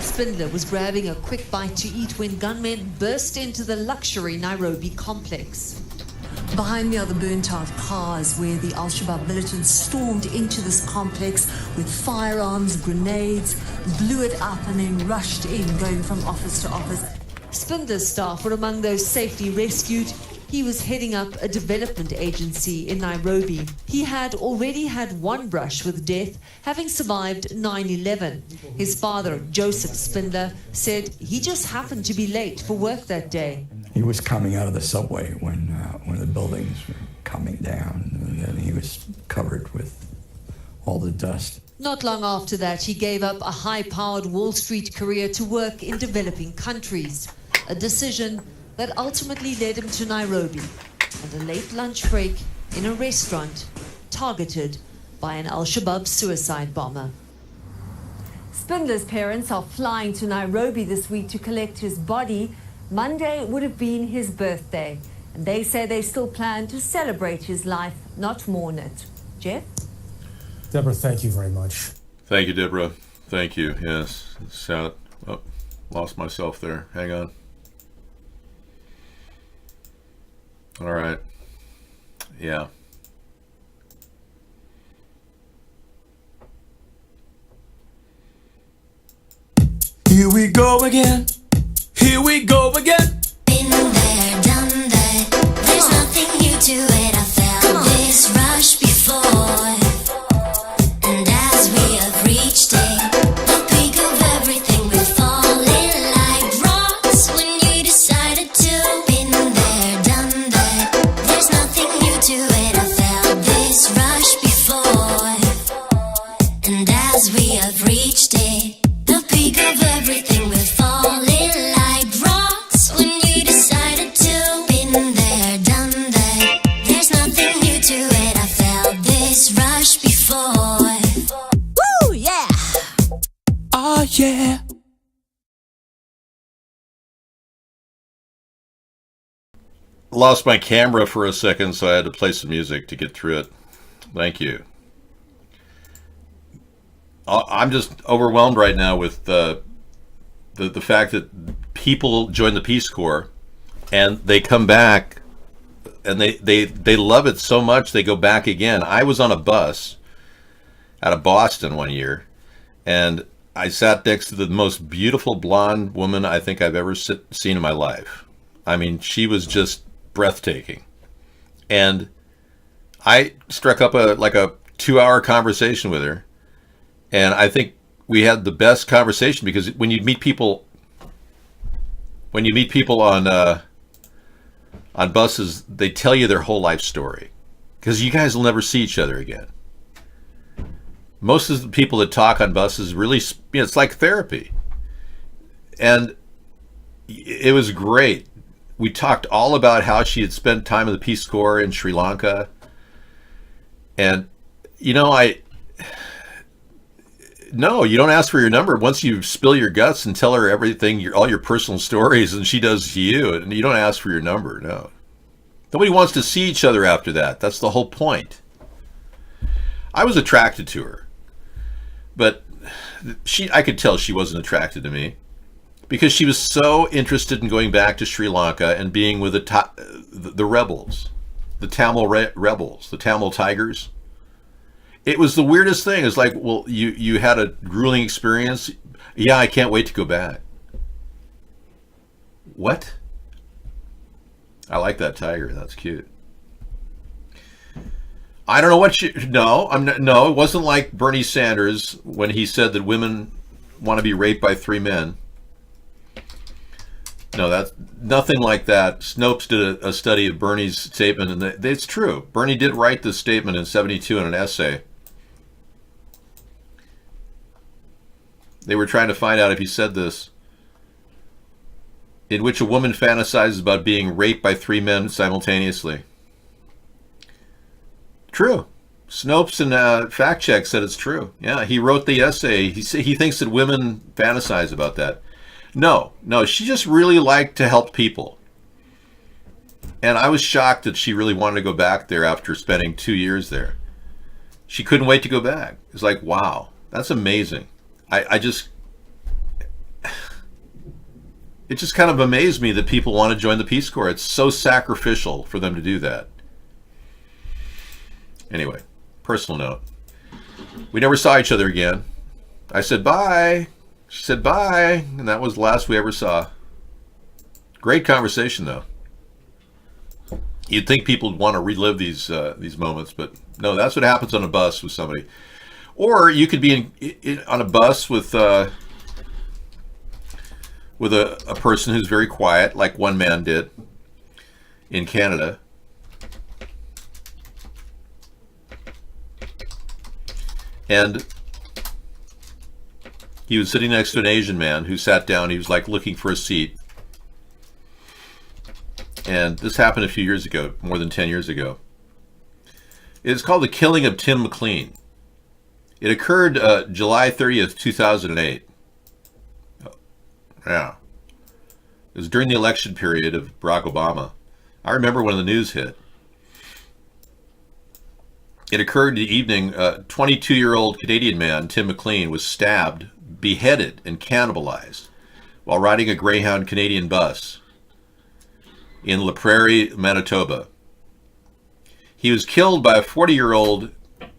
Speaker 7: Spindler was grabbing a quick bite to eat when gunmen burst into the luxury Nairobi complex. Behind me are the burnt-out cars where the Al-Shabaab militants stormed into this complex with firearms, grenades, blew it up and then rushed in, going from office to office. Spindler's staff were among those safely rescued. He was heading up a development agency in Nairobi. He had already had one brush with death, having survived 9/11. His father, Joseph Spindler, said he just happened to be late for work that day.
Speaker 18: He was coming out of the subway when the buildings were coming down, and then he was covered with all the dust.
Speaker 7: Not long after that, he gave up a high-powered Wall Street career to work in developing countries, a decision that ultimately led him to Nairobi and a late lunch break in a restaurant targeted by an Al-Shabaab suicide bomber. Spindler's parents are flying to Nairobi this week to collect his body. Monday would have been his birthday, and they say they still plan to celebrate his life, not mourn it. Jeff?
Speaker 6: Deborah, thank you very much.
Speaker 2: Thank you, Deborah. Thank you. Yes. Sound. Oh, lost myself there. Hang on. All right. Yeah.
Speaker 19: Here we go again. Here we go again.
Speaker 20: Been there, done that. There's nothing new to it. I felt this rush before. And as we have reached it, the peak of everything, we're falling like rocks when you decided to. Been there, done that. There's nothing new to it. I felt this rush before. And as we have reached it, the peak of everything, we're falling like rocks when you decided to. Been there, done that. There's nothing new to it. I felt this rush before. Woo, yeah!
Speaker 19: Oh, yeah.
Speaker 2: Lost my camera for a second, so I had to play some music to get through it. Thank you. I'm just overwhelmed right now with the fact that people join the Peace Corps and they come back and they love it so much they go back again. I was on a bus out of Boston one year, and I sat next to the most beautiful blonde woman I think I've ever seen in my life. I mean, she was just breathtaking. And I struck up a 2-hour conversation with her. And I think we had the best conversation because when you meet people on buses, they tell you their whole life story because you guys will never see each other again. Most of the people that talk on buses really, it's like therapy. And it was great. We talked all about how she had spent time in the Peace Corps in Sri Lanka. And, no, you don't ask for your number once you spill your guts and tell her everything, all your personal stories, and she does to you. And you don't ask for your number, no. Nobody wants to see each other after that. That's the whole point. I was attracted to her. But I could tell she wasn't attracted to me because she was so interested in going back to Sri Lanka and being with the rebels, the Tamil rebels, the Tamil Tigers. It was the weirdest thing. It's like, well, you had a grueling experience. Yeah, I can't wait to go back. What? I like that tiger. That's cute. I don't know what you... No, no, it wasn't like Bernie Sanders when he said that women want to be raped by 3 men. No, that's nothing like that. Snopes did a study of Bernie's statement, and it's true. Bernie did write this statement in '72 in an essay. They were trying to find out if he said this, in which a woman fantasizes about being raped by 3 men simultaneously. True. Snopes and Fact Check said it's true. Yeah, he wrote the essay. He thinks that women fantasize about that. No, she just really liked to help people. And I was shocked that she really wanted to go back there after spending 2 years there. She couldn't wait to go back. It's like, wow, that's amazing. It just kind of amazed me that people want to join the Peace Corps. It's so sacrificial for them to do that. Anyway, personal note. We never saw each other again. I said bye. She said bye. And that was the last we ever saw. Great conversation, though. You'd think people would want to relive these moments, but no, that's what happens on a bus with somebody. Or you could be on a bus with a person who's very quiet, like one man did in Canada. And he was sitting next to an Asian man who sat down. He was like looking for a seat. And this happened a few years ago, more than 10 years ago. It's called The Killing of Tim McLean. It occurred July 30th, 2008. Yeah. It was during the election period of Barack Obama. I remember when the news hit. It occurred the evening, 22-year-old Canadian man, Tim McLean, was stabbed, beheaded, and cannibalized while riding a Greyhound Canadian bus in La Prairie, Manitoba. He was killed by a 40-year-old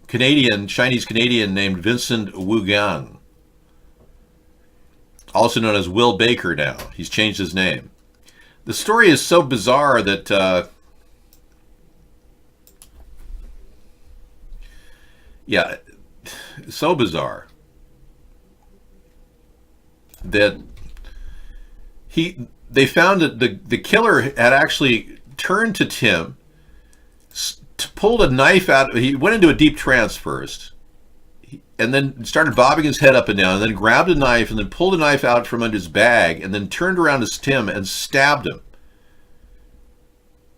Speaker 2: Chinese Canadian named Vincent Wu Gang, also known as Will Baker now. He's changed his name. The story is so bizarre that, yeah, so bizarre that they found that the killer had actually turned to Tim, pulled a knife out. He went into a deep trance first, and then started bobbing his head up and down, and then grabbed a knife, and then pulled a knife out from under his bag, and then turned around to Tim and stabbed him,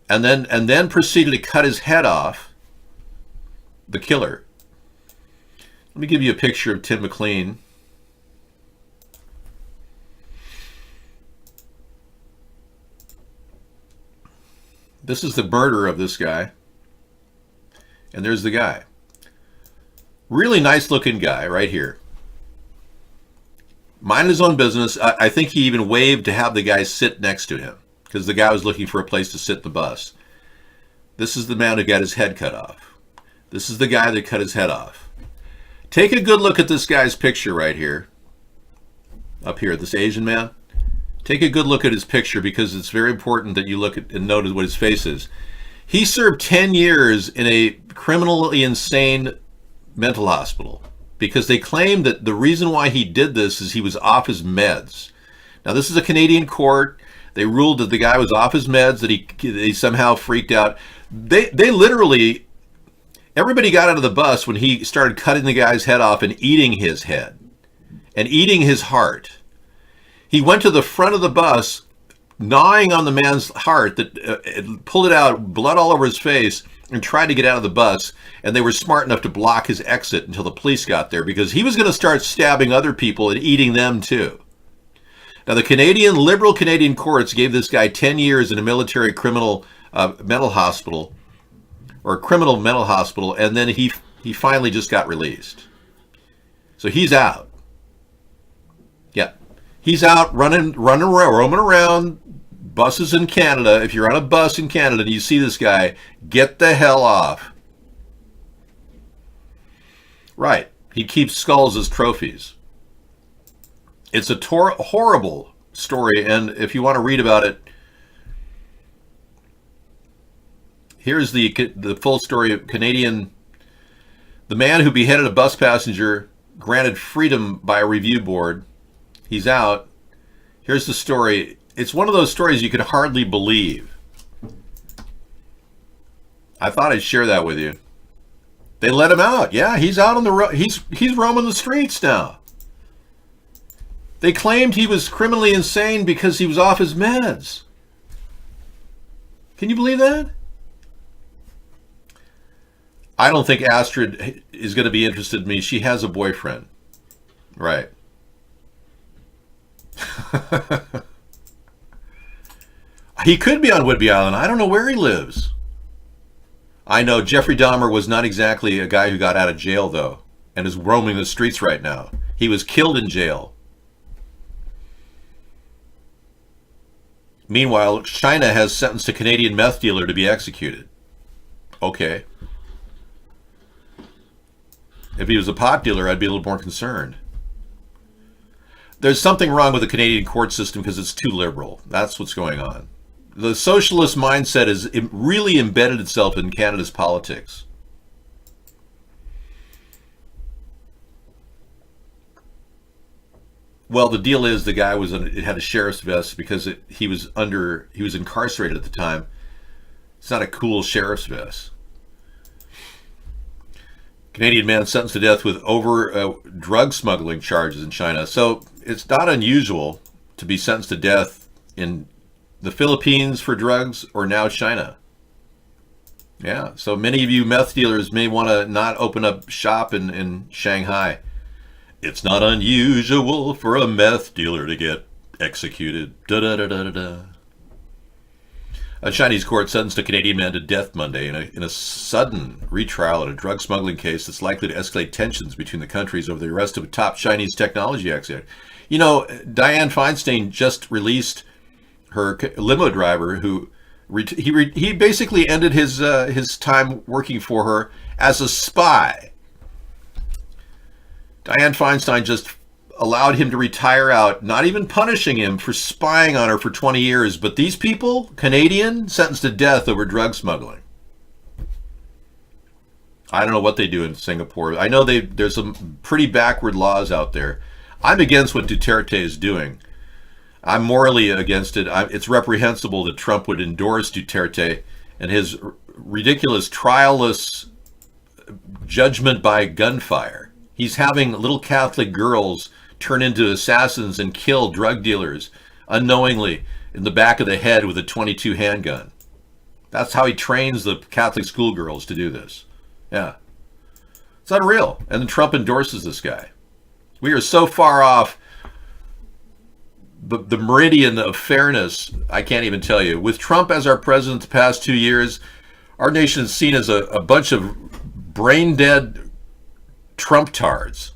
Speaker 2: and then proceeded to cut his head off. The killer. Let me give you a picture of Tim McLean. This is the murder of this guy. And there's the guy. Really nice looking guy right here. Mind his own business. I think he even waved to have the guy sit next to him because the guy was looking for a place to sit the bus. This is the man who got his head cut off. This is the guy that cut his head off. Take a good look at this guy's picture right here. Up here, this Asian man. Take a good look at his picture because it's very important that you look at and notice what his face is. He served 10 years in a criminally insane mental hospital because they claimed that the reason why he did this is he was off his meds. Now, this is a Canadian court. They ruled that the guy was off his meds, that he somehow freaked out. They literally... Everybody got out of the bus when he started cutting the guy's head off and eating his head and eating his heart. He went to the front of the bus, gnawing on the man's heart, that pulled it out, blood all over his face, and tried to get out of the bus. And they were smart enough to block his exit until the police got there because he was going to start stabbing other people and eating them too. Now, the liberal Canadian courts gave this guy 10 years in a military criminal mental hospital. Or a criminal mental hospital, and then he finally just got released. So he's out. Yeah. He's out roaming around buses in Canada. If you're on a bus in Canada and you see this guy, get the hell off. Right. He keeps skulls as trophies. It's a horrible story, and if you want to read about it, here's the full story of the man who beheaded a bus passenger, granted freedom by a review board. He's out. Here's the story. It's one of those stories you could hardly believe. I thought I'd share that with you. They let him out. Yeah, he's out on the road. He's roaming the streets now. They claimed he was criminally insane because he was off his meds. Can you believe that? I don't think Astrid is going to be interested in me. She has a boyfriend. Right. He could be on Whidbey Island. I don't know where he lives. I know Jeffrey Dahmer was not exactly a guy who got out of jail, though, and is roaming the streets right now. He was killed in jail. Meanwhile, China has sentenced a Canadian meth dealer to be executed. Okay. If he was a pot dealer, I'd be a little more concerned. There's something wrong with the Canadian court system because it's too liberal. That's what's going on. The socialist mindset has really embedded itself in Canada's politics. Well, the deal is the guy it had a sheriff's vest because he was incarcerated at the time. It's not a cool sheriff's vest. Canadian man sentenced to death with drug smuggling charges in China. So it's not unusual to be sentenced to death in the Philippines for drugs or now China. Yeah, so many of you meth dealers may want to not open up shop in Shanghai. It's not unusual for a meth dealer to get executed. Da-da-da-da-da-da. A Chinese court sentenced a Canadian man to death Monday in a sudden retrial in a drug smuggling case that's likely to escalate tensions between the countries over the arrest of a top Chinese technology executive. You know, Dianne Feinstein just released her limo driver who he basically ended his time working for her as a spy. Dianne Feinstein just allowed him to retire out, not even punishing him for spying on her for 20 years. But these people, Canadian, sentenced to death over drug smuggling. I don't know what they do in Singapore. I know there's some pretty backward laws out there. I'm against what Duterte is doing. I'm morally against it. It's reprehensible that Trump would endorse Duterte and his ridiculous trialless judgment by gunfire. He's having little Catholic girls turn into assassins and kill drug dealers unknowingly in the back of the head with a .22 handgun. That's how he trains the Catholic schoolgirls to do this. Yeah. It's unreal. And then Trump endorses this guy. We are so far off the meridian of fairness, I can't even tell you. With Trump as our president the past 2 years, our nation is seen as a bunch of brain-dead Trump-tards.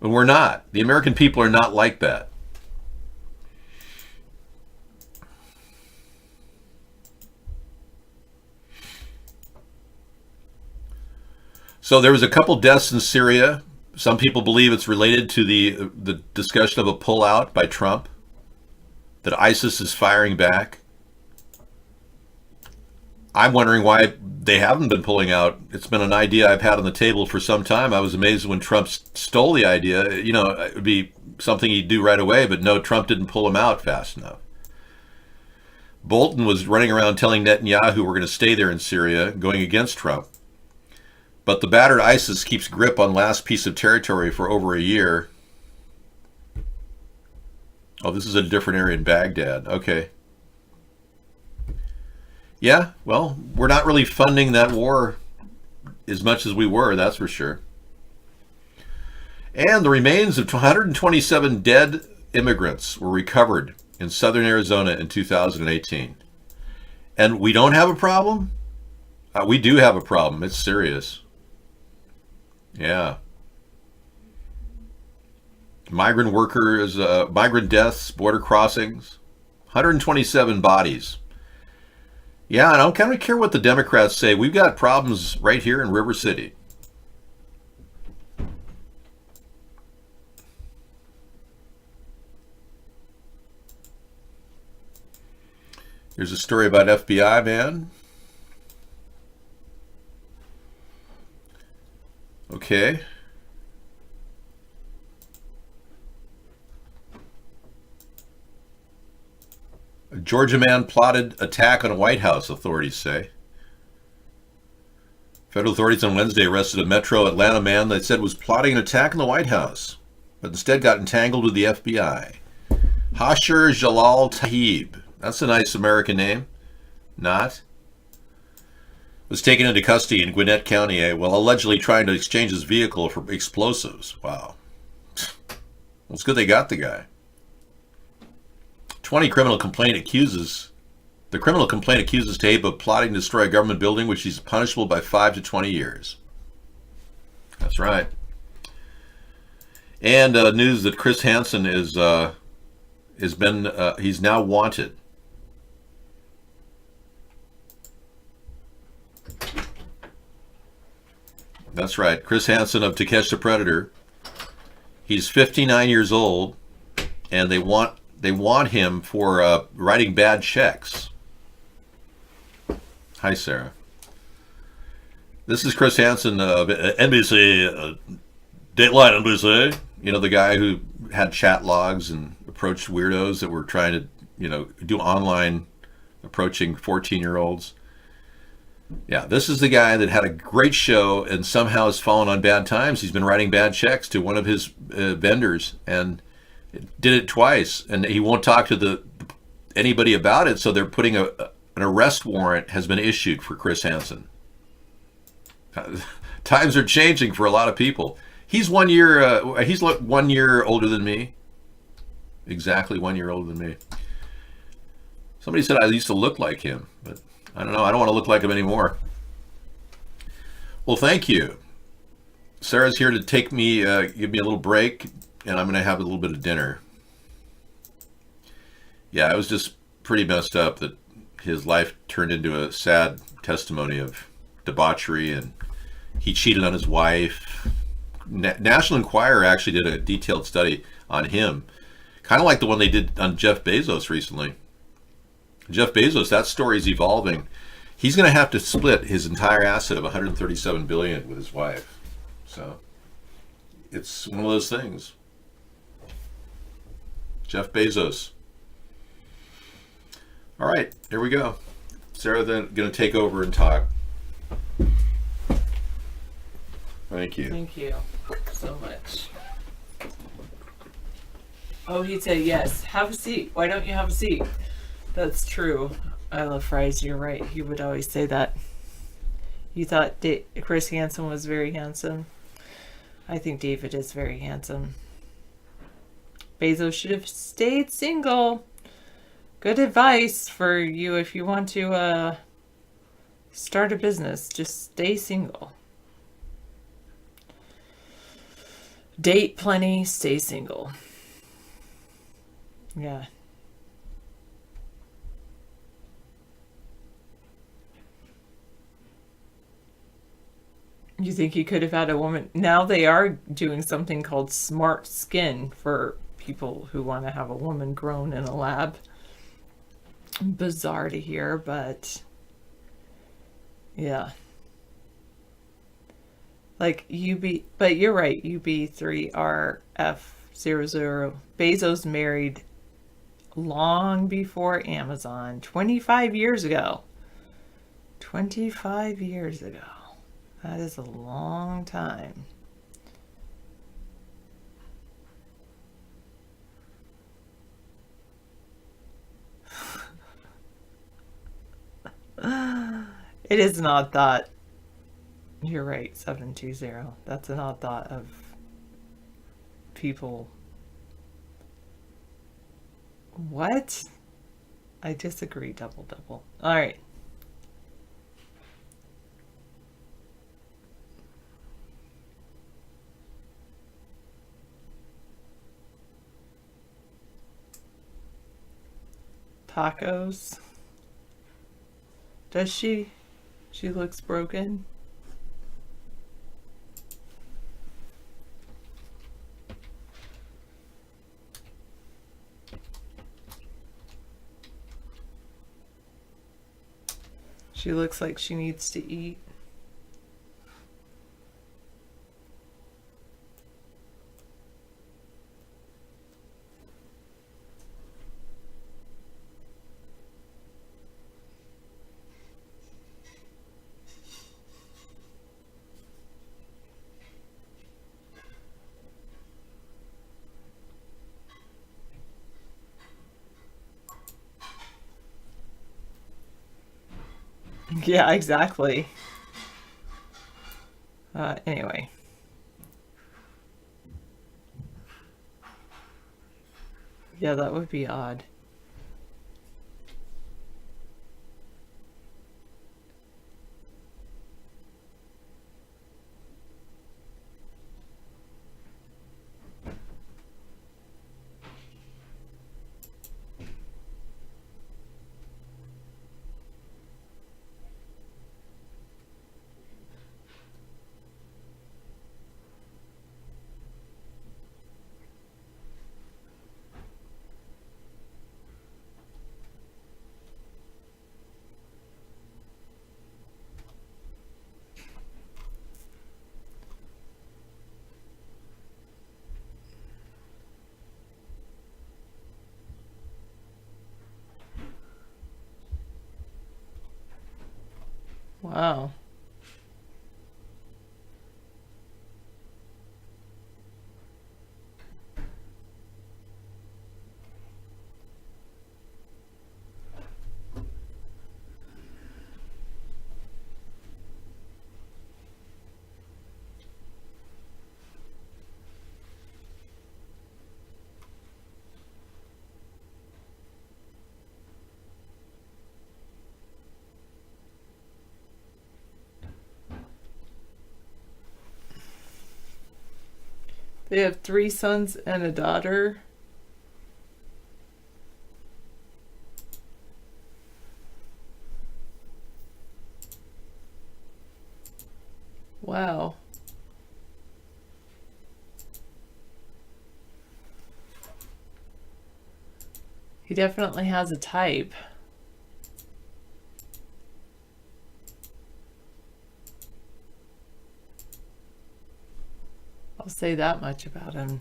Speaker 2: And we're not. The American people are not like that. So there was a couple deaths in Syria. Some people believe it's related to the discussion of a pullout by Trump, that ISIS is firing back. I'm wondering why they haven't been pulling out. It's been an idea I've had on the table for some time. I was amazed when Trump stole the idea. You know, it would be something he'd do right away, but no, Trump didn't pull him out fast enough. Bolton was running around telling Netanyahu we're going to stay there in Syria, going against Trump. But the battered ISIS keeps grip on last piece of territory for over a year. Oh, this is a different area in Baghdad. Okay. Yeah, well, we're not really funding that war as much as we were, that's for sure. And the remains of 127 dead immigrants were recovered in southern Arizona in 2018. And we don't have a problem? We do have a problem. It's serious. Yeah. Migrant workers, migrant deaths, border crossings, 127 bodies. Yeah, I don't kind of care what the Democrats say. We've got problems right here in River City. Here's a story about FBI man. Okay. A Georgia man plotted attack on a White House, authorities say. Federal authorities on Wednesday arrested a Metro Atlanta man they said was plotting an attack on the White House, but instead got entangled with the FBI. Hashir Jalal Tahib, that's a nice American name. Not. Was taken into custody in Gwinnett County while allegedly trying to exchange his vehicle for explosives. Wow. Well, it's good they got the guy. The criminal complaint accuses Tahib of plotting to destroy a government building, which is punishable by 5 to 20 years. That's right. And news that Chris Hansen he's now wanted. That's right. Chris Hansen of To Catch the Predator. He's 59 years old, and they want him for writing bad checks. Hi, Sarah. This is Chris Hansen of NBC, Dateline NBC. You know, the guy who had chat logs and approached weirdos that were trying to, do online approaching 14-year-olds. Yeah, this is the guy that had a great show and somehow has fallen on bad times. He's been writing bad checks to one of his vendors and did it twice. And he won't talk to anybody about it, so they're putting an arrest warrant has been issued for Chris Hansen. Times are changing for a lot of people. He's 1 year. He's 1 year older than me. Exactly 1 year older than me. Somebody said I used to look like him, but I don't know. I don't want to look like him anymore. Well, thank you. Sarah's here to give me a little break, and I'm going to have a little bit of dinner. Yeah, it was just pretty messed up that his life turned into a sad testimony of debauchery, and he cheated on his wife. National Enquirer actually did a detailed study on him, kind of like the one they did on Jeff Bezos recently. Jeff Bezos, that story is evolving. He's going to have to split his entire asset of $137 billion with his wife. So it's one of those things. Jeff Bezos. All right, here we go. Sarah then going to take over and talk. Thank you.
Speaker 5: Thank you so much. Oh, he'd say yes. Have a seat. Why don't you have a seat? That's true. I love Fries. You're right. He would always say that. You thought Chris Hansen was very handsome. I think David is very handsome. Bezos should have stayed single. Good advice for you if you want to start a business. Just stay single. Date plenty, stay single. Yeah. You think he could have had a woman? Now they are doing something called smart skin for people who want to have a woman grown in a lab. Bizarre to hear, but yeah. Like but you're right, UB3RF00. Bezos married long before Amazon, 25 years ago. 25 years ago. That is a long time. It is an odd thought. You're right, 720. That's an odd thought of people. What? I disagree, double. All right. Tacos. Does she? She looks broken. She looks like she needs to eat. Yeah, exactly. Anyway. Yeah, that would be odd. Wow. They have 3 sons and a daughter. Wow. He definitely has a type. I'll say that much about him.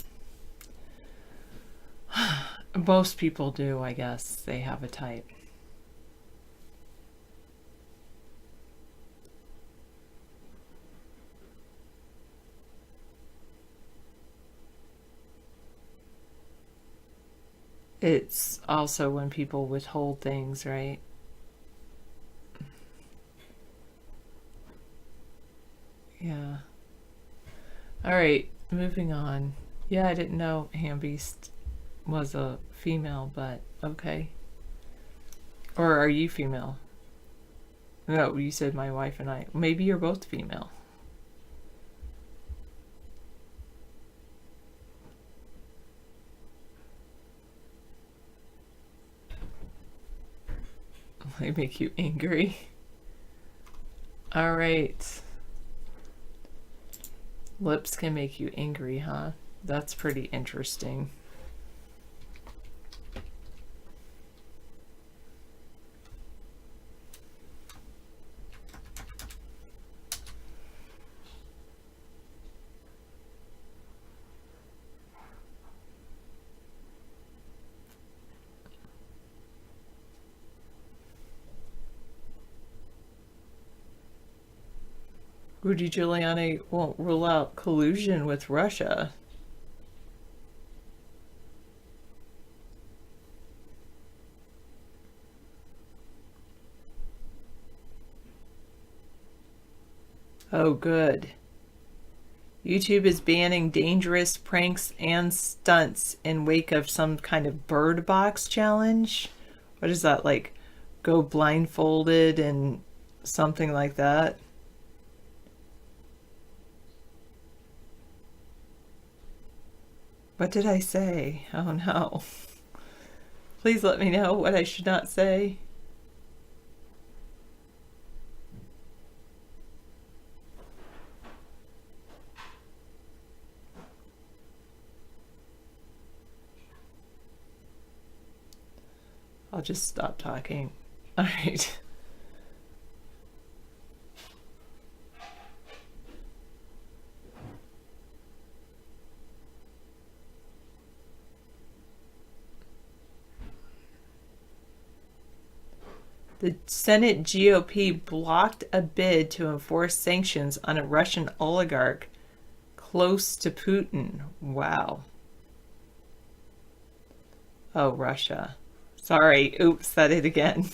Speaker 5: Most people do, I guess. They have a type. It's also when people withhold things, right? Yeah. All right, moving on. Yeah, I didn't know Hambeast was a female, but okay. Or are you female? No, you said my wife and I. Maybe you're both female. They make you angry. All right. Lips can make you angry, huh? That's pretty interesting. Rudy Giuliani won't rule out collusion with Russia. Oh, good. YouTube is banning dangerous pranks and stunts in wake of some kind of bird box challenge. What is that, like go blindfolded and something like that? What did I say? Oh no. Please let me know what I should not say. I'll just stop talking. All right. The Senate GOP blocked a bid to enforce sanctions on a Russian oligarch close to Putin. Wow. Oh, Russia. Sorry. Oops, said it again.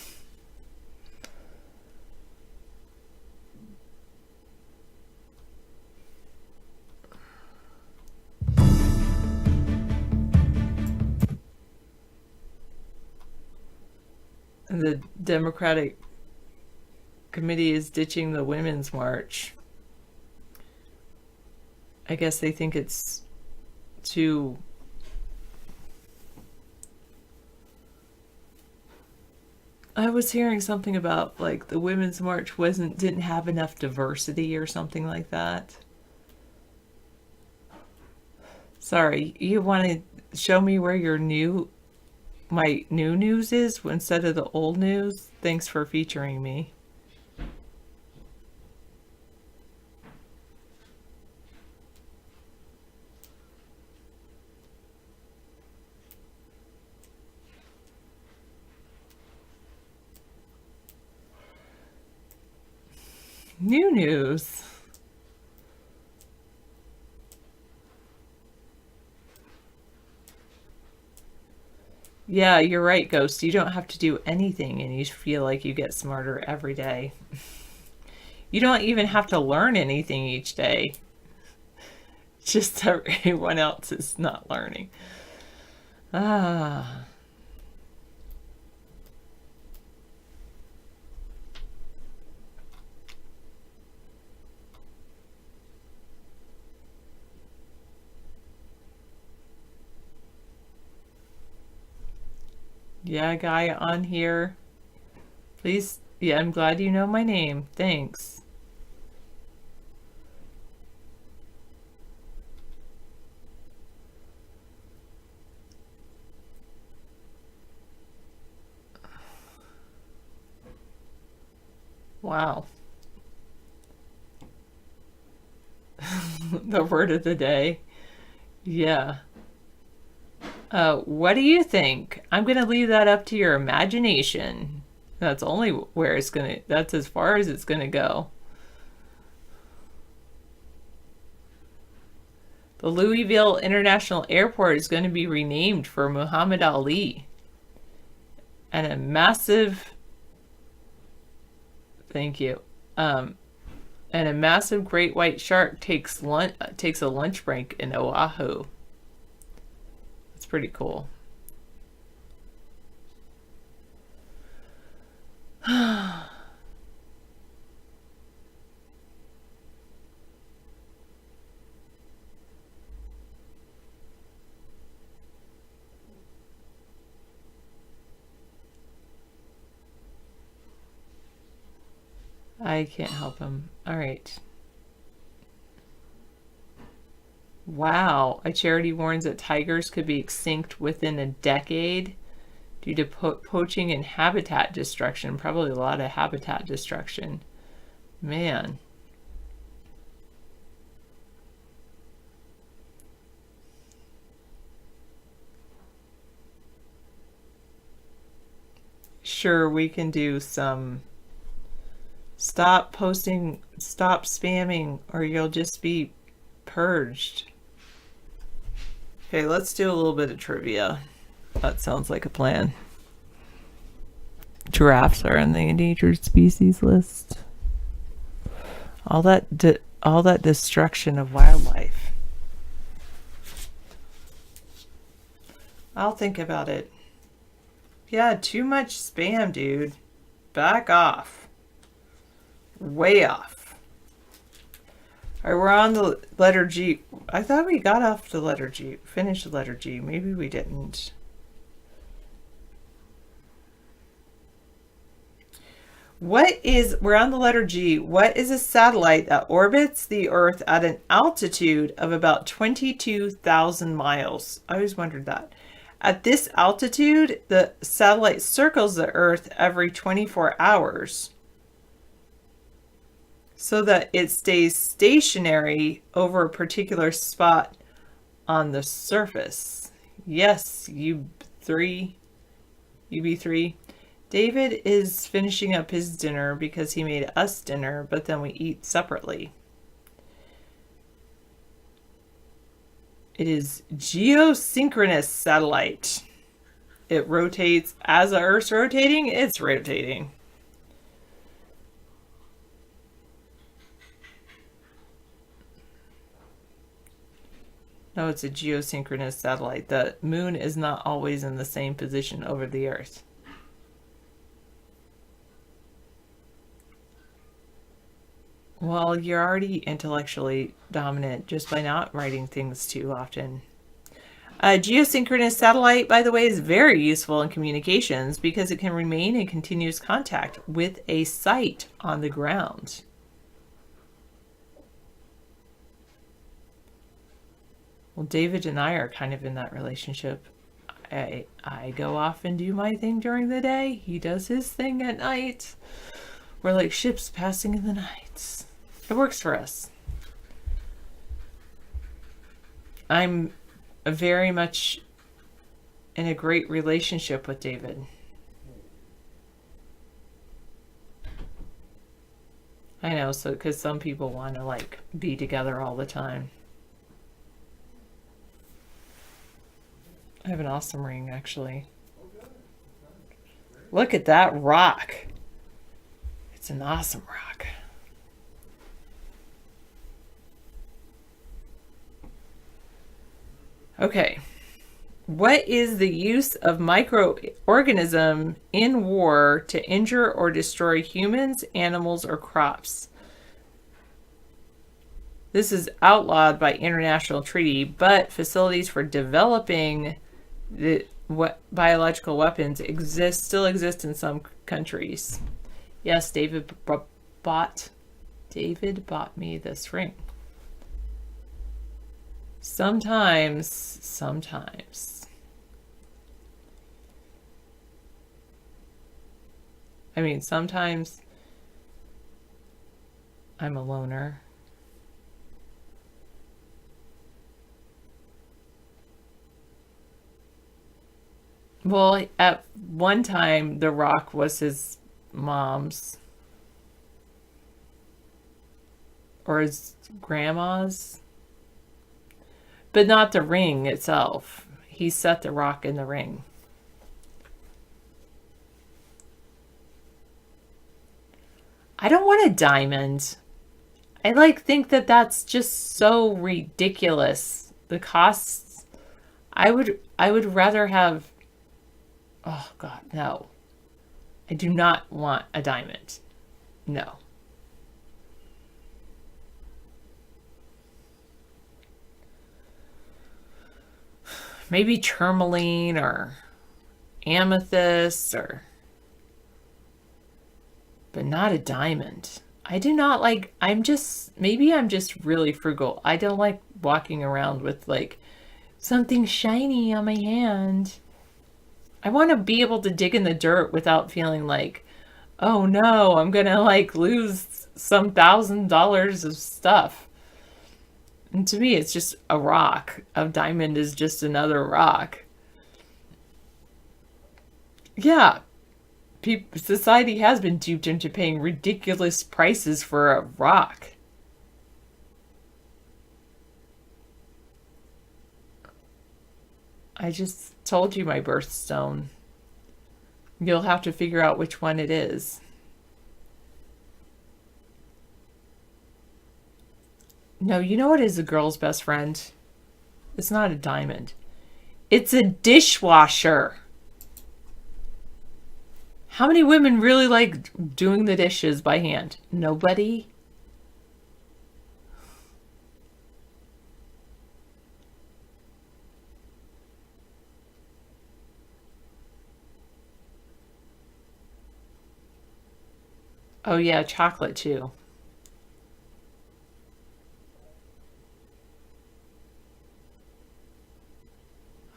Speaker 5: The Democratic Committee is ditching the Women's March. I guess they think it's too... I was hearing something about like the Women's March didn't have enough diversity or something like that. Sorry, you want to show me where my new news is instead of the old news? Thanks for featuring me. New news. Yeah, you're right, Ghost. You don't have to do anything and you feel like you get smarter every day. You don't even have to learn anything each day. Just everyone else is not learning. Ah. Yeah, guy on here. Please. Yeah, I'm glad you know my name. Thanks. Wow. The word of the day. Yeah. What do you think? I'm going to leave that up to your imagination. That's only where it's going to, that's as far as it's going to go. The Louisville International Airport is going to be renamed for Muhammad Ali. And a massive, thank you. And a massive great white shark takes a lunch break in Oahu. It's pretty cool. I can't help him. All right. Wow. A charity warns that tigers could be extinct within a decade due to poaching and habitat destruction. Probably a lot of habitat destruction. Man. Sure, we can do some... Stop posting, stop spamming, or you'll just be purged. Okay, let's do a little bit of trivia. That sounds like a plan. Giraffes are on the endangered species list. All that destruction of wildlife. I'll think about it. Yeah, too much spam, dude. Back off. Way off. All right, we're on the letter G. I thought we got off the letter G. Finished the letter G. Maybe we didn't. We're on the letter G. What is a satellite that orbits the Earth at an altitude of about 22,000 miles? I always wondered that. At this altitude, the satellite circles the Earth every 24 hours. So that it stays stationary over a particular spot on the surface. Yes, UB3. David is finishing up his dinner because he made us dinner, but then we eat separately. It is geosynchronous satellite. It rotates as the Earth's rotating, it's rotating. No, it's a geosynchronous satellite. The moon is not always in the same position over the Earth. Well, you're already intellectually dominant just by not writing things too often. A geosynchronous satellite, by the way, is very useful in communications because it can remain in continuous contact with a site on the ground. Well, David and I are kind of in that relationship. I go off and do my thing during the day. He does his thing at night. We're like ships passing in the night. It works for us. I'm very much in a great relationship with David. I know, so because some people want to like be together all the time. I have an awesome ring, actually. Look at that rock. It's an awesome rock. Okay. What is the use of microorganism in war to injure or destroy humans, animals, or crops? This is outlawed by international treaty, but facilities for developing biological weapons still exist in some countries. Yes, David bought me this ring. Sometimes. I mean, sometimes I'm a loner. Well, at one time, the rock was his mom's. Or his grandma's. But not the ring itself. He set the rock in the ring. I don't want a diamond. I think that that's just so ridiculous. The costs. I would rather have. Oh God, no. I do not want a diamond. No. Maybe tourmaline or amethyst but not a diamond. I do not like, maybe I'm just really frugal. I don't like walking around with something shiny on my hand. I want to be able to dig in the dirt without feeling like, oh no, I'm gonna lose some $1,000s of stuff. And to me, it's just a rock. A diamond is just another rock. Yeah, society has been duped into paying ridiculous prices for a rock. I just told you my birthstone. You'll have to figure out which one it is. No, you know what is a girl's best friend? It's not a diamond. It's a dishwasher. How many women really like doing the dishes by hand? Nobody? Oh yeah, chocolate too.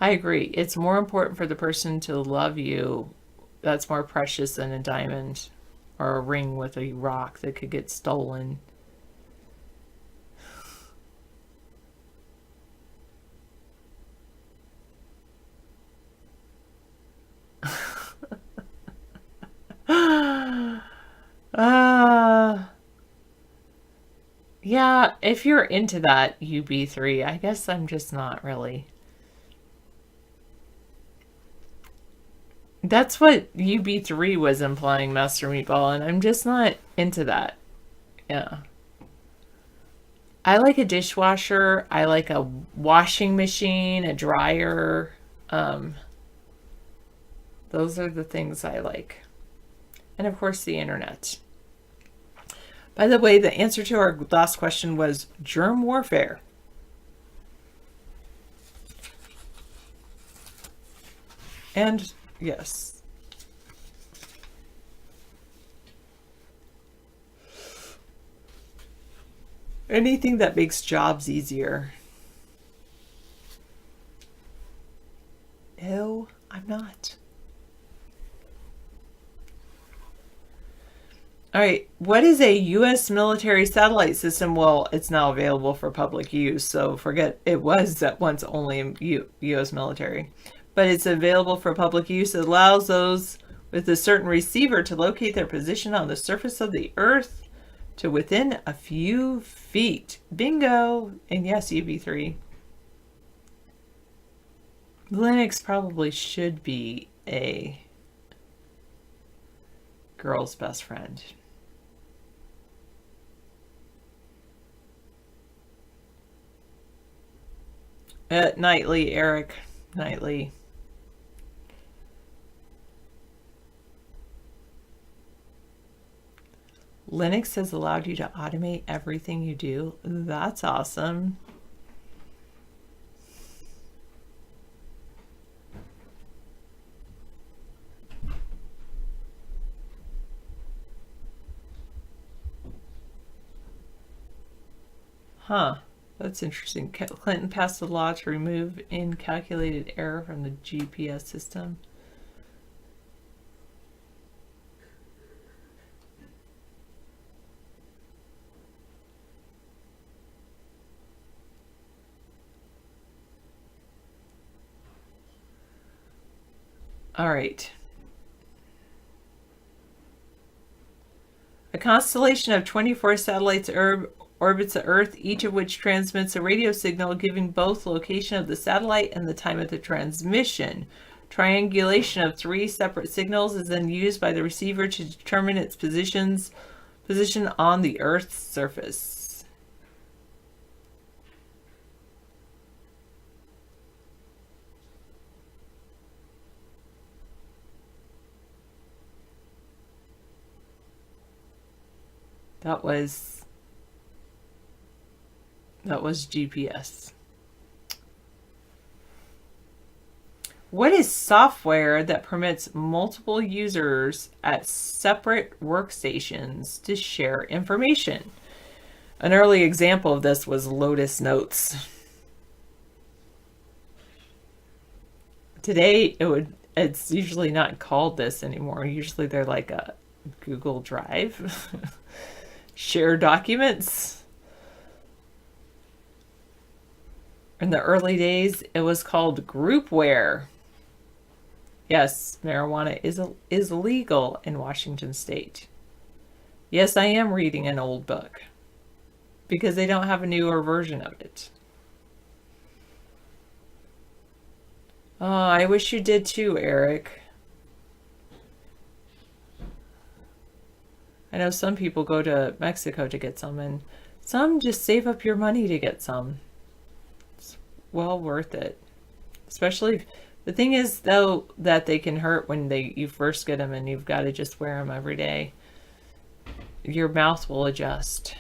Speaker 5: I agree. It's more important for the person to love you. That's more precious than a diamond or a ring with a rock that could get stolen. Yeah, if you're into that UB3, I guess I'm just not really. That's what UB3 was implying, Master Meatball, and I'm just not into that. Yeah. I like a dishwasher. I like a washing machine, a dryer. Those are the things I like. And of course, the internet. By the way, the answer to our last question was germ warfare. And yes. Anything that makes jobs easier. No, I'm not. All right, what is a U.S. military satellite system? Well, it's now available for public use, so forget it was at once only U.S. military. But it's available for public use. It allows those with a certain receiver to locate their position on the surface of the Earth to within a few feet. Bingo! And yes, UB3. Linux probably should be a girl's best friend. Nightly, Eric. Nightly. Linux has allowed you to automate everything you do. That's awesome. Huh. That's interesting. Clinton passed a law to remove incalculated error from the GPS system. All right. A constellation of 24 satellites orbits the Earth, each of which transmits a radio signal giving both location of the satellite and the time of the transmission. Triangulation of 3 separate signals is then used by the receiver to determine its position on the Earth's surface. That was GPS. What is software that permits multiple users at separate workstations to share information? An early example of this was Lotus Notes. Today, it's usually not called this anymore. Usually they're like a Google Drive. Share documents. In the early days, it was called groupware. Yes, marijuana is legal in Washington State. Yes, I am reading an old book because they don't have a newer version of it. Oh, I wish you did too, Eric. I know some people go to Mexico to get some, and some just save up your money to get some. It's well worth it. Especially, the thing is, though, that they can hurt when you first get them and you've got to just wear them every day. Your mouth will adjust.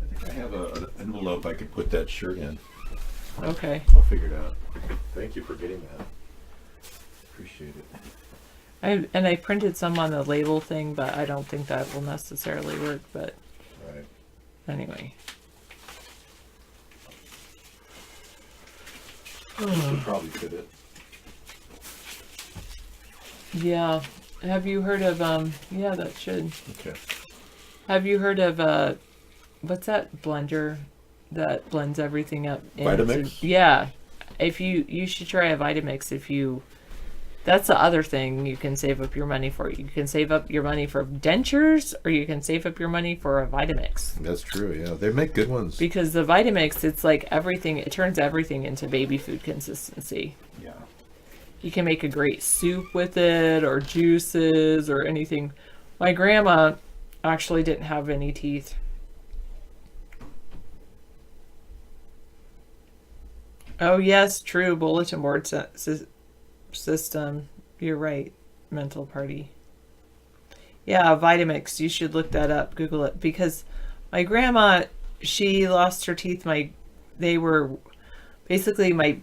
Speaker 2: I think I have an envelope I could put that shirt in.
Speaker 5: Okay.
Speaker 2: I'll figure it out. Thank you for getting that. Appreciate it.
Speaker 5: I printed some on the label thing, but I don't think that will necessarily work. But
Speaker 2: right.
Speaker 5: Anyway.
Speaker 2: This would probably fit it.
Speaker 5: Yeah. Have you heard of yeah, that should.
Speaker 2: Okay.
Speaker 5: Have you heard of what's that blender that blends everything up?
Speaker 2: Vitamix?
Speaker 5: Yeah. If you should try a Vitamix if you That's the other thing you can save up your money for. You can save up your money for dentures, or you can save up your money for a Vitamix.
Speaker 2: That's true, yeah. They make good ones.
Speaker 5: Because the Vitamix, it's like everything, it turns everything into baby food consistency.
Speaker 2: Yeah.
Speaker 5: You can make a great soup with it, or juices, or anything. My grandma actually didn't have any teeth. Oh yes, true. Bulletin board system. You're right. Mental party. Yeah, Vitamix. You should look that up. Google it. Because my grandma, she lost her teeth. They were basically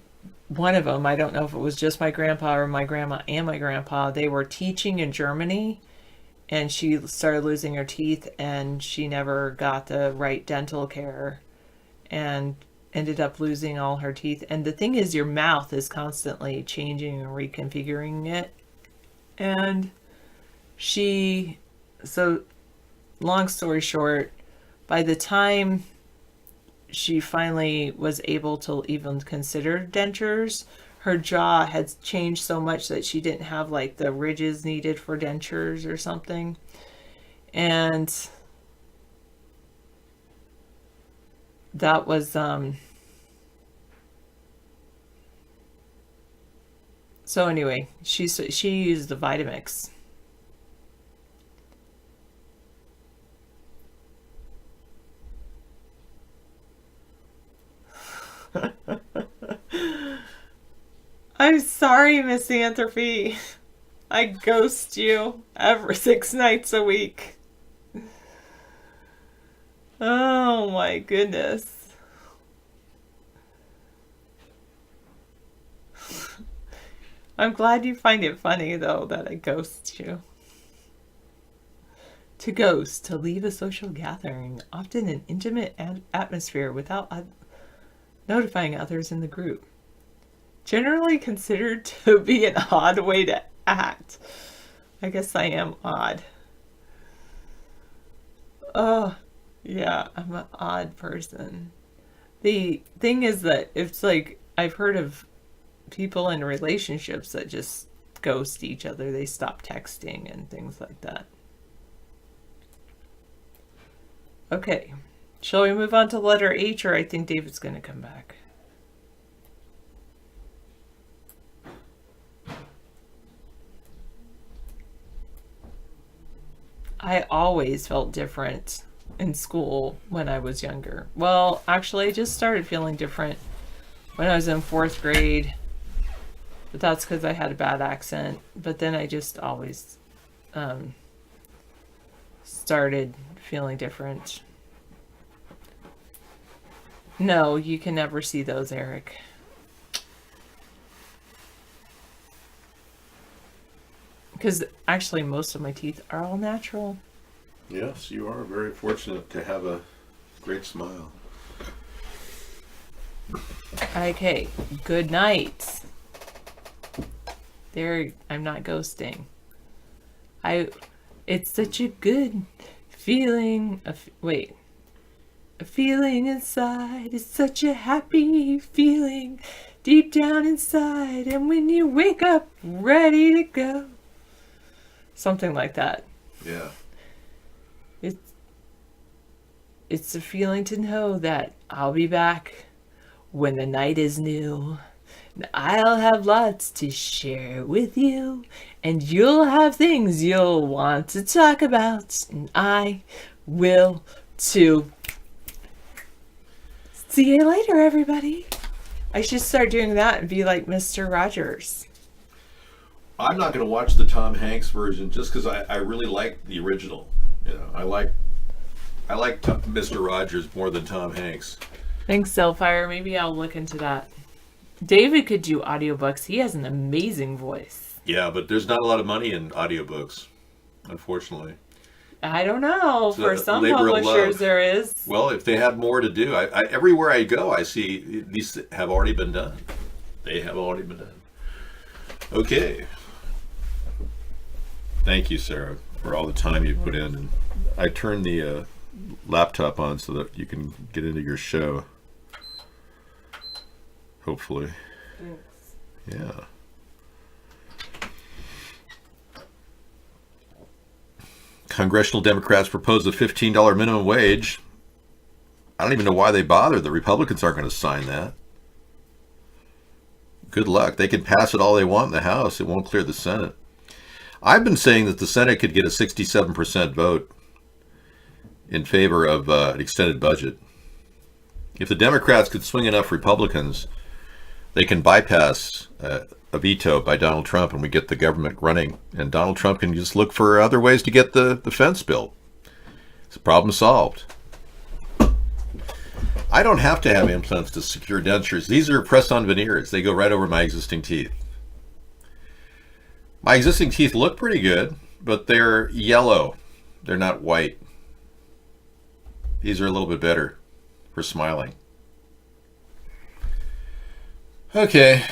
Speaker 5: one of them. I don't know if it was just my grandpa or my grandma and my grandpa. They were teaching in Germany, and she started losing her teeth, and she never got the right dental care, and ended up losing all her teeth. And the thing is, your mouth is constantly changing and reconfiguring it. And so long story short, by the time she finally was able to even consider dentures, her jaw had changed so much that she didn't have like the ridges needed for dentures or something. And that was so anyway, she used the Vitamix. I'm sorry, Misanthropy. I ghost you every 6 nights a week. Oh my goodness. I'm glad you find it funny, though, that I ghost you. To ghost, to leave a social gathering, often an intimate atmosphere without notifying others in the group. Generally considered to be an odd way to act. I guess I am odd. Oh, yeah, I'm an odd person. The thing is that it's like, I've heard of people in relationships that just ghost each other. They stop texting and things like that. Okay. Shall we move on to letter H, or I think David's going to come back? I always felt different in school when I was younger. Well, actually, I just started feeling different when I was in 4th grade. But that's because I had a bad accent. But then I just always started feeling different. No, you can never see those, Eric. Because actually most of my teeth are all natural.
Speaker 2: Yes, you are very fortunate to have a great smile.
Speaker 5: Okay, good night. There, I'm not ghosting. It's such a good feeling. A feeling inside is such a happy feeling deep down inside. And when you wake up ready to go. Something like that.
Speaker 2: Yeah.
Speaker 5: It's a feeling to know that I'll be back when the night is new. And I'll have lots to share with you. And you'll have things you'll want to talk about. And I will too. See you later, everybody. I should start doing that and be like Mr. Rogers.
Speaker 2: I'm not going to watch the Tom Hanks version just because I really like the original. You know, I like Mr. Rogers more than Tom Hanks.
Speaker 5: Thanks, Cellfire. Maybe I'll look into that. David could do audiobooks. He has an amazing voice.
Speaker 2: Yeah, but there's not a lot of money in audiobooks, unfortunately.
Speaker 5: I don't know.
Speaker 2: So
Speaker 5: for some publishers, there is.
Speaker 2: Well, if they had more to do, I everywhere I go, I see these have already been done. They have already been done. Okay. Thank you, Sarah, for all the time you put in. And I turned the laptop on so that you can get into your show. Hopefully.
Speaker 5: Thanks.
Speaker 2: Yeah. congressional Democrats propose a $15 minimum wage. I don't even know why they bother. The Republicans aren't going to sign that. Good luck. They can pass it all they want in the House. It won't clear the Senate. I've been saying that the Senate could get a 67% vote in favor of an extended budget. If the Democrats could swing enough Republicans, they can bypass a veto by Donald Trump and we get the government running. And Donald Trump can just look for other ways to get the fence built. It's a problem solved. I don't have to have implants to secure dentures. These are press-on veneers. They go right over my existing teeth. My existing teeth look pretty good, but they're yellow. They're not white. These are a little bit better for smiling. Okay.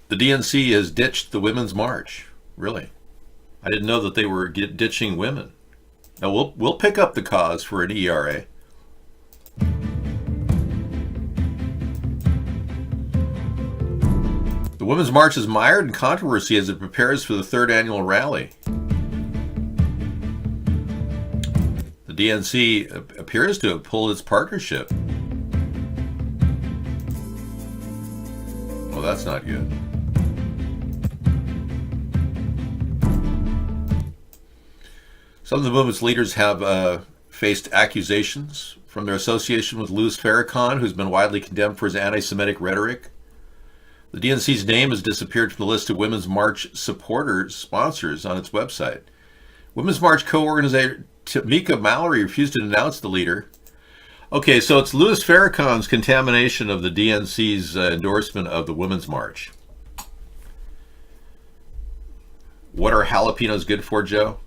Speaker 2: The DNC has ditched the Women's March. Really? I didn't know that they were ditching women. Now we'll pick up the cause for an ERA. The Women's March is mired in controversy as it prepares for the third annual rally. The DNC appears to have pulled its partnership. Well, that's not good. Some of the movement's leaders have faced accusations from their association with Louis Farrakhan, who's been widely condemned for his anti-Semitic rhetoric. The DNC's name has disappeared from the list of Women's March sponsors on its website. Women's March co-organizer Tamika Mallory refused to announce the leader. Okay, so it's Louis Farrakhan's contamination of the DNC's endorsement of the Women's March. What are jalapenos good for, Joe?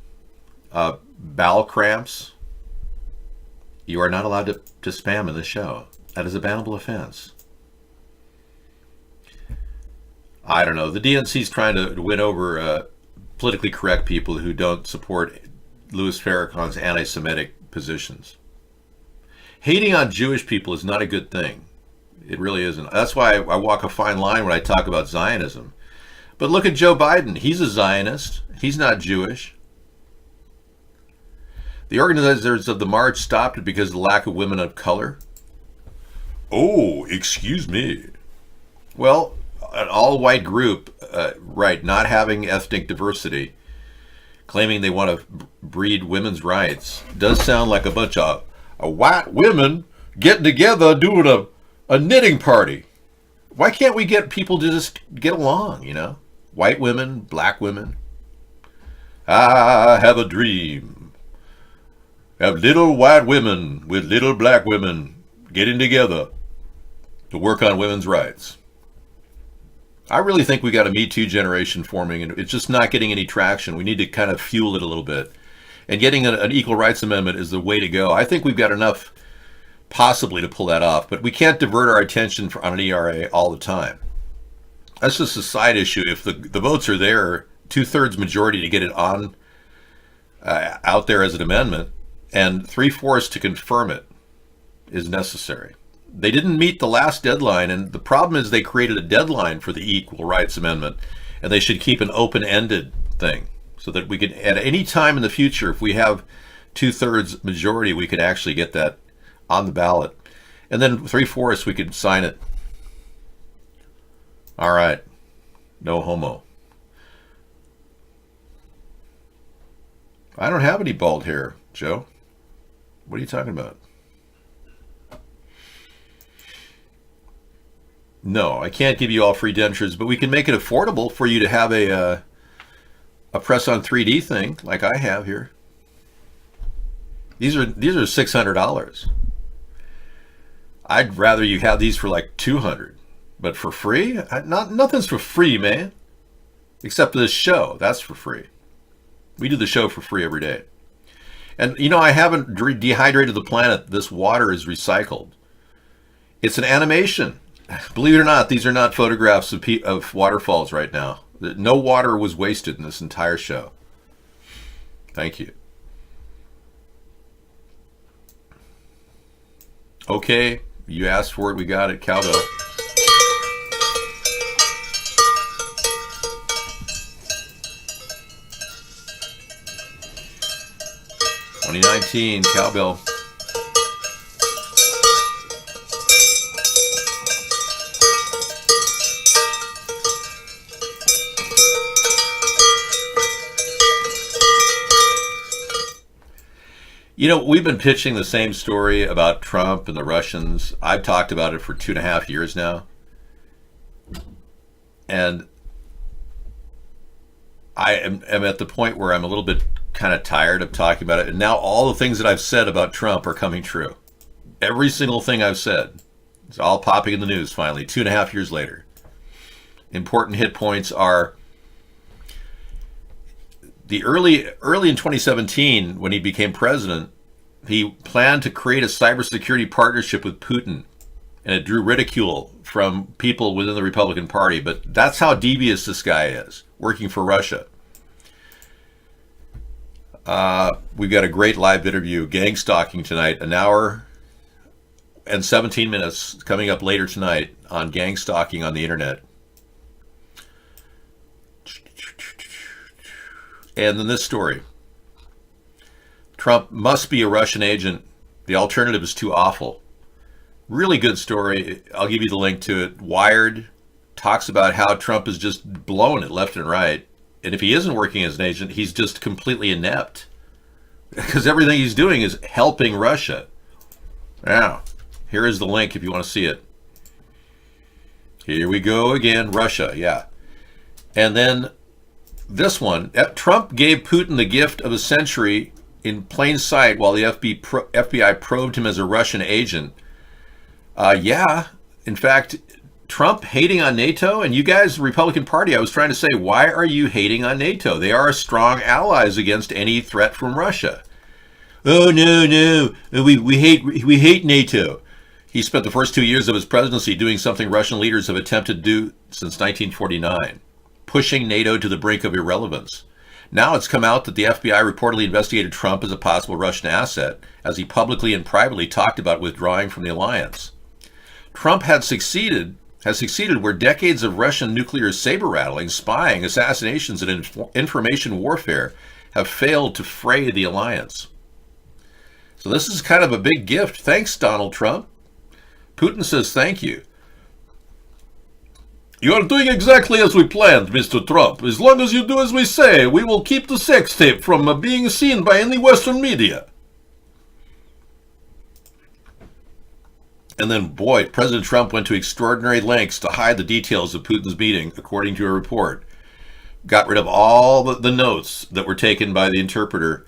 Speaker 2: Bowel cramps. You are not allowed to spam in the show. That is a bannable offense. I don't know. The DNC's trying to win over politically correct people who don't support Louis Farrakhan's anti-Semitic positions. Hating on Jewish people is not a good thing. It really isn't. That's why I walk a fine line when I talk about Zionism. But look at Joe Biden. He's a Zionist. He's not Jewish. The organizers of the march stopped it because of the lack of women of color. Oh, excuse me. Well, an all-white group, right, not having ethnic diversity, claiming they want to breed women's rights, does sound like a bunch of white women getting together doing a knitting party. Why can't we get people to just get along, you know? White women, black women. I have a dream. Have little white women with little black women getting together to work on women's rights. I really think we got a Me Too generation forming, and it's just not getting any traction. We need to kind of fuel it a little bit. And getting an equal rights amendment is the way to go. I think we've got enough possibly to pull that off, but we can't divert our attention on an ERA all the time. That's just a side issue. If the votes are there, 2/3 majority to get it on out there as an amendment, and 3/4 to confirm it is necessary. They didn't meet the last deadline, and the problem is they created a deadline for the Equal Rights Amendment, and they should keep an open-ended thing so that we can, at any time in the future, if we have 2/3 majority, we could actually get that on the ballot. And then 3/4 we could sign it. All right. No homo. I don't have any bald hair, Joe. What are you talking about? No, I can't give you all free dentures, but we can make it affordable for you to have a press-on 3D thing like I have here. These are $600. I'd rather you have these for like $200, but for free? Nothing's for free, man. Except this show, that's for free. We do the show for free every day. And you know, I haven't dehydrated the planet. This water is recycled. It's an animation. Believe it or not, these are not photographs of waterfalls right now. No water was wasted in this entire show. Thank you. Okay, you asked for it, we got it. Cowbell. 2019, cowbell. You know, we've been pitching the same story about Trump and the Russians. I've talked about it for 2.5 years now. And I am at the point where I'm a little bit kind of tired of talking about it. And now all the things that I've said about Trump are coming true. Every single thing I've said. It's all popping in the news finally, 2.5 years later. Important hit points are the early in 2017, when he became president, he planned to create a cybersecurity partnership with Putin, and it drew ridicule from people within the Republican Party. But that's how devious this guy is, working for Russia. We've got a great live interview, gang stalking tonight, 1 hour and 17 minutes coming up later tonight on gang stalking on the internet. And then this story. Trump must be a Russian agent. The alternative is too awful. Really good story. I'll give you the link to it. Wired talks about how Trump is just blowing it left and right. And if he isn't working as an agent, he's just completely inept. Because everything he's doing is helping Russia. Now, here is the link if you want to see it. Here we go again. Russia, yeah. And then this one, Trump gave Putin the gift of a century in plain sight while the FBI probed him as a Russian agent. Yeah, in fact, Trump hating on NATO, and you guys, the Republican Party, I was trying to say, why are you hating on NATO? They are strong allies against any threat from Russia. Oh, no, we hate NATO. He spent the first 2 years of his presidency doing something Russian leaders have attempted to do since 1949. Pushing NATO to the brink of irrelevance. Now it's come out that the FBI reportedly investigated Trump as a possible Russian asset, as he publicly and privately talked about withdrawing from the alliance. Trump has succeeded where decades of Russian nuclear saber-rattling, spying, assassinations, and information warfare have failed to fray the alliance. So this is kind of a big gift. Thanks, Donald Trump. Putin says thank you. You are doing exactly as we planned, Mr. Trump. As long as you do as we say, we will keep the sex tape from being seen by any Western media. And then, boy, President Trump went to extraordinary lengths to hide the details of Putin's meeting, according to a report. Got rid of all the notes that were taken by the interpreter.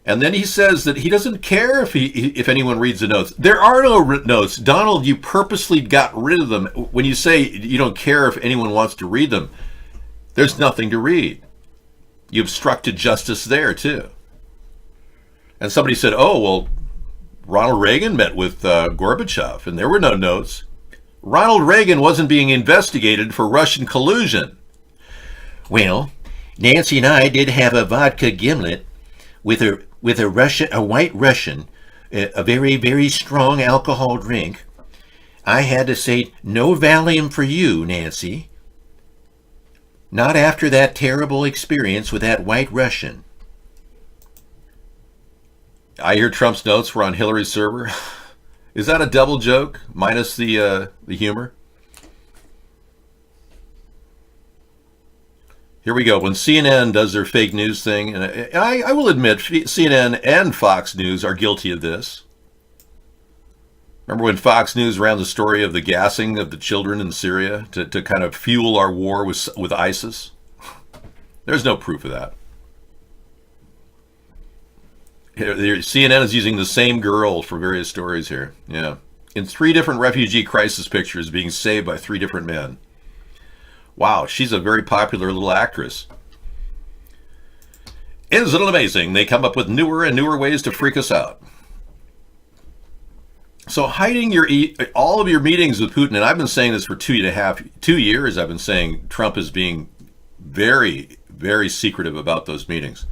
Speaker 2: And then he says that he doesn't care if anyone reads the notes. There are no notes. Donald, you purposely got rid of them. When you say you don't care if anyone wants to read them, there's nothing to read. You obstructed justice there, too. And somebody said, oh, well, Ronald Reagan met with Gorbachev, and there were no notes. Ronald Reagan wasn't being investigated for Russian collusion. Well, Nancy and I did have a vodka gimlet with a white Russian, a very, very strong alcohol drink. I had to say, no Valium for you, Nancy. Not after that terrible experience with that white Russian. I hear Trump's notes were on Hillary's server. Is that a double joke, minus the humor? Here we go. When CNN does their fake news thing, and I will admit CNN and Fox News are guilty of this. Remember when Fox News ran the story of the gassing of the children in Syria to kind of fuel our war with ISIS? There's no proof of that. CNN is using the same girl for various stories here. Yeah. In 3 different refugee crisis pictures being saved by 3 different men. Wow, she's a very popular little actress. Isn't it amazing? They come up with newer and newer ways to freak us out. So hiding all of your meetings with Putin, and I've been saying this for 2 years, I've been saying Trump is being very, very secretive about those meetings.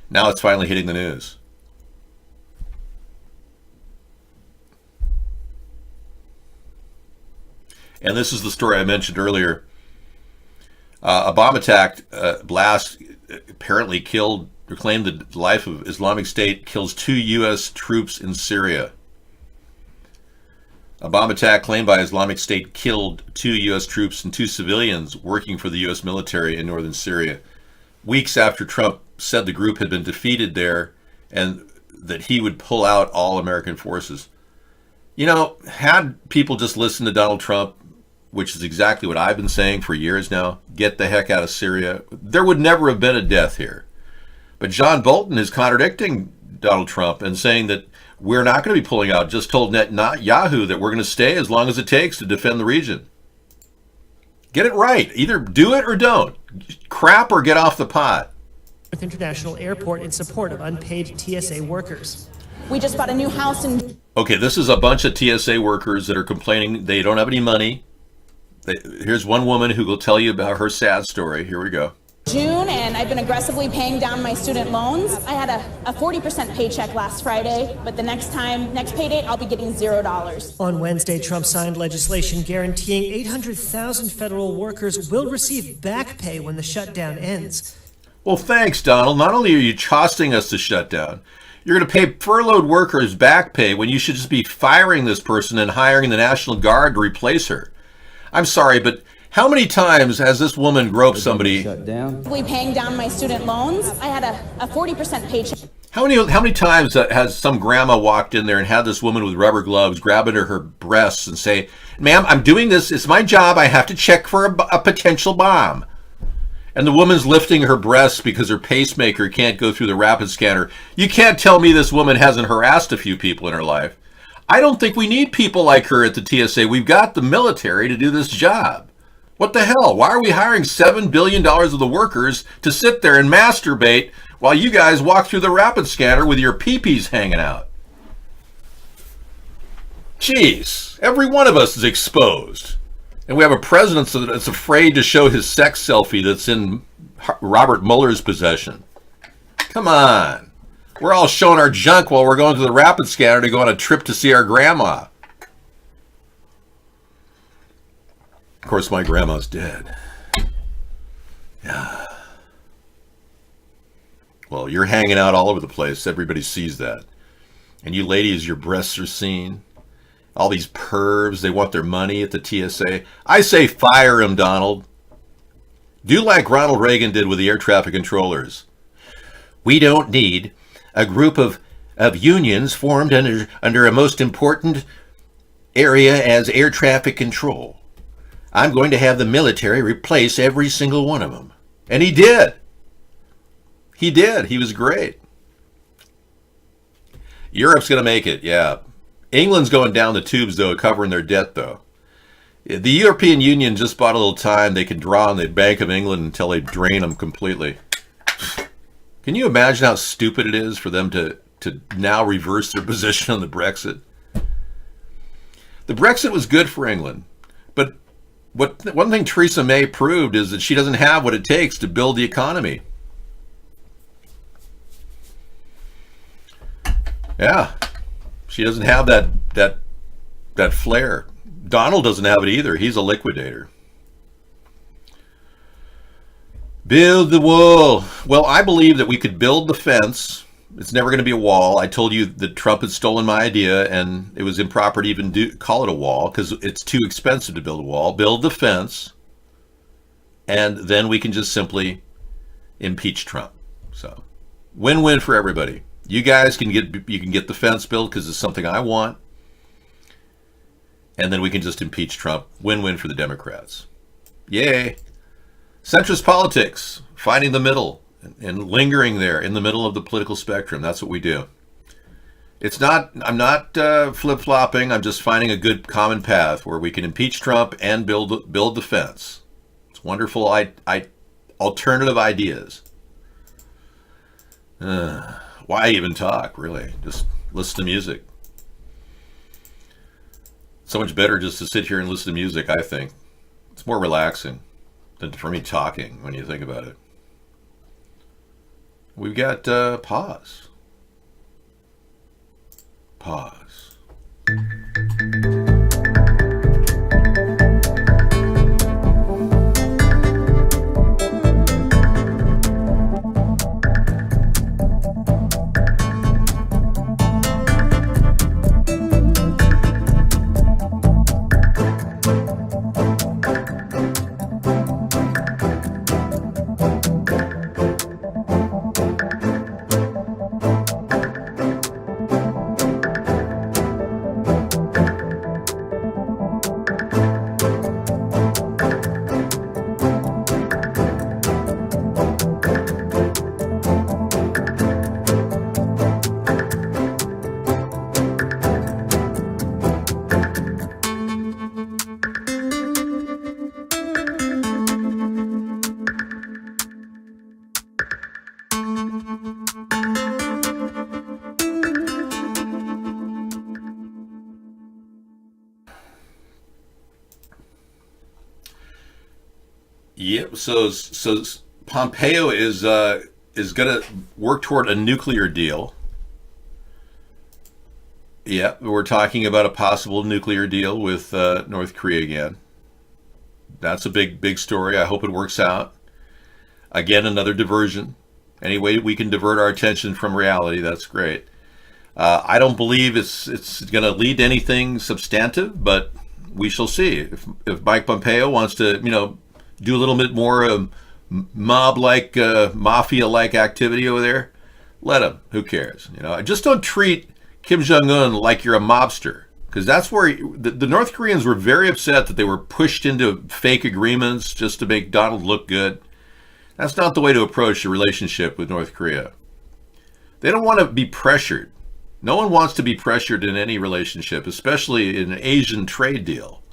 Speaker 2: Now it's finally hitting the news. And this is the story I mentioned earlier. A bomb attack blast apparently killed proclaimed the life of Islamic State kills 2 U.S. troops in Syria. A bomb attack claimed by Islamic State killed 2 U.S. troops and 2 civilians working for the U.S. military in northern Syria, weeks after Trump said the group had been defeated there and that he would pull out all American forces. You know, had people just listened to Donald Trump, which is exactly what I've been saying for years now, get the heck out of Syria, there would never have been a death here. But John Bolton is contradicting Donald Trump and saying that we're not going to be pulling out, just told Netanyahu that we're going to stay as long as it takes to defend the region. Get it right. Either do it or don't. Crap or get off the pot.
Speaker 21: With International Airport in support of unpaid TSA workers.
Speaker 22: We just bought a new house in...
Speaker 2: Okay, this is a bunch of TSA workers that are complaining they don't have any money. Here's one woman who will tell you about her sad story. Here we go.
Speaker 22: June, and I've been aggressively paying down my student loans. I had a 40% paycheck last Friday, but the next pay date, I'll be getting $0.
Speaker 21: On Wednesday, Trump signed legislation guaranteeing 800,000 federal workers will receive back pay when the shutdown ends.
Speaker 2: Well, thanks, Donald. Not only are you costing us the shutdown, you're going to pay furloughed workers back pay when you should just be firing this person and hiring the National Guard to replace her. I'm sorry, but how many times has this woman groped somebody?
Speaker 22: Paying down my student loans. I had a 40% paycheck.
Speaker 2: How many times has some grandma walked in there and had this woman with rubber gloves grab into her breasts and say, "Ma'am, I'm doing this. It's my job. I have to check for a potential bomb." And the woman's lifting her breasts because her pacemaker can't go through the rapid scanner. You can't tell me this woman hasn't harassed a few people in her life. I don't think we need people like her at the TSA. We've got the military to do this job. What the hell? Why are we hiring $7 billion of the workers to sit there and masturbate while you guys walk through the rapid scanner with your pee-pees hanging out? Jeez, every one of us is exposed. And we have a president that's afraid to show his sex selfie that's in Robert Mueller's possession. Come on. We're all showing our junk while we're going to the rapid scanner to go on a trip to see our grandma. Of course, my grandma's dead. Yeah. Well, you're hanging out all over the place. Everybody sees that. And you ladies, your breasts are seen. All these pervs, they want their money at the TSA. I say fire them, Donald. Do like Ronald Reagan did with the air traffic controllers. We don't need a group of unions formed under a most important area as air traffic control. I'm going to have the military replace every single one of them. And he did. He did. He was great. Europe's going to make it, yeah. England's going down the tubes, though, covering their debt, though. The European Union just bought a little time. They can draw on the Bank of England until they drain them completely. Can you imagine how stupid it is for them to now reverse their position on the Brexit? The Brexit was good for England, but one thing Theresa May proved is that she doesn't have what it takes to build the economy. Yeah, she doesn't have that flair. Donald doesn't have it either. He's a liquidator. Build the wall. Well, I believe that we could build the fence. It's never going to be a wall. I told you that Trump had stolen my idea, and it was improper to even call it a wall because it's too expensive to build a wall. Build the fence, and then we can just simply impeach Trump. So, win-win for everybody. You guys can get the fence built because it's something I want, and then we can just impeach Trump. Win-win for the Democrats. Yay! Centrist politics, finding the middle. And lingering there in the middle of the political spectrum. That's what we do. I'm not flip-flopping. I'm just finding a good common path where we can impeach Trump and build the fence. It's wonderful alternative ideas. Why even talk, really? Just listen to music. So much better just to sit here and listen to music, I think. It's more relaxing than for me talking when you think about it. We've got pause. Pause. Yep. So Pompeo is going to work toward a nuclear deal. Yeah, we're talking about a possible nuclear deal with North Korea again. That's a big story. I hope it works out. Again, another diversion. Any way we can divert our attention from reality, that's great. I don't believe it's going to lead to anything substantive, but we shall see. If Mike Pompeo wants to, do a little bit more mob-like, mafia-like activity over there, let him. Who cares? Just don't treat Kim Jong-un like you're a mobster, because that's where the North Koreans were very upset that they were pushed into fake agreements just to make Donald look good. That's not the way to approach a relationship with North Korea. They don't want to be pressured. No one wants to be pressured in any relationship, especially in an Asian trade deal.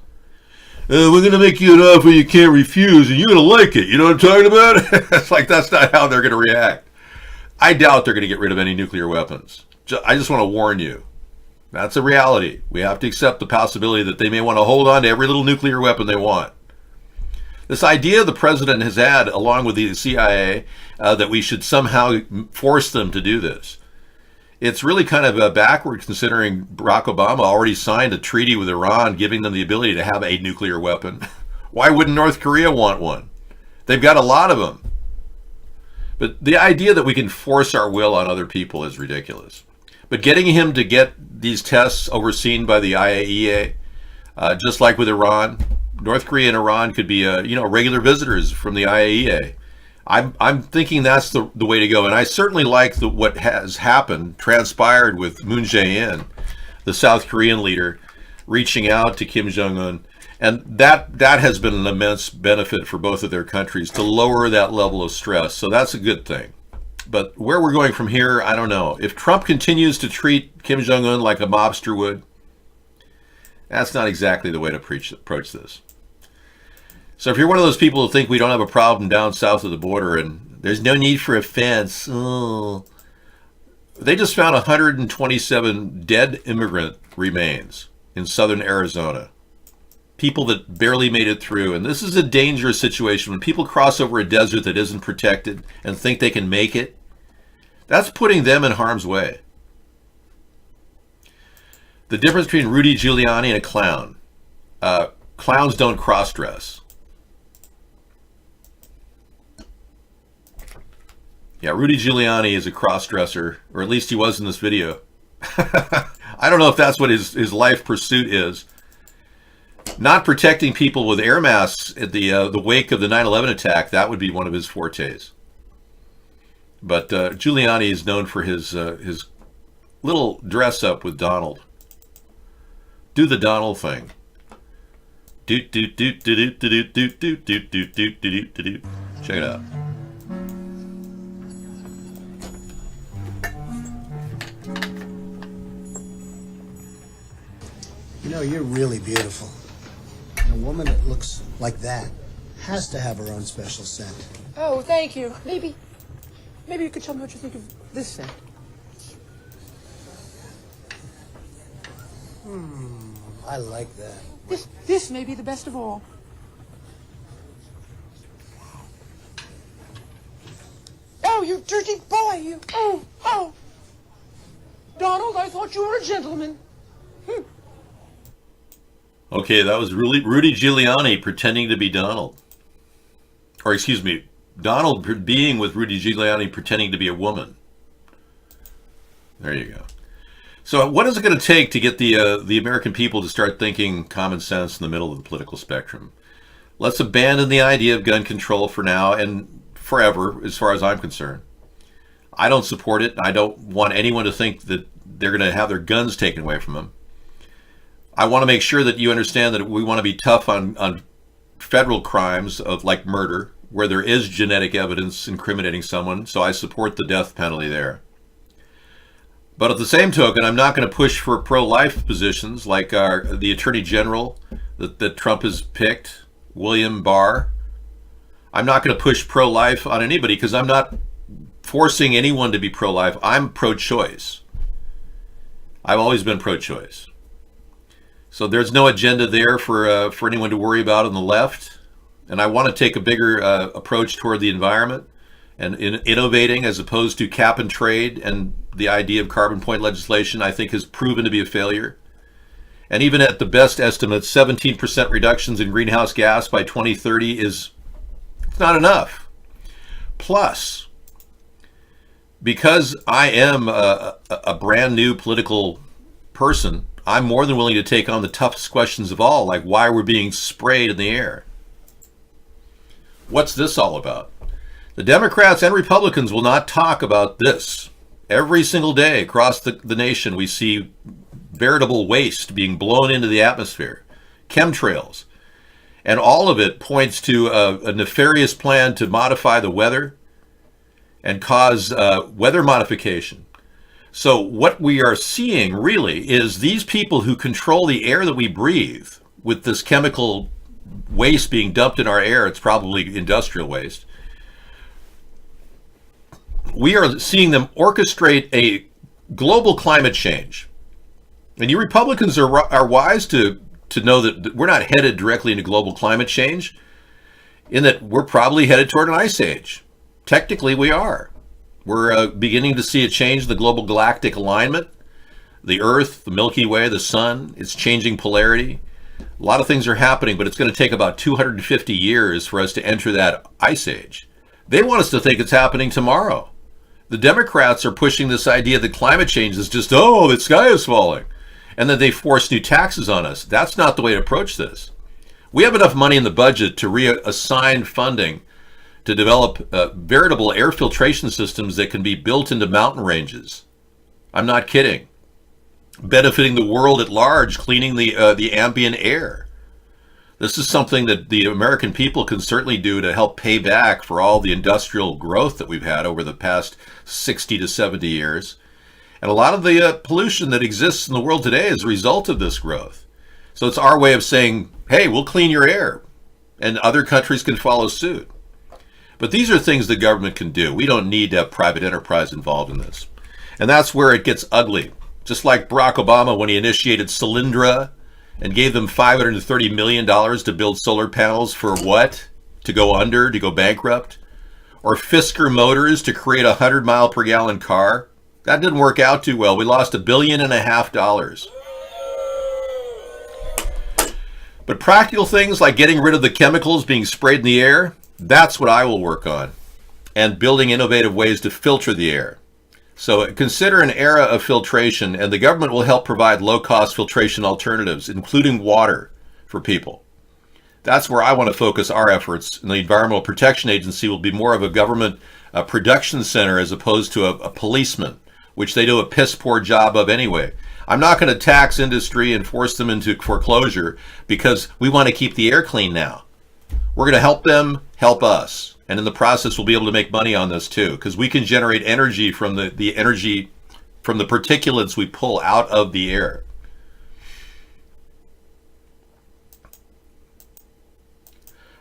Speaker 2: We're going to make you an offer you can't refuse, and you're going to like it. You know what I'm talking about? It's like that's not how they're going to react. I doubt they're going to get rid of any nuclear weapons. I just want to warn you. That's a reality. We have to accept the possibility that they may want to hold on to every little nuclear weapon they want. This idea the president has had, along with the CIA, that we should somehow force them to do this. It's really kind of backward, considering Barack Obama already signed a treaty with Iran giving them the ability to have a nuclear weapon. Why wouldn't North Korea want one? They've got a lot of them. But the idea that we can force our will on other people is ridiculous. But getting him to get these tests overseen by the IAEA, just like with Iran, North Korea and Iran could be regular visitors from the IAEA. I'm thinking that's the way to go, and I certainly like what has transpired with Moon Jae-in, the South Korean leader, reaching out to Kim Jong-un, and that has been an immense benefit for both of their countries to lower that level of stress. So that's a good thing. But where we're going from here, I don't know. If Trump continues to treat Kim Jong-un like a mobster would, that's not exactly the way to approach this. So if you're one of those people who think we don't have a problem down south of the border and there's no need for a fence, they just found 127 dead immigrant remains in southern Arizona. People that barely made it through. And this is a dangerous situation. When people cross over a desert that isn't protected and think they can make it, that's putting them in harm's way. The difference between Rudy Giuliani and a clown. Clowns don't cross-dress. Yeah, Rudy Giuliani is a cross-dresser, or at least he was in this video. I don't know if that's what his life pursuit is. Not protecting people with air masks at the wake of the 9/11 attack, that would be one of his fortes. But Giuliani is known for his little dress up with Donald. Do the Donald thing. Check it out.
Speaker 12: You're really beautiful. And a woman that looks like that has to have her own special scent.
Speaker 1: Oh, thank you. Maybe you could tell me what you think of this scent.
Speaker 12: I like that.
Speaker 1: This may be the best of all. Oh, you dirty boy, you. Oh. Donald, I thought you were a gentleman.
Speaker 2: Okay, that was Rudy Giuliani pretending to be Donald. Or excuse me, Donald being with Rudy Giuliani pretending to be a woman. There you go. So what is it going to take to get the American people to start thinking common sense in the middle of the political spectrum? Let's abandon the idea of gun control for now and forever, as far as I'm concerned. I don't support it. I don't want anyone to think that they're going to have their guns taken away from them. I want to make sure that you understand that we want to be tough on federal crimes of like murder, where there is genetic evidence incriminating someone, so I support the death penalty there. But at the same token, I'm not going to push for pro-life positions like the Attorney General that Trump has picked, William Barr. I'm not going to push pro-life on anybody because I'm not forcing anyone to be pro-life. I'm pro-choice. I've always been pro-choice. So there's no agenda there for anyone to worry about on the left. and I want to take a bigger approach toward the environment and innovating as opposed to cap and trade, and the idea of carbon point legislation I think has proven to be a failure. And even at the best estimates, 17% reductions in greenhouse gas by 2030 is not enough. Plus, because I am a brand new political person, I'm more than willing to take on the toughest questions of all, like why we're being sprayed in the air. What's this all about? The Democrats and Republicans will not talk about this. Every single day across the nation, we see veritable waste being blown into the atmosphere, chemtrails, and all of it points to a nefarious plan to modify the weather and cause weather modification. So what we are seeing really is these people who control the air that we breathe with this chemical waste being dumped in our air, it's probably industrial waste. We are seeing them orchestrate a global climate change. And you Republicans are wise to know that we're not headed directly into global climate change, in that we're probably headed toward an ice age. Technically, we are. We're beginning to see a change in the global galactic alignment. The Earth, the Milky Way, the Sun, it's changing polarity. A lot of things are happening, but it's going to take about 250 years for us to enter that ice age. They want us to think it's happening tomorrow. The Democrats are pushing this idea that climate change is just, oh, the sky is falling, and that they force new taxes on us. That's not the way to approach this. We have enough money in the budget to reassign funding to develop veritable air filtration systems that can be built into mountain ranges. I'm not kidding. Benefiting the world at large, cleaning the ambient air. This is something that the American people can certainly do to help pay back for all the industrial growth that we've had over the past 60 to 70 years. And a lot of the pollution that exists in the world today is a result of this growth. So it's our way of saying, hey, we'll clean your air, and other countries can follow suit. But these are things the government can do. We don't need to have private enterprise involved in this. And that's where it gets ugly. Just like Barack Obama when he initiated Solyndra and gave them $530 million to build solar panels for what? To go under, to go bankrupt? Or Fisker Motors to create a 100-mile-per-gallon car? That didn't work out too well. We lost $1.5 billion. But practical things like getting rid of the chemicals being sprayed in the air, that's what I will work on. And building innovative ways to filter the air. So consider an era of filtration, and the government will help provide low-cost filtration alternatives, including water for people. That's where I want to focus our efforts, and the Environmental Protection Agency will be more of a government production center as opposed to a policeman, which they do a piss-poor job of anyway. I'm not going to tax industry and force them into foreclosure because we want to keep the air clean now. We're going to help them help us. And in the process, we'll be able to make money on this too, because we can generate energy from the energy from the particulates we pull out of the air.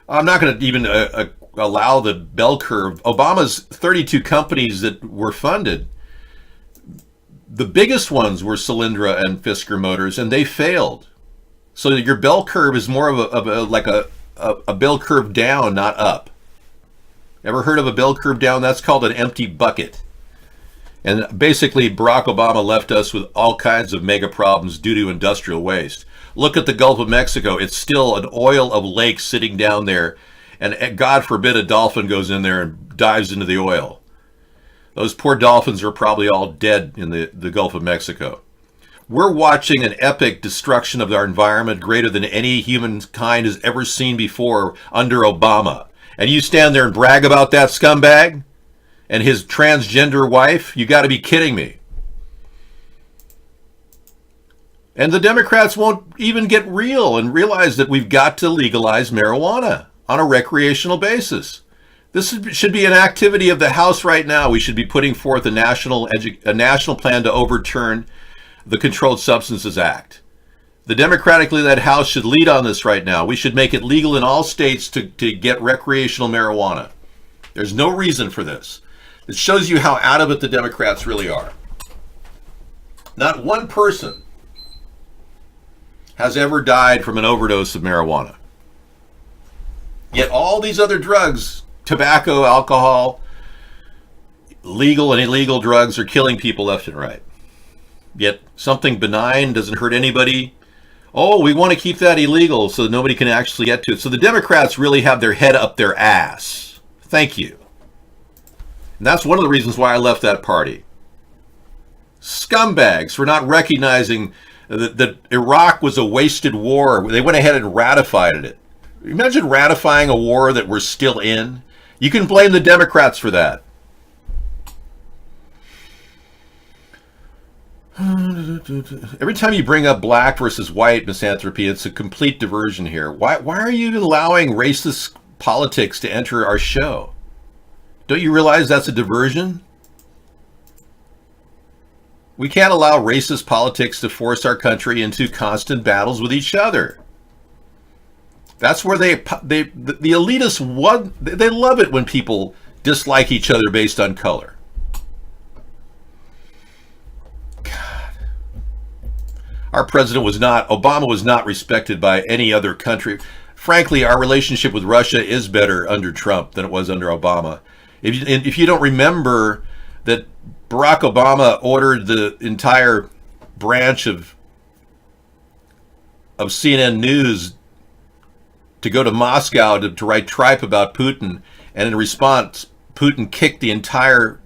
Speaker 2: I'm not going to even allow the bell curve. Obama's 32 companies that were funded, the biggest ones were Solyndra and Fisker Motors, and they failed. So your bell curve is more of a bell curve down, not up. Ever heard of a bell curve down? That's called an empty bucket. And basically, Barack Obama left us with all kinds of mega problems due to industrial waste. Look at the Gulf of Mexico. It's still an oil of lakes sitting down there. And God forbid a dolphin goes in there and dives into the oil. Those poor dolphins are probably all dead in the Gulf of Mexico. We're watching an epic destruction of our environment greater than any humankind has ever seen before under Obama. And you stand there and brag about that scumbag and his transgender wife? You got to be kidding me. And the Democrats won't even get real and realize that we've got to legalize marijuana on a recreational basis. This should be an activity of the House right now. We should be putting forth a national plan to overturn the Controlled Substances Act. The democratically led House should lead on this right now. We should make it legal in all states to get recreational marijuana. There's no reason for this. It shows you how out of it the Democrats really are. Not one person has ever died from an overdose of marijuana. Yet all these other drugs, tobacco, alcohol, legal and illegal drugs are killing people left and right. Yet something benign doesn't hurt anybody. Oh, we want to keep that illegal so that nobody can actually get to it. So the Democrats really have their head up their ass. Thank you. And that's one of the reasons why I left that party. Scumbags for not recognizing that Iraq was a wasted war. They went ahead and ratified it. Imagine ratifying a war that we're still in. You can blame the Democrats for that. Every time you bring up black versus white misanthropy, it's a complete diversion here. Why are you allowing racist politics to enter our show? Don't you realize that's a diversion? We can't allow racist politics to force our country into constant battles with each other. That's where the elitists they love it when people dislike each other based on color. God. Our president Obama was not respected by any other country. Frankly, our relationship with Russia is better under Trump than it was under Obama. If you don't remember that Barack Obama ordered the entire branch of CNN News to go to Moscow to write tripe about Putin, and in response, Putin kicked the entire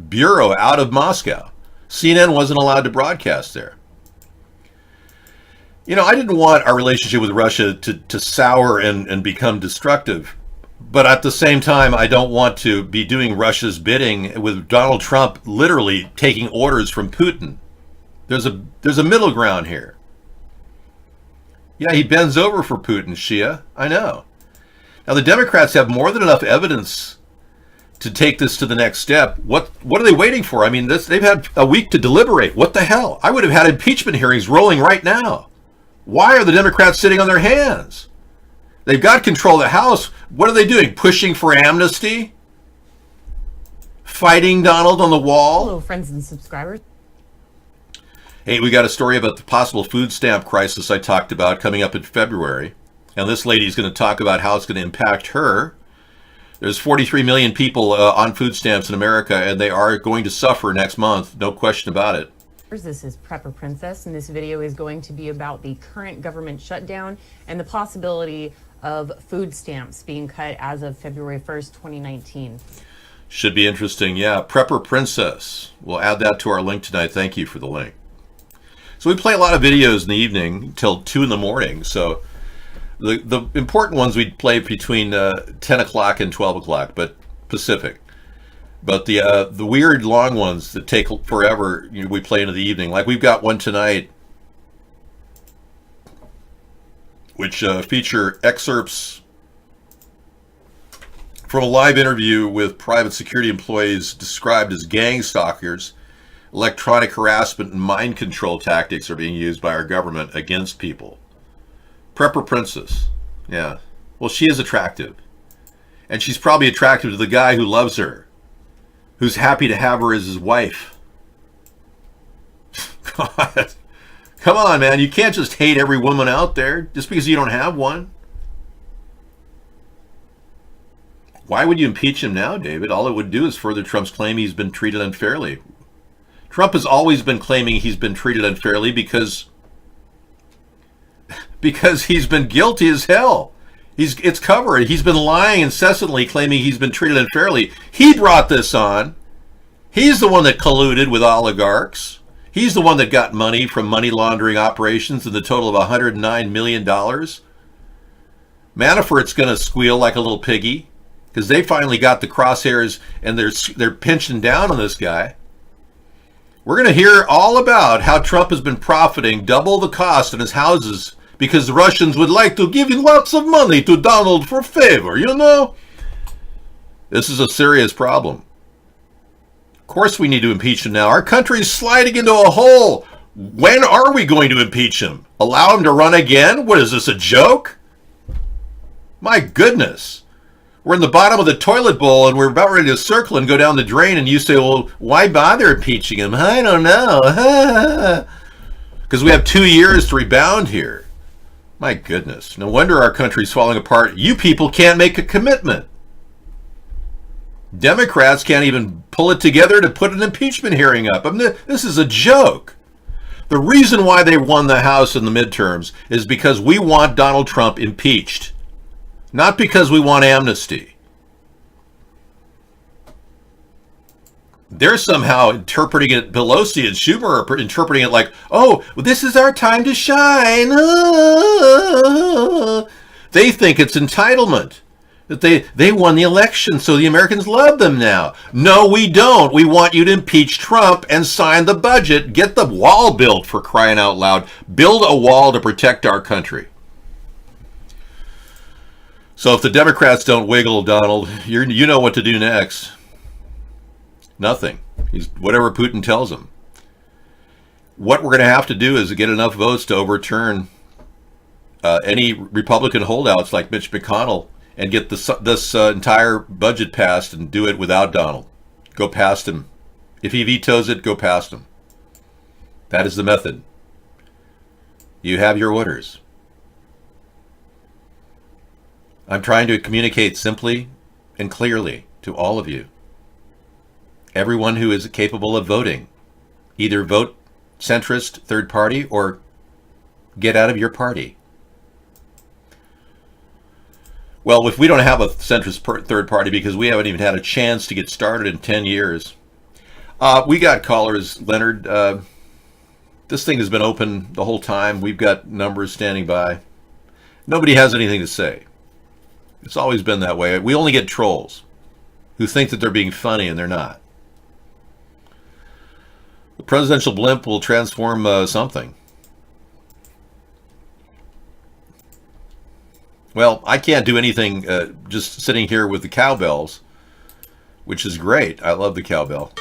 Speaker 2: bureau out of Moscow. CNN wasn't allowed to broadcast there. You know, I didn't want our relationship with Russia to sour and become destructive. But at the same time, I don't want to be doing Russia's bidding with Donald Trump literally taking orders from Putin. There's a middle ground here. Yeah, he bends over for Putin, Shia. I know. Now, the Democrats have more than enough evidence to take this to the next step. What are they waiting for? I mean, they've had a week to deliberate. What the hell? I would have had impeachment hearings rolling right now. Why are the Democrats sitting on their hands? They've got control of the House. What are they doing? Pushing for amnesty? Fighting Donald on the wall?
Speaker 3: Hello, friends and subscribers.
Speaker 2: Hey, we got a story about the possible food stamp crisis I talked about coming up in February. And this lady's going to talk about how it's going to impact her. There's 43 million people on food stamps in America, and they are going to suffer next month. No question about it.
Speaker 3: This is Prepper Princess, and this video is going to be about the current government shutdown and the possibility of food stamps being cut as of February 1st, 2019.
Speaker 2: Should be interesting. Yeah, Prepper Princess. We'll add that to our link tonight. Thank you for the link. So we play a lot of videos in the evening till 2 in the morning. So the important ones we'd play between 10 o'clock and 12 o'clock, but Pacific. But the weird long ones that take forever, we play into the evening. Like we've got one tonight, which feature excerpts from a live interview with private security employees described as gang stalkers. Electronic harassment and mind control tactics are being used by our government against people. Prepper Princess. Yeah. Well, she is attractive. And she's probably attractive to the guy who loves her, who's happy to have her as his wife. God. Come on, man. You can't just hate every woman out there just because you don't have one. Why would you impeach him now, David? All it would do is further Trump's claim he's been treated unfairly. Trump has always been claiming he's been treated unfairly because he's been guilty as hell. It's covered. He's been lying incessantly, claiming he's been treated unfairly. He brought this on. He's the one that colluded with oligarchs. He's the one that got money from money laundering operations in the total of $109 million. Manafort's going to squeal like a little piggy because they finally got the crosshairs and they're pinching down on this guy. We're going to hear all about how Trump has been profiting double the cost on his houses because the Russians would like to give lots of money to Donald for favor, you know? This is a serious problem. Of course we need to impeach him now. Our country's sliding into a hole. When are we going to impeach him? Allow him to run again? What is this, a joke? My goodness. We're in the bottom of the toilet bowl and we're about ready to circle and go down the drain, and you say, well, why bother impeaching him? I don't know. Because we have 2 years to rebound here. My goodness. No wonder our country's falling apart. You people can't make a commitment. Democrats can't even pull it together to put an impeachment hearing up. I mean, this is a joke. The reason why they won the House in the midterms is because we want Donald Trump impeached, not because we want amnesty. They're somehow interpreting it, Pelosi and Schumer are interpreting it like, oh, this is our time to shine. They think it's entitlement, that they won the election, so the Americans love them now. No, we don't. We want you to impeach Trump and sign the budget. Get the wall built, for crying out loud. Build a wall to protect our country. So if the Democrats don't wiggle, Donald, you know what to do next. Nothing. He's whatever Putin tells him. What we're going to have to do is get enough votes to overturn any Republican holdouts like Mitch McConnell and get this entire budget passed and do it without Donald. Go past him. If he vetoes it, go past him. That is the method. You have your orders. I'm trying to communicate simply and clearly to all of you. Everyone who is capable of voting, either vote centrist third party or get out of your party. Well, if we don't have a centrist third party because we haven't even had a chance to get started in 10 years. We got callers, Leonard. This thing has been open the whole time. We've got numbers standing by. Nobody has anything to say. It's always been that way. We only get trolls who think that they're being funny and they're not. The presidential blimp will transform something. Well, I can't do anything just sitting here with the cowbells, which is great. I love the cowbell.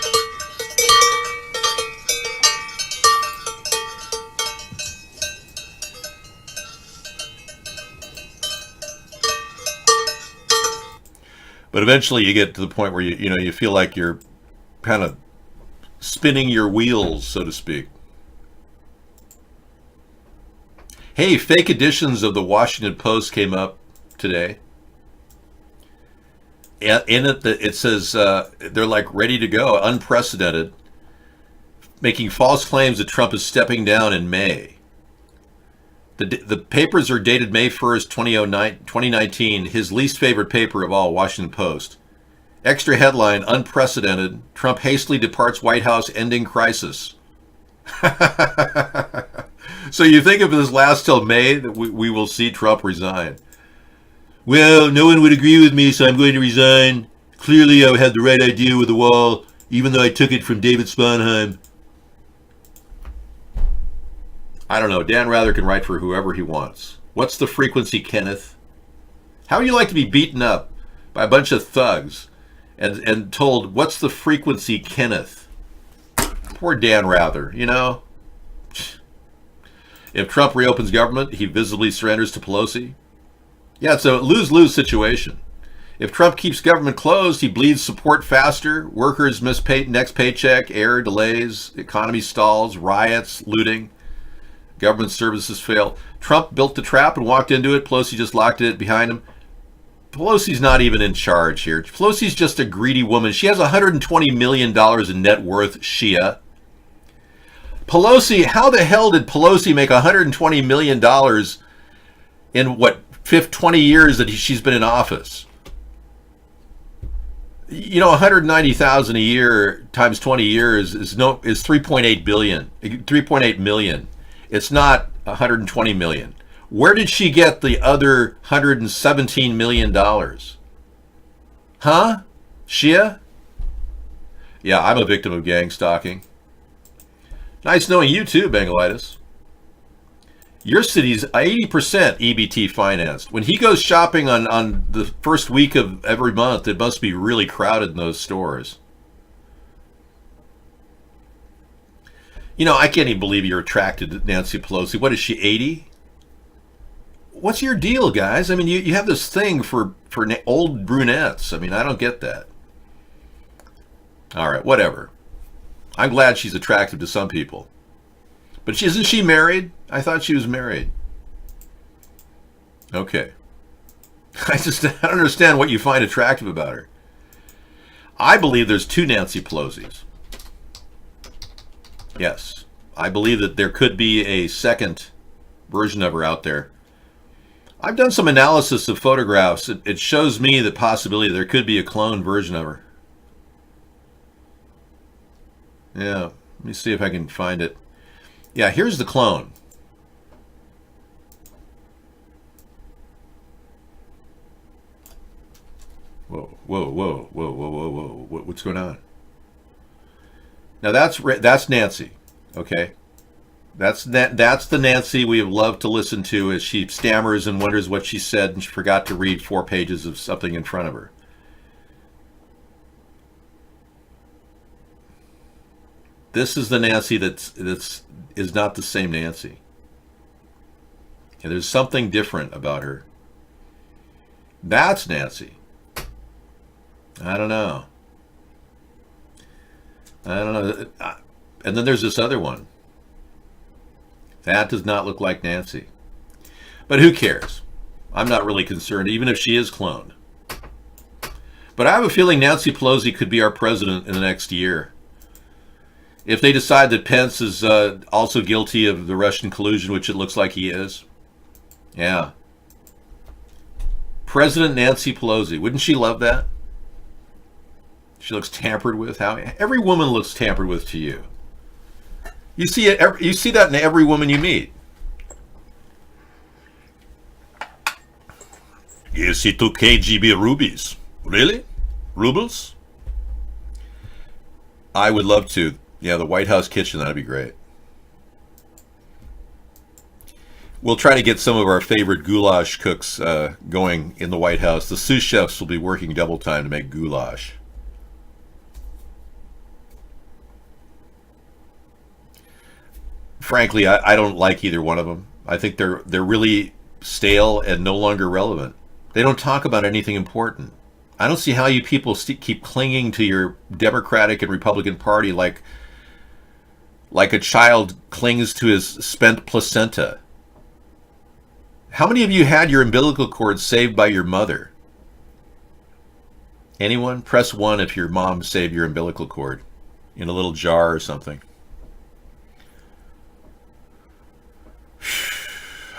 Speaker 2: But eventually you get to the point where you feel like you're kind of spinning your wheels, so to speak. Hey, fake editions of the Washington Post came up today. In it, it says they're like ready to go, unprecedented, making false claims that Trump is stepping down in May. The papers are dated May 1st, 2019, his least favorite paper of all, Washington Post. Extra headline, unprecedented, Trump hastily departs White House, ending crisis. So you think if this lasts till May, that we will see Trump resign. Well, no one would agree with me, so I'm going to resign. Clearly I had the right idea with the wall, even though I took it from David Sponheim. I don't know. Dan Rather can write for whoever he wants. What's the frequency, Kenneth? How would you like to be beaten up by a bunch of thugs and told, what's the frequency, Kenneth? Poor Dan Rather, you know? If Trump reopens government, he visibly surrenders to Pelosi. Yeah, it's a lose-lose situation. If Trump keeps government closed, he bleeds support faster. Workers miss next paycheck, error, delays, economy stalls, riots, looting. Government services fail. Trump built the trap and walked into it. Pelosi just locked it behind him. Pelosi's not even in charge here. Pelosi's just a greedy woman. She has $120 million in net worth, Shia. Pelosi, how the hell did Pelosi make $120 million in 20 years that she's been in office? You know, $190,000 a year times 20 years is 3.8 billion, 3.8 million. It's not 120 million. Where did she get the other $117 million? Huh? Shia? Yeah, I'm a victim of gang stalking. Nice knowing you too, Bangalitis. Your city's 80% EBT financed. When he goes shopping on the first week of every month, it must be really crowded in those stores. You know, I can't even believe you're attracted to Nancy Pelosi. What is she, 80? What's your deal, guys? I mean, you have this thing for old brunettes. I mean, I don't get that. All right, whatever. I'm glad she's attractive to some people. But isn't she married? I thought she was married. Okay. I don't understand what you find attractive about her. I believe there's two Nancy Pelosi's. Yes. I believe that there could be a second version of her out there. I've done some analysis of photographs. It shows me the possibility there could be a clone version of her. Yeah, let me see if I can find it. Yeah, here's the clone. Whoa, whoa, whoa, whoa, whoa, whoa, whoa. What's going on? Now that's Nancy, okay? That's the Nancy we have loved to listen to as she stammers and wonders what she said and she forgot to read 4 pages of something in front of her. This is the Nancy that is not the same Nancy. And there's something different about her. That's Nancy. I don't know. And then there's this other one. That does not look like Nancy. But who cares? I'm not really concerned, even if she is cloned. But I have a feeling Nancy Pelosi could be our president in the next year. If they decide that Pence is also guilty of the Russian collusion, which it looks like he is. Yeah. President Nancy Pelosi. Wouldn't she love that? She looks tampered with. How every woman looks tampered with to you. You see it. You see that in every woman you meet. Yes, he took KGB rubies. Really? Rubles? I would love to. Yeah, the White House kitchen. That'd be great. We'll try to get some of our favorite goulash cooks going in the White House. The sous chefs will be working double time to make goulash. Frankly, I don't like either one of them. I think they're really stale and no longer relevant. They don't talk about anything important. I don't see how you people keep clinging to your Democratic and Republican Party like a child clings to his spent placenta. How many of you had your umbilical cord saved by your mother? Anyone? Press 1 if your mom saved your umbilical cord in a little jar or something.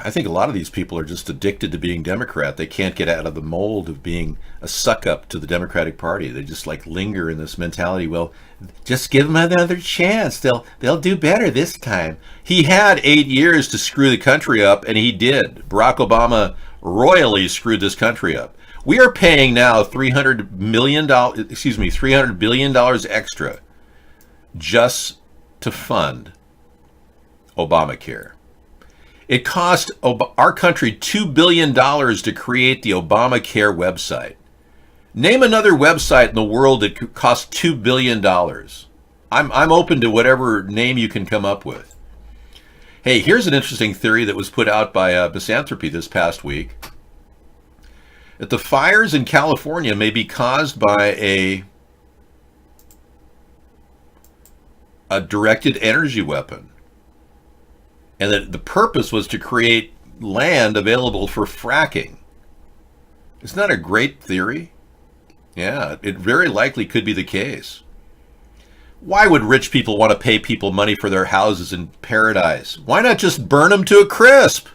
Speaker 2: I think a lot of these people are just addicted to being Democrat. They can't get out of the mold of being a suck-up to the Democratic Party. They just like linger in this mentality. Well, just give them another chance. They'll do better this time. He had 8 years to screw the country up, and he did. Barack Obama royally screwed this country up. We are paying now $300 billion extra just to fund Obamacare. It cost our country $2 billion to create the Obamacare website. Name another website in the world that could cost $2 billion. I'm open to whatever name you can come up with. Hey, here's an interesting theory that was put out by Misanthropy this past week. That the fires in California may be caused by a directed energy weapon. And that the purpose was to create land available for fracking. Isn't that a great theory? Yeah, it very likely could be the case. Why would rich people want to pay people money for their houses in paradise? Why not just burn them to a crisp?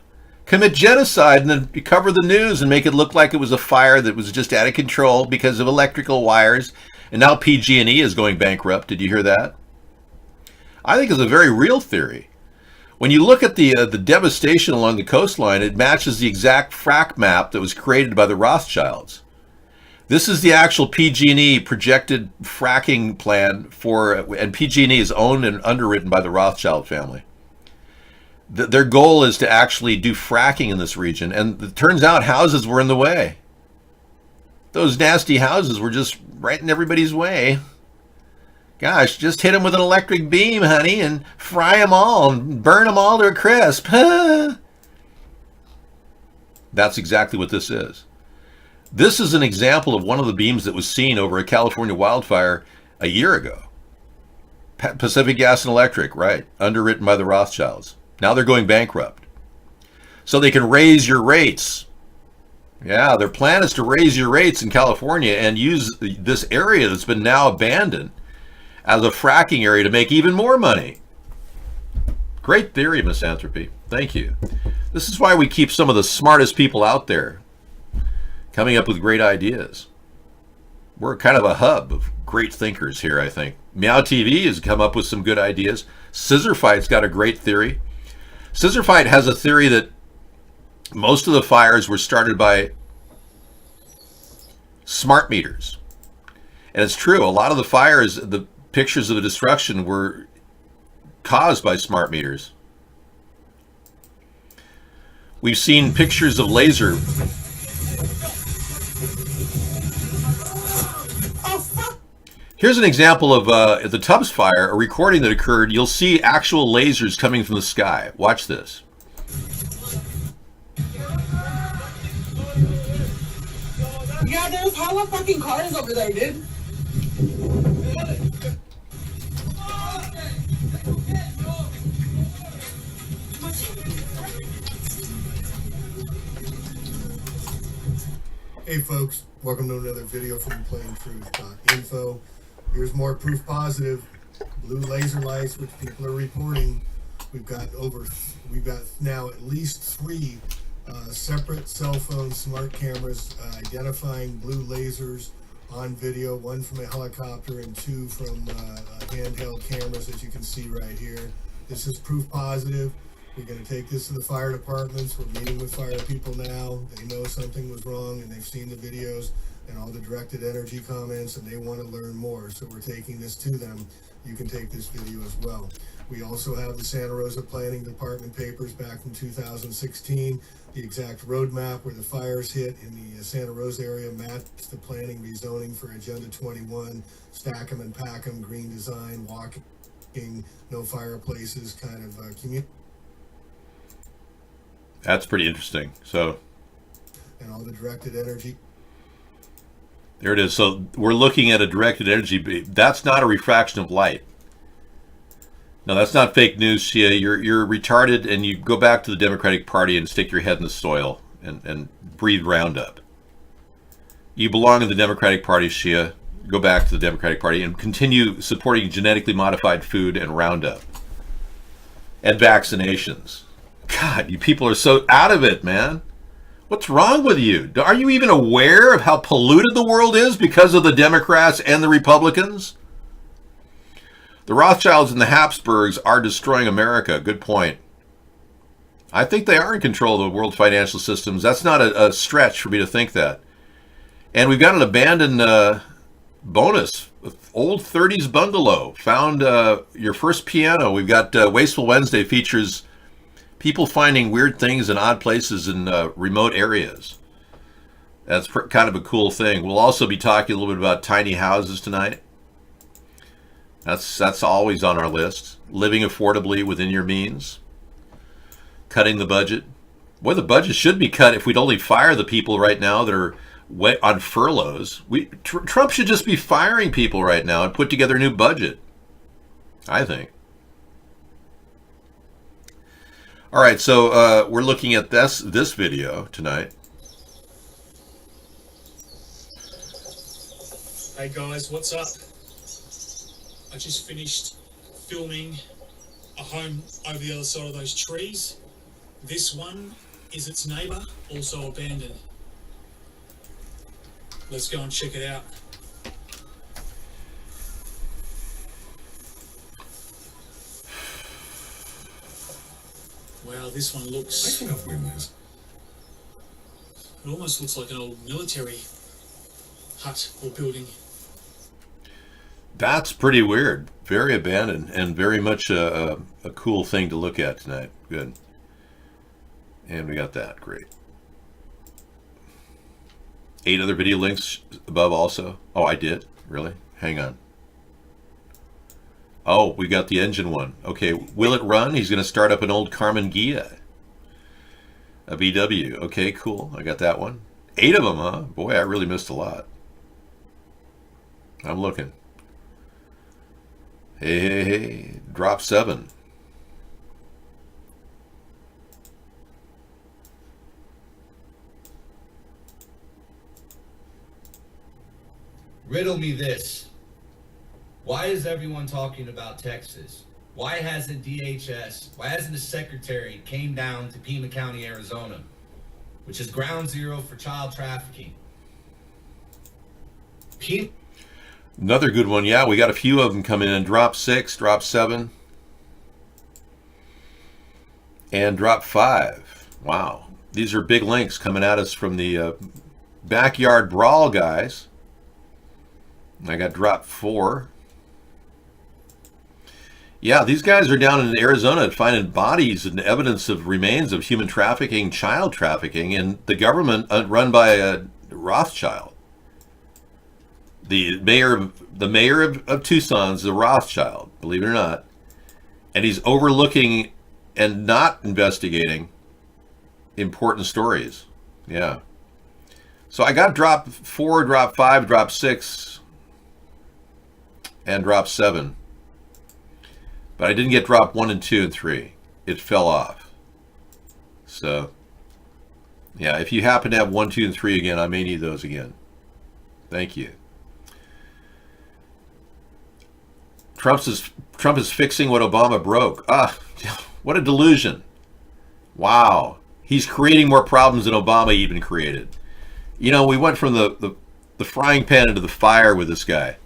Speaker 2: Commit genocide and then cover the news and make it look like it was a fire that was just out of control because of electrical wires. And now PG&E is going bankrupt. Did you hear that? I think it's a very real theory. When you look at the devastation along the coastline, it matches the exact frack map that was created by the Rothschilds. This is the actual PG&E projected fracking plan and PG&E is owned and underwritten by the Rothschild family. Their goal is to actually do fracking in this region, and it turns out houses were in the way. Those nasty houses were just right in everybody's way. Gosh, just hit them with an electric beam, honey, and fry them all and burn them all to a crisp. That's exactly what this is. This is an example of one of the beams that was seen over a California wildfire a year ago. Pacific Gas and Electric, right, underwritten by the Rothschilds. Now they're going bankrupt. So they can raise your rates Yeah, their plan is to raise your rates in California and use this area that's been now abandoned as a fracking area to make even more money. Great theory, Misanthropy. Thank you. This is why we keep some of the smartest people out there coming up with great ideas. We're kind of a hub of great thinkers here, I think. Meow TV has come up with some good ideas. Scissor Fight's got a great theory. Scissor Fight has a theory that most of the fires were started by smart meters. And it's true, a lot of the fires, the pictures of the destruction were caused by smart meters. We've seen pictures of laser. Here's an example of the Tubbs fire, a recording that occurred. You'll see actual lasers coming from the sky. Watch this.
Speaker 1: Yeah, there's hella fucking cars over there, dude.
Speaker 4: Hey folks, welcome to another video from plaintruth.info. Here's more proof positive. Blue laser lights, which people are reporting. We've got now at least 3 separate cell phone smart cameras identifying blue lasers on video, 1 from a helicopter and 2 from handheld cameras, as you can see right here. This is proof positive. We're going to take this to the fire departments. We're meeting with fire people now. They know something was wrong and they've seen the videos and all the directed energy comments and they want to learn more. So we're taking this to them. You can take this video as well. We also have the Santa Rosa Planning Department papers back from 2016. The exact roadmap where the fires hit in the Santa Rosa area matched the planning rezoning for Agenda 21, stack 'em and pack 'em, green design, walking, no fireplaces kind of community.
Speaker 2: That's pretty interesting. So,
Speaker 4: and all the directed energy.
Speaker 2: There it is. So we're looking at a directed energy beam. That's not a refraction of light. No, that's not fake news, Shia. You're retarded, and you go back to the Democratic Party and stick your head in the soil and breathe Roundup. You belong in the Democratic Party, Shia. Go back to the Democratic Party and continue supporting genetically modified food and Roundup and vaccinations. God, you people are so out of it, man. What's wrong with you? Are you even aware of how polluted the world is because of the Democrats and the Republicans? The Rothschilds and the Habsburgs are destroying America. Good point. I think they are in control of the world financial systems. That's not a stretch for me to think that. And we've got an abandoned bonus. Old 30s bungalow. Found your first piano. We've got Wasteful Wednesday features people finding weird things in odd places in remote areas. That's kind of a cool thing. We'll also be talking a little bit about tiny houses tonight. That's always on our list. Living affordably within your means. Cutting the budget. Boy, the budget should be cut if we'd only fire the people right now that are on furloughs. Trump should just be firing people right now and put together a new budget, I think. All right, so we're looking at this video tonight.
Speaker 8: Hey guys, what's up? I just finished filming a home over the other side of those trees. This one is its neighbour, also abandoned. Let's go and check it out. Wow, this one looks... I think I've win this. It almost looks like an old military hut or building.
Speaker 2: That's pretty weird. Very abandoned and very much a cool thing to look at tonight. Good. And we got that. Great. 8 other video links above also. Oh, I did? Really? Hang on. Oh, we got the engine one. Okay, will it run? He's going to start up an old Carmen Ghia. A VW. Okay, cool. I got that one. 8 of them, huh? Boy, I really missed a lot. I'm looking. Hey. Drop 7.
Speaker 9: Riddle me this. Why is everyone talking about Texas? Why hasn't DHS, why hasn't the secretary came down to Pima County, Arizona, which is ground zero for child trafficking?
Speaker 2: Another good one. Yeah, we got a few of them coming in. Drop 6, Drop 7, and Drop 5. Wow. These are big links coming at us from the Backyard Brawl guys. I got Drop 4. Yeah, these guys are down in Arizona finding bodies and evidence of remains of human trafficking, child trafficking, and the government run by Rothschild. The mayor of Tucson's the Rothschild, believe it or not, and he's overlooking and not investigating important stories. Yeah. So I got Drop 4, Drop 5, Drop 6, and Drop 7. But I didn't get Drop 1 and 2 and 3. It fell off. So, yeah, if you happen to have 1, 2, and 3 again, I may need those again. Thank you. Trump is fixing what Obama broke. Ah, what a delusion. Wow. He's creating more problems than Obama even created. You know, we went from the frying pan into the fire with this guy.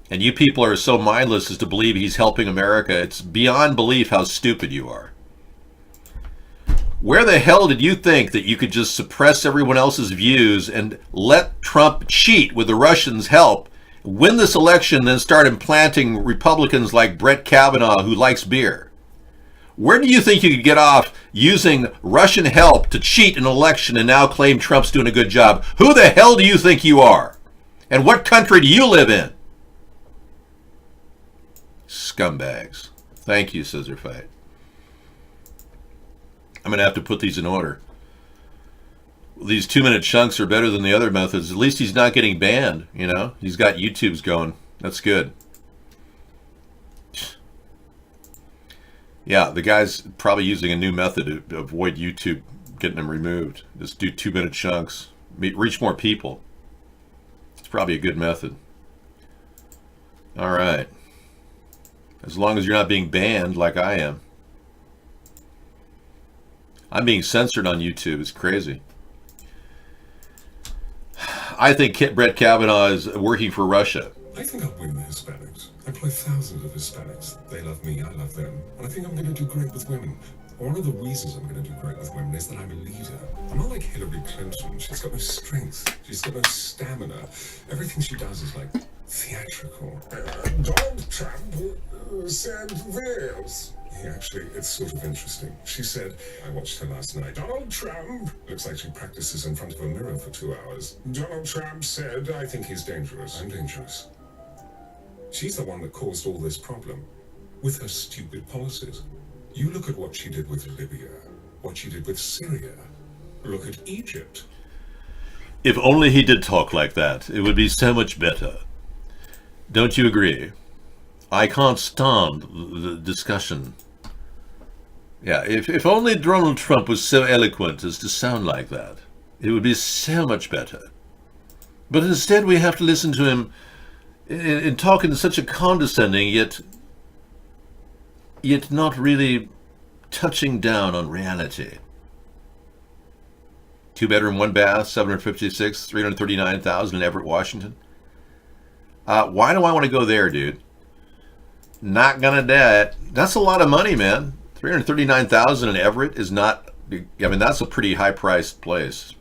Speaker 2: And you people are so mindless as to believe he's helping America. It's beyond belief how stupid you are. Where the hell did you think that you could just suppress everyone else's views and let Trump cheat with the Russians' help, win this election, then start implanting Republicans like Brett Kavanaugh who likes beer? Where do you think you could get off using Russian help to cheat an election and now claim Trump's doing a good job? Who the hell do you think you are? And what country do you live in? Scumbags. Thank you, Scissor Fight. I'm going to have to put these in order. These 2-minute chunks are better than the other methods. At least he's not getting banned, you know? He's got YouTube's going. That's good. Yeah, the guy's probably using a new method to avoid YouTube getting him removed. Just do 2-minute chunks. Reach more people. It's probably a good method. All right. As long as you're not being banned like I am. I'm being censored on YouTube. It's crazy. I think Brett Kavanaugh is working for Russia.
Speaker 10: I think I'll win the Hispanics. I play thousands of Hispanics. They love me, I love them. And I think I'm going to do great with women. One of the reasons I'm going to do great with women is that I'm a leader. I'm not like Hillary Clinton. She's got no strength. She's got no stamina. Everything she does is like theatrical. Donald Trump said this. Actually, it's sort of interesting. She said, I watched her last night. Donald Trump looks like she practices in front of a mirror for 2 hours. Donald Trump said, I think he's dangerous. I'm dangerous. She's the one that caused all this problem with her stupid policies. You look at what she did with Libya, what she did with Syria. Look at Egypt.
Speaker 2: If only he did talk like that, it would be so much better. Don't you agree? I can't stand the discussion. Yeah, if only Donald Trump was so eloquent as to sound like that, it would be so much better. But instead we have to listen to him in talking in such a condescending, yet not really touching down on reality. 2-bedroom, 1 bath, 756, 339,000 in Everett, Washington. Why do I want to go there, dude? Not gonna do it. That's a lot of money, man. 339,000 in Everett is not. I mean, that's a pretty high-priced place.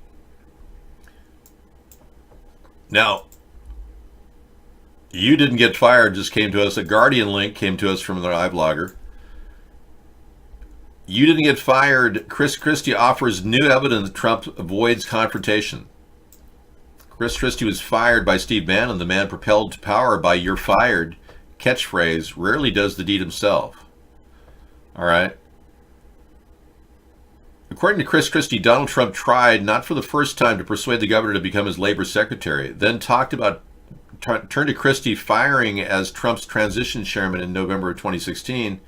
Speaker 2: Now, you didn't get fired. Just came to us. A Guardian link came to us from the iBlogger. You didn't get fired. Chris Christie offers new evidence Trump avoids confrontation. Chris Christie was fired by Steve Bannon, the man propelled to power by "you're fired" catchphrase, rarely does the deed himself. All right. According to Chris Christie, Donald Trump tried, not for the first time, to persuade the governor to become his labor secretary, then turned to Christie firing as Trump's transition chairman in November of 2016.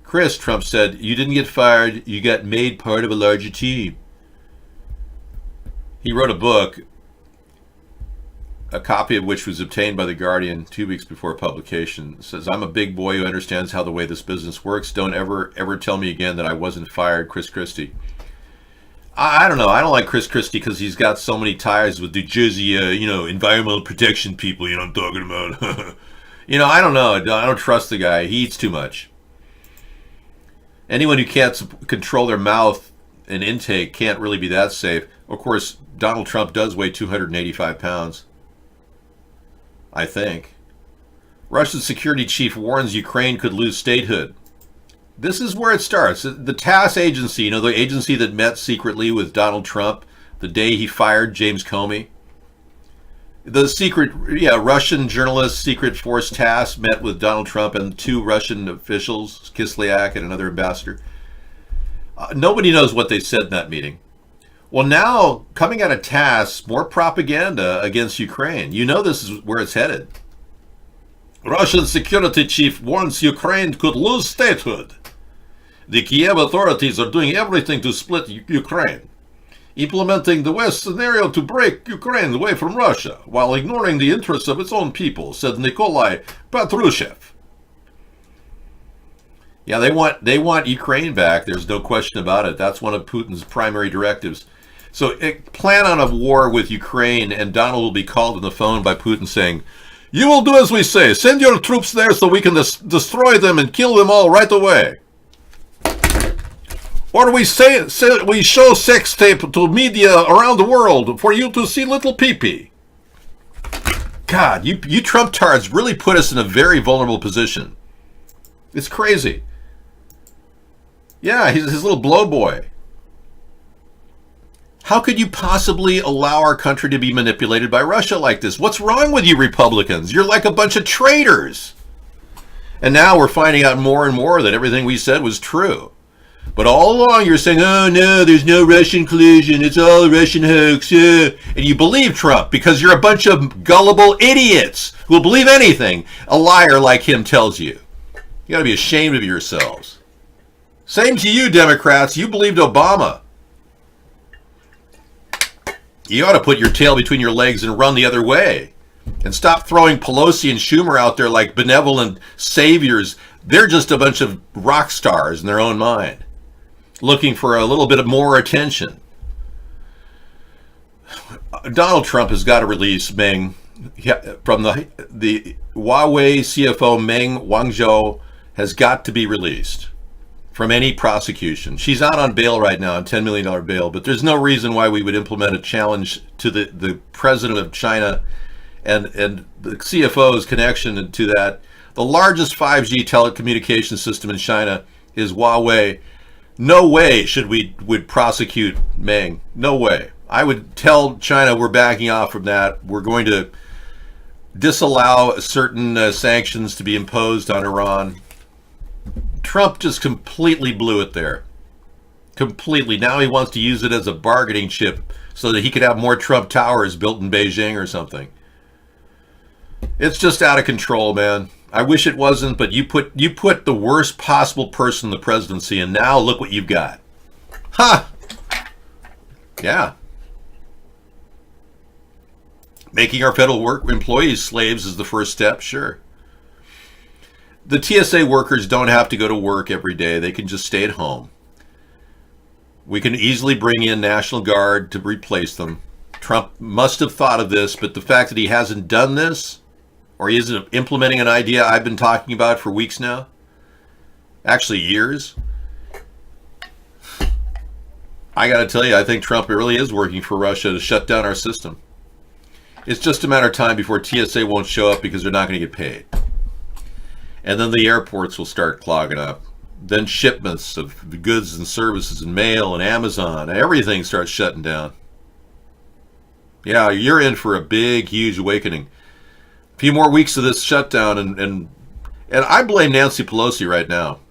Speaker 2: Chris, Trump said, you didn't get fired, you got made part of a larger team. He wrote a book a copy of which was obtained by The Guardian 2 weeks before publication. It says, "I'm a big boy who understands how the way this business works. Don't ever tell me again that I wasn't fired, Chris Christie." I don't know. I don't like Chris Christie because he's got so many ties with the Jersey, environmental protection people. You know what I'm talking about? I don't know. I don't trust the guy. He eats too much. Anyone who can't control their mouth and intake can't really be that safe. Of course, Donald Trump does weigh 285 pounds. I think. Russian security chief warns Ukraine could lose statehood. This is where it starts. The TASS agency, the agency that met secretly with Donald Trump the day he fired James Comey. The Russian journalist secret force TASS met with Donald Trump and 2 Russian officials, Kislyak and another ambassador. Nobody knows what they said in that meeting. Well, now, coming out of TASS, more propaganda against Ukraine. This is where it's headed. Russian security chief warns Ukraine could lose statehood. The Kiev authorities are doing everything to split Ukraine, implementing the West scenario to break Ukraine away from Russia, while ignoring the interests of its own people, said Nikolai Patrushev. Yeah, they want Ukraine back. There's no question about it. That's one of Putin's primary directives. So plan on a war with Ukraine, and Donald will be called on the phone by Putin saying, "You will do as we say. Send your troops there so we can destroy them and kill them all right away. Or we show sex tape to media around the world for you to see little pee-pee." God, you Trump-tards really put us in a very vulnerable position. It's crazy. Yeah, he's his little blow boy. How could you possibly allow our country to be manipulated by Russia like this? What's wrong with you Republicans? You're like a bunch of traitors. And now we're finding out more and more that everything we said was true. But all along you're saying, "Oh no, there's no Russian collusion, it's all a Russian hoax." And you believe Trump because you're a bunch of gullible idiots who will believe anything a liar like him tells you. You gotta be ashamed of yourselves. Same to you, Democrats. You believed Obama. You ought to put your tail between your legs and run the other way. And stop throwing Pelosi and Schumer out there like benevolent saviors. They're just a bunch of rock stars in their own mind, looking for a little bit of more attention. Donald Trump has got to release Meng from the Huawei CFO. Meng Wanzhou has got to be released from any prosecution. She's out on bail right now, on $10 million bail, but there's no reason why we would implement a challenge to the president of China and the CFO's connection to that. The largest 5G telecommunication system in China is Huawei. No way would prosecute Meng. No way. I would tell China we're backing off from that. We're going to disallow certain sanctions to be imposed on Iran. Trump just completely blew it there. Completely. Now he wants to use it as a bargaining chip so that he could have more Trump towers built in Beijing or something. It's just out of control, man. I wish it wasn't, but you put the worst possible person in the presidency, and now look what you've got. Ha! Yeah. Making our federal employees slaves is the first step, sure. The TSA workers don't have to go to work every day. They can just stay at home. We can easily bring in National Guard to replace them. Trump must have thought of this, but the fact that he hasn't done this, or he isn't implementing an idea I've been talking about for weeks now, actually years, I got to tell you, I think Trump really is working for Russia to shut down our system. It's just a matter of time before TSA won't show up because they're not going to get paid. And then the airports will start clogging up. Then shipments of goods and services and mail and Amazon, everything starts shutting down. Yeah, you're in for a big, huge awakening. A few more weeks of this shutdown, and I blame Nancy Pelosi right now.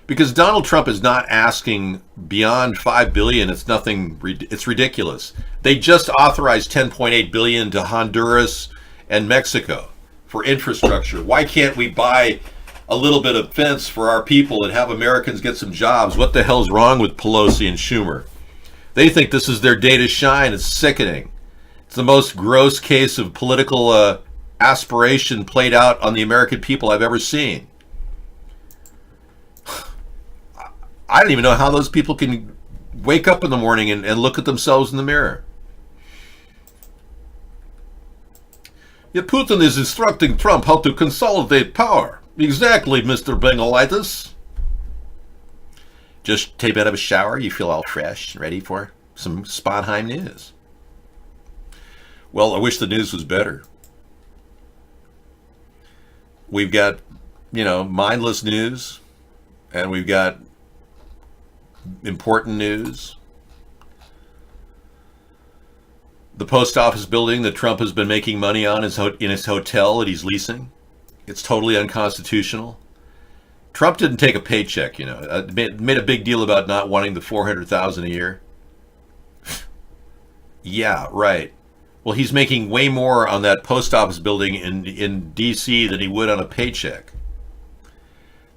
Speaker 2: Because Donald Trump is not asking beyond $5 billion. It's ridiculous. They just authorized $10.8 billion to Honduras and Mexico for infrastructure. Why can't we buy a little bit of fence for our people and have Americans get some jobs? What the hell's wrong with Pelosi and Schumer? They think this is their day to shine. It's sickening. It's the most gross case of political aspiration played out on the American people I've ever seen. I don't even know how those people can wake up in the morning and look at themselves in the mirror. Yeah, Putin is instructing Trump how to consolidate power. Exactly, Mr. Bengalitis. Just take out of a shower, you feel all fresh and ready for some Sponheim news. Well, I wish the news was better. We've got, mindless news, and we've got important news. The post office building that Trump has been making money on in his hotel that he's leasing. It's totally unconstitutional. Trump didn't take a paycheck, made a big deal about not wanting the $400,000 a year. Yeah, right. Well, he's making way more on that post office building in D.C. than he would on a paycheck.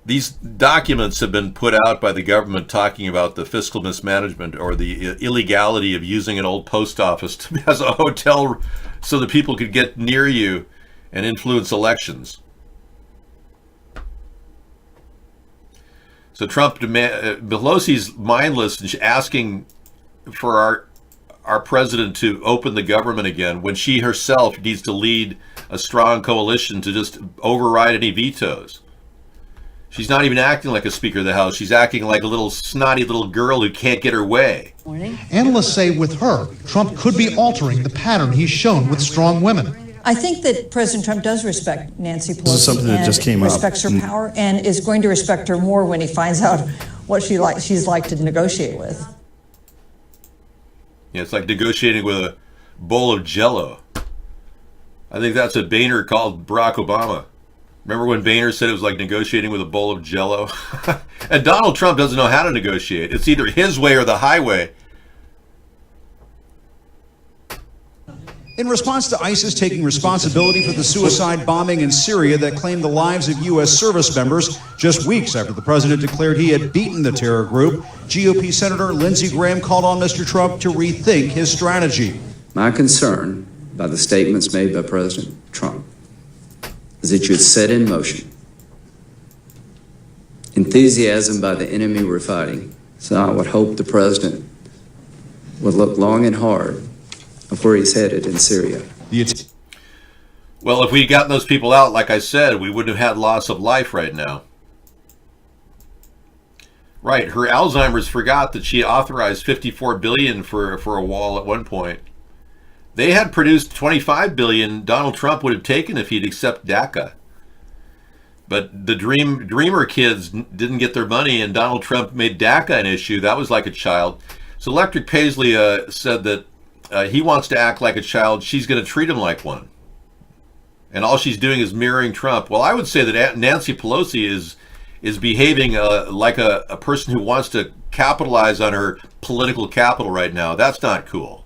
Speaker 2: These documents have been put out by the government talking about the fiscal mismanagement or the illegality of using an old post office as a hotel so that people could get near you and influence elections. So Pelosi's mindless and asking for our president to open the government again when she herself needs to lead a strong coalition to just override any vetoes. She's not even acting like a Speaker of the House. She's acting like a little snotty little girl who can't get her way.
Speaker 11: Analysts say with her, Trump could be altering the pattern he's shown with strong women.
Speaker 16: I think that President Trump does respect Nancy Pelosi.
Speaker 13: This is something that just came up.
Speaker 16: Respects her power and is going to respect her more when he finds out what she's like to negotiate with.
Speaker 2: Yeah, it's like negotiating with a bowl of Jell-O. I think that's what Boehner called Barack Obama. Remember when Boehner said it was like negotiating with a bowl of Jell-O? And Donald Trump doesn't know how to negotiate. It's either his way or the highway.
Speaker 15: In response to ISIS taking responsibility for the suicide bombing in Syria that claimed the lives of U.S. service members just weeks after the president declared he had beaten the terror group, GOP Senator Lindsey Graham called on Mr. Trump to rethink his strategy.
Speaker 23: My concern by the statements made by President Trump is that you had set in motion enthusiasm by the enemy we're fighting. So I would hope the president would look long and hard of where he's headed in Syria.
Speaker 2: Well, if we'd gotten those people out, like I said, we wouldn't have had loss of life right now. Right, her Alzheimer's forgot that she authorized $54 billion for a wall at one point. They had produced $25 billion Donald Trump would have taken if he'd accept DACA. But the Dreamer kids didn't get their money, and Donald Trump made DACA an issue. That was like a child. So Electric Paisley said that he wants to act like a child. She's going to treat him like one. And all she's doing is mirroring Trump. Well, I would say that Nancy Pelosi is behaving like a person who wants to capitalize on her political capital right now. That's not cool.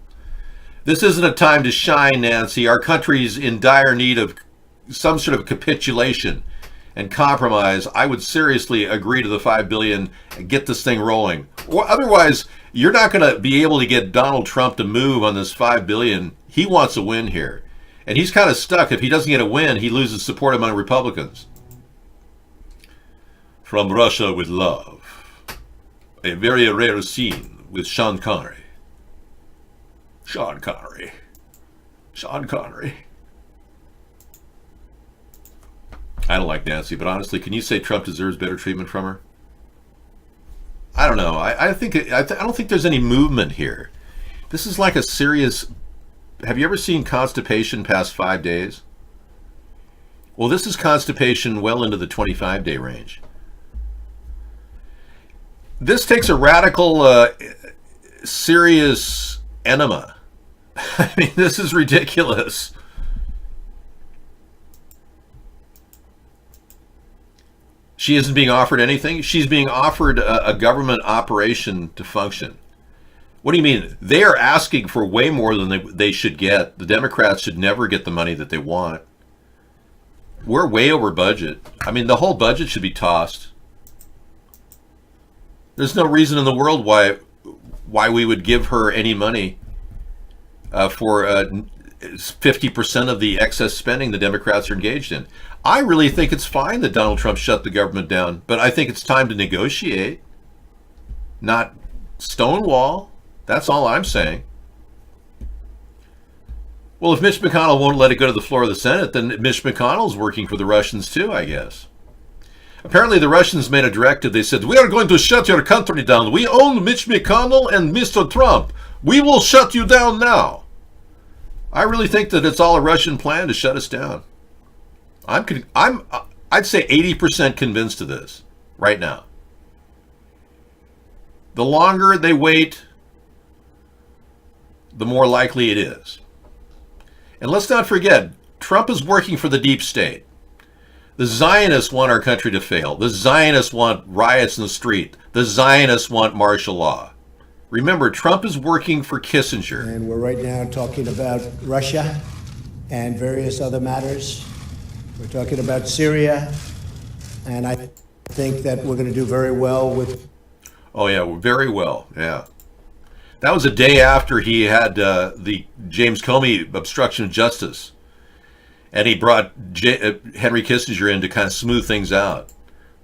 Speaker 2: This isn't a time to shine, Nancy. Our country's in dire need of some sort of capitulation and compromise. I would seriously agree to the $5 billion and get this thing rolling. Otherwise, you're not going to be able to get Donald Trump to move on this $5 billion. He wants a win here. And he's kind of stuck. If he doesn't get a win, he loses support among Republicans. From Russia with Love. A very rare scene with Sean Connery. Sean Connery. Sean Connery. I don't like Nancy, but honestly, can you say Trump deserves better treatment from her? I don't know. I don't think there's any movement here. This is like a serious... Have you ever seen constipation past 5 days? Well, this is constipation well into the 25-day range. This takes a radical, serious enema. I mean, this is ridiculous. She isn't being offered anything. She's being offered a government operation to function. What do you mean? They are asking for way more than they should get. The Democrats should never get the money that they want. We're way over budget. I mean, the whole budget should be tossed. There's no reason in the world why we would give her any money for it's 50% of the excess spending the Democrats are engaged in. I really think it's fine that Donald Trump shut the government down, but I think it's time to negotiate, not stonewall. That's all I'm saying. Well, if Mitch McConnell won't let it go to the floor of the Senate, then Mitch McConnell's working for the Russians too, I guess. Apparently the Russians made a directive. They said, we are going to shut your country down. We own Mitch McConnell and Mr. Trump. We will shut you down now. I really think that it's all a Russian plan to shut us down. I'd say 80% convinced of this right now. The longer they wait, the more likely it is. And let's not forget, Trump is working for the deep state. The Zionists want our country to fail. The Zionists want riots in the street. The Zionists want martial law. Remember, Trump is working for Kissinger.
Speaker 12: And we're right now talking about Russia and various other matters. We're talking about Syria, and I think that we're going to do very well with...
Speaker 2: Oh, yeah, very well, yeah. That was a day after he had the James Comey obstruction of justice. And he brought Henry Kissinger in to kind of smooth things out.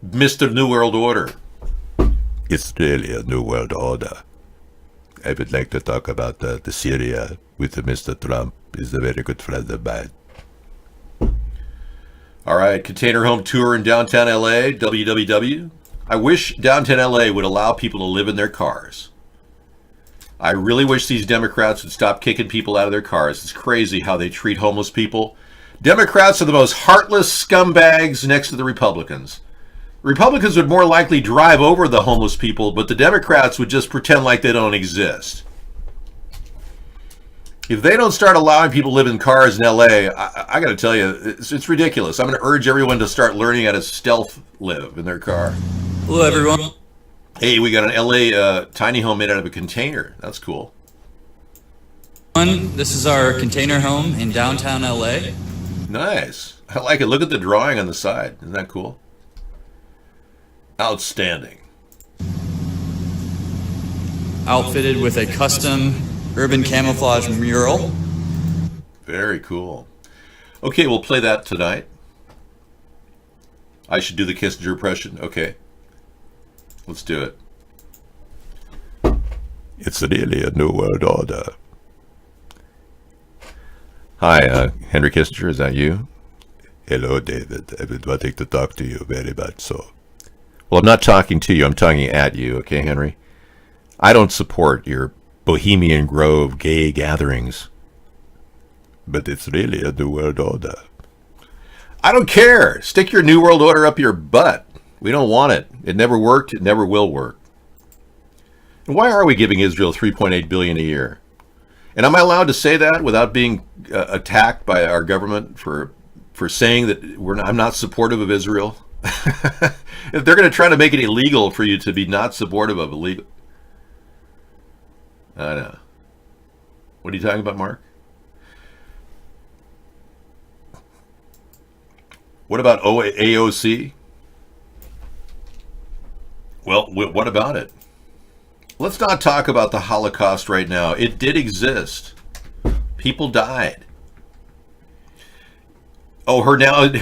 Speaker 2: Mr. New World Order.
Speaker 13: It's really a New World Order. I would like to talk about the Syria with Mr. Trump. He's a very good friend of mine.
Speaker 2: All right, container home tour in downtown LA, WWW. I wish downtown LA would allow people to live in their cars. I really wish these Democrats would stop kicking people out of their cars. It's crazy how they treat homeless people. Democrats are the most heartless scumbags next to the Republicans. Republicans would more likely drive over the homeless people, but the Democrats would just pretend like they don't exist. If they don't start allowing people to live in cars in LA, I got to tell you, it's ridiculous. I'm going to urge everyone to start learning how to stealth live in their car.
Speaker 14: Hello, everyone.
Speaker 2: Hey, we got an LA tiny home made out of a container. That's cool.
Speaker 14: This is our container home in downtown LA.
Speaker 2: Nice. I like it. Look at the drawing on the side. Isn't that cool? Outstanding.
Speaker 14: Outfitted with a custom urban camouflage mural.
Speaker 2: Very cool. Okay, we'll play that tonight. I should do the Kissinger impression. Okay. Let's do it.
Speaker 13: It's really a New World Order.
Speaker 2: Hi, Henry Kissinger, is that you?
Speaker 13: Hello, David. I've been wanting to talk to you very much so.
Speaker 2: Well, I'm not talking to you. I'm talking at you, okay, Henry? I don't support your Bohemian Grove gay gatherings.
Speaker 13: But it's really a New World Order.
Speaker 2: I don't care. Stick your New World Order up your butt. We don't want it. It never worked. It never will work. And why are we giving Israel $3.8 billion a year? And am I allowed to say that without being attacked by our government for saying that I'm not supportive of Israel? If they're going to try to make it illegal for you to be not supportive of illegal, I know. What are you talking about, Mark? What about AOC? Well, what about it? Let's not talk about the Holocaust right now. It did exist. People died. Oh, her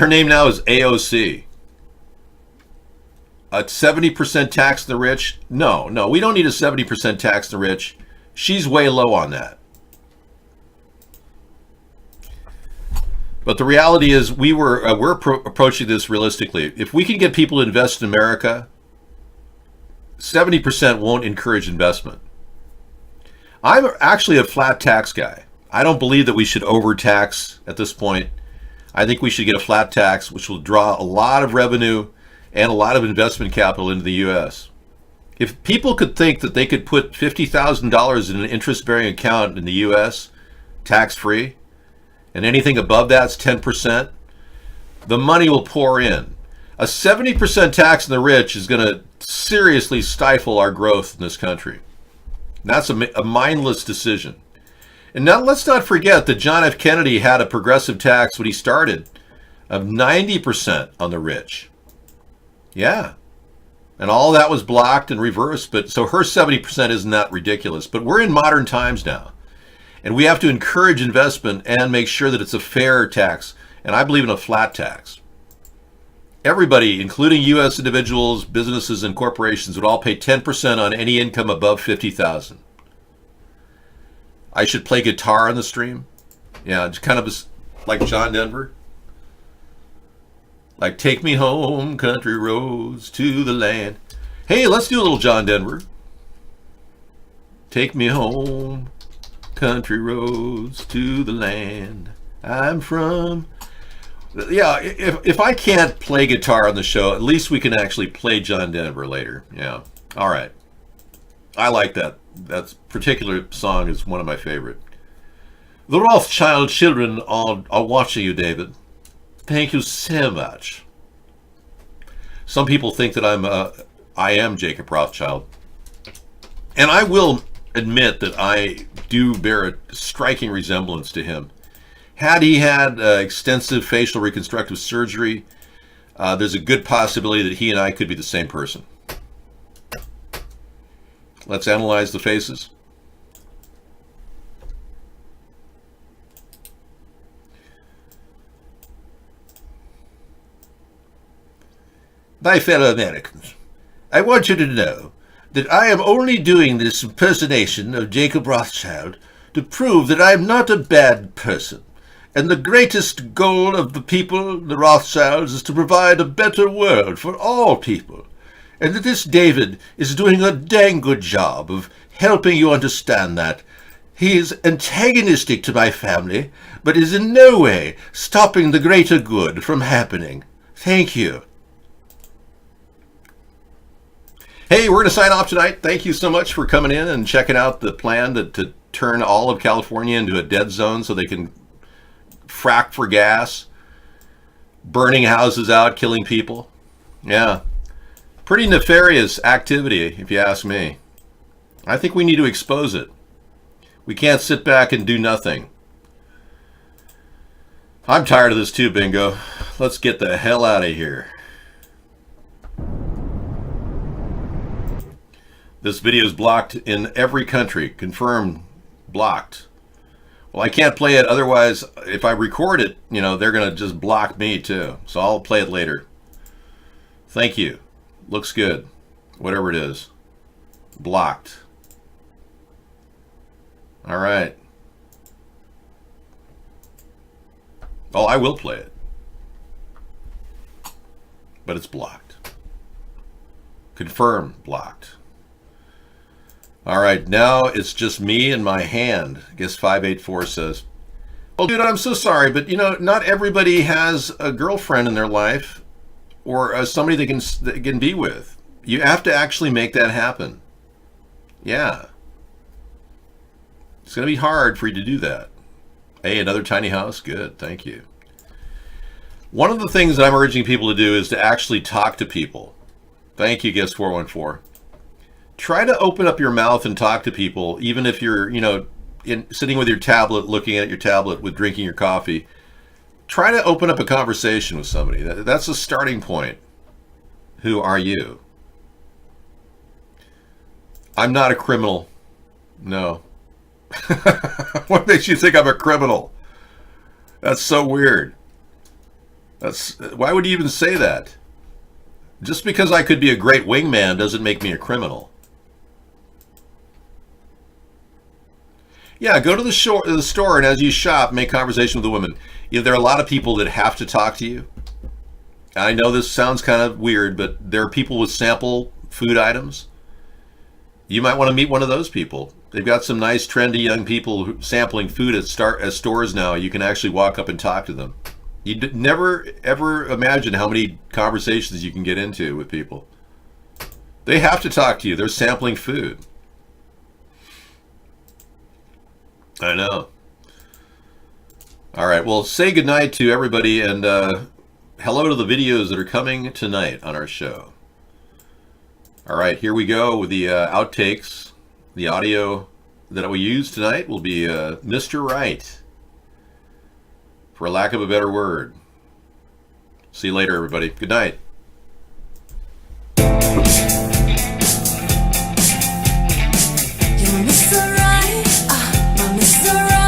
Speaker 2: name now is AOC. A 70% tax on the rich? No, we don't need a 70% tax on the rich. She's way low on that. But the reality is we're approaching this realistically. If we can get people to invest in America, 70% won't encourage investment. I'm actually a flat tax guy. I don't believe that we should overtax at this point. I think we should get a flat tax, which will draw a lot of revenue and a lot of investment capital into the U.S. If people could think that they could put $50,000 in an interest-bearing account in the U.S., tax-free, and anything above that's 10%, the money will pour in. A 70% tax on the rich is going to seriously stifle our growth in this country. And that's a mindless decision. And now let's not forget that John F. Kennedy had a progressive tax when he started of 90% on the rich. Yeah. And all that was blocked and reversed, but so her 70% isn't that ridiculous. But we're in modern times now. And we have to encourage investment and make sure that it's a fair tax. And I believe in a flat tax. Everybody, including U.S. individuals, businesses, and corporations, would all pay 10% on any income above $50,000. I should play guitar on the stream. Yeah, it's kind of like John Denver. Like, take me home, country roads to the land. Hey, let's do a little John Denver. Take me home, country roads to the land I'm from. Yeah, if I can't play guitar on the show, at least we can actually play John Denver later. Yeah, all right. I like that. That particular song is one of my favorite. The Rothschild children are watching you, David. Thank you so much. Some people think that I am Jacob Rothschild. And I will admit that I do bear a striking resemblance to him. Had he had extensive facial reconstructive surgery, there's a good possibility that he and I could be the same person. Let's analyze the faces. My fellow Americans, I want you to know that I am only doing this impersonation of Jacob Rothschild to prove that I am not a bad person. And the greatest goal of the people, the Rothschilds, is to provide a better world for all people. And that this David is doing a dang good job of helping you understand that. He is antagonistic to my family, but is in no way stopping the greater good from happening. Thank you. Hey, we're going to sign off tonight. Thank you so much for coming in and checking out the plan to turn all of California into a dead zone so they can frack for gas, burning houses out, killing people. Yeah. Pretty nefarious activity, if you ask me. I think we need to expose it. We can't sit back and do nothing. I'm tired of this too, Bingo. Let's get the hell out of here. This video is blocked in every country. Confirmed. Blocked. Well, I can't play it, otherwise, if I record it, they're going to just block me too. So I'll play it later. Thank you. Looks good. Whatever it is. Blocked. All right. Oh, I will play it. But it's blocked. Confirm. Blocked. All right, now it's just me and my hand. I guess 584 says, well, dude, I'm so sorry, but not everybody has a girlfriend in their life or somebody they can be with. You have to actually make that happen. Yeah. It's going to be hard for you to do that. Hey, another tiny house? Good, thank you. One of the things that I'm urging people to do is to actually talk to people. Thank you, Guest 414. Try to open up your mouth and talk to people, even if you're, sitting with your tablet, looking at your tablet with drinking your coffee. Try to open up a conversation with somebody. That's a starting point. Who are you? I'm not a criminal. No. What makes you think I'm a criminal? That's so weird. Why would you even say that? Just because I could be a great wingman doesn't make me a criminal. Yeah, go to the store, and as you shop, make conversation with the woman. There are a lot of people that have to talk to you. I know this sounds kind of weird, but there are people with sample food items. You might want to meet one of those people. They've got some nice, trendy young people sampling food at stores now. You can actually walk up and talk to them. You'd never, ever imagine how many conversations you can get into with people. They have to talk to you. They're sampling food. I know. All right, well, say goodnight to everybody, and hello to the videos that are coming tonight on our show. All right, here we go with the outtakes. The audio that we use tonight will be Mr. Right, for lack of a better word. See you later, everybody. Good night.
Speaker 20: You're Mr. Right, my Mr. Right.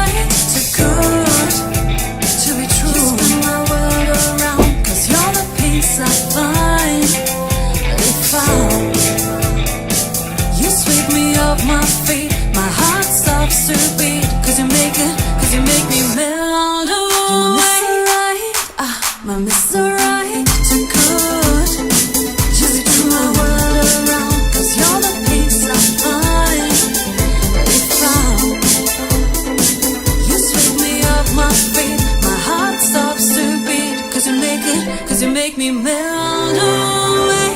Speaker 7: make me melt away.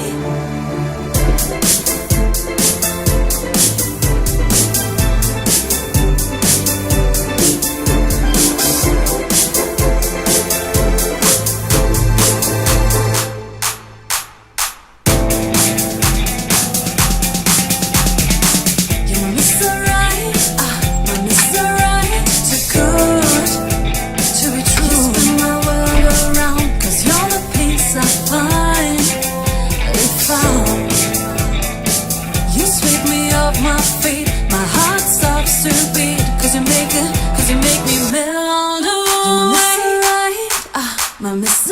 Speaker 7: Cause you make me melt away. You're Mr. Right, my Mr.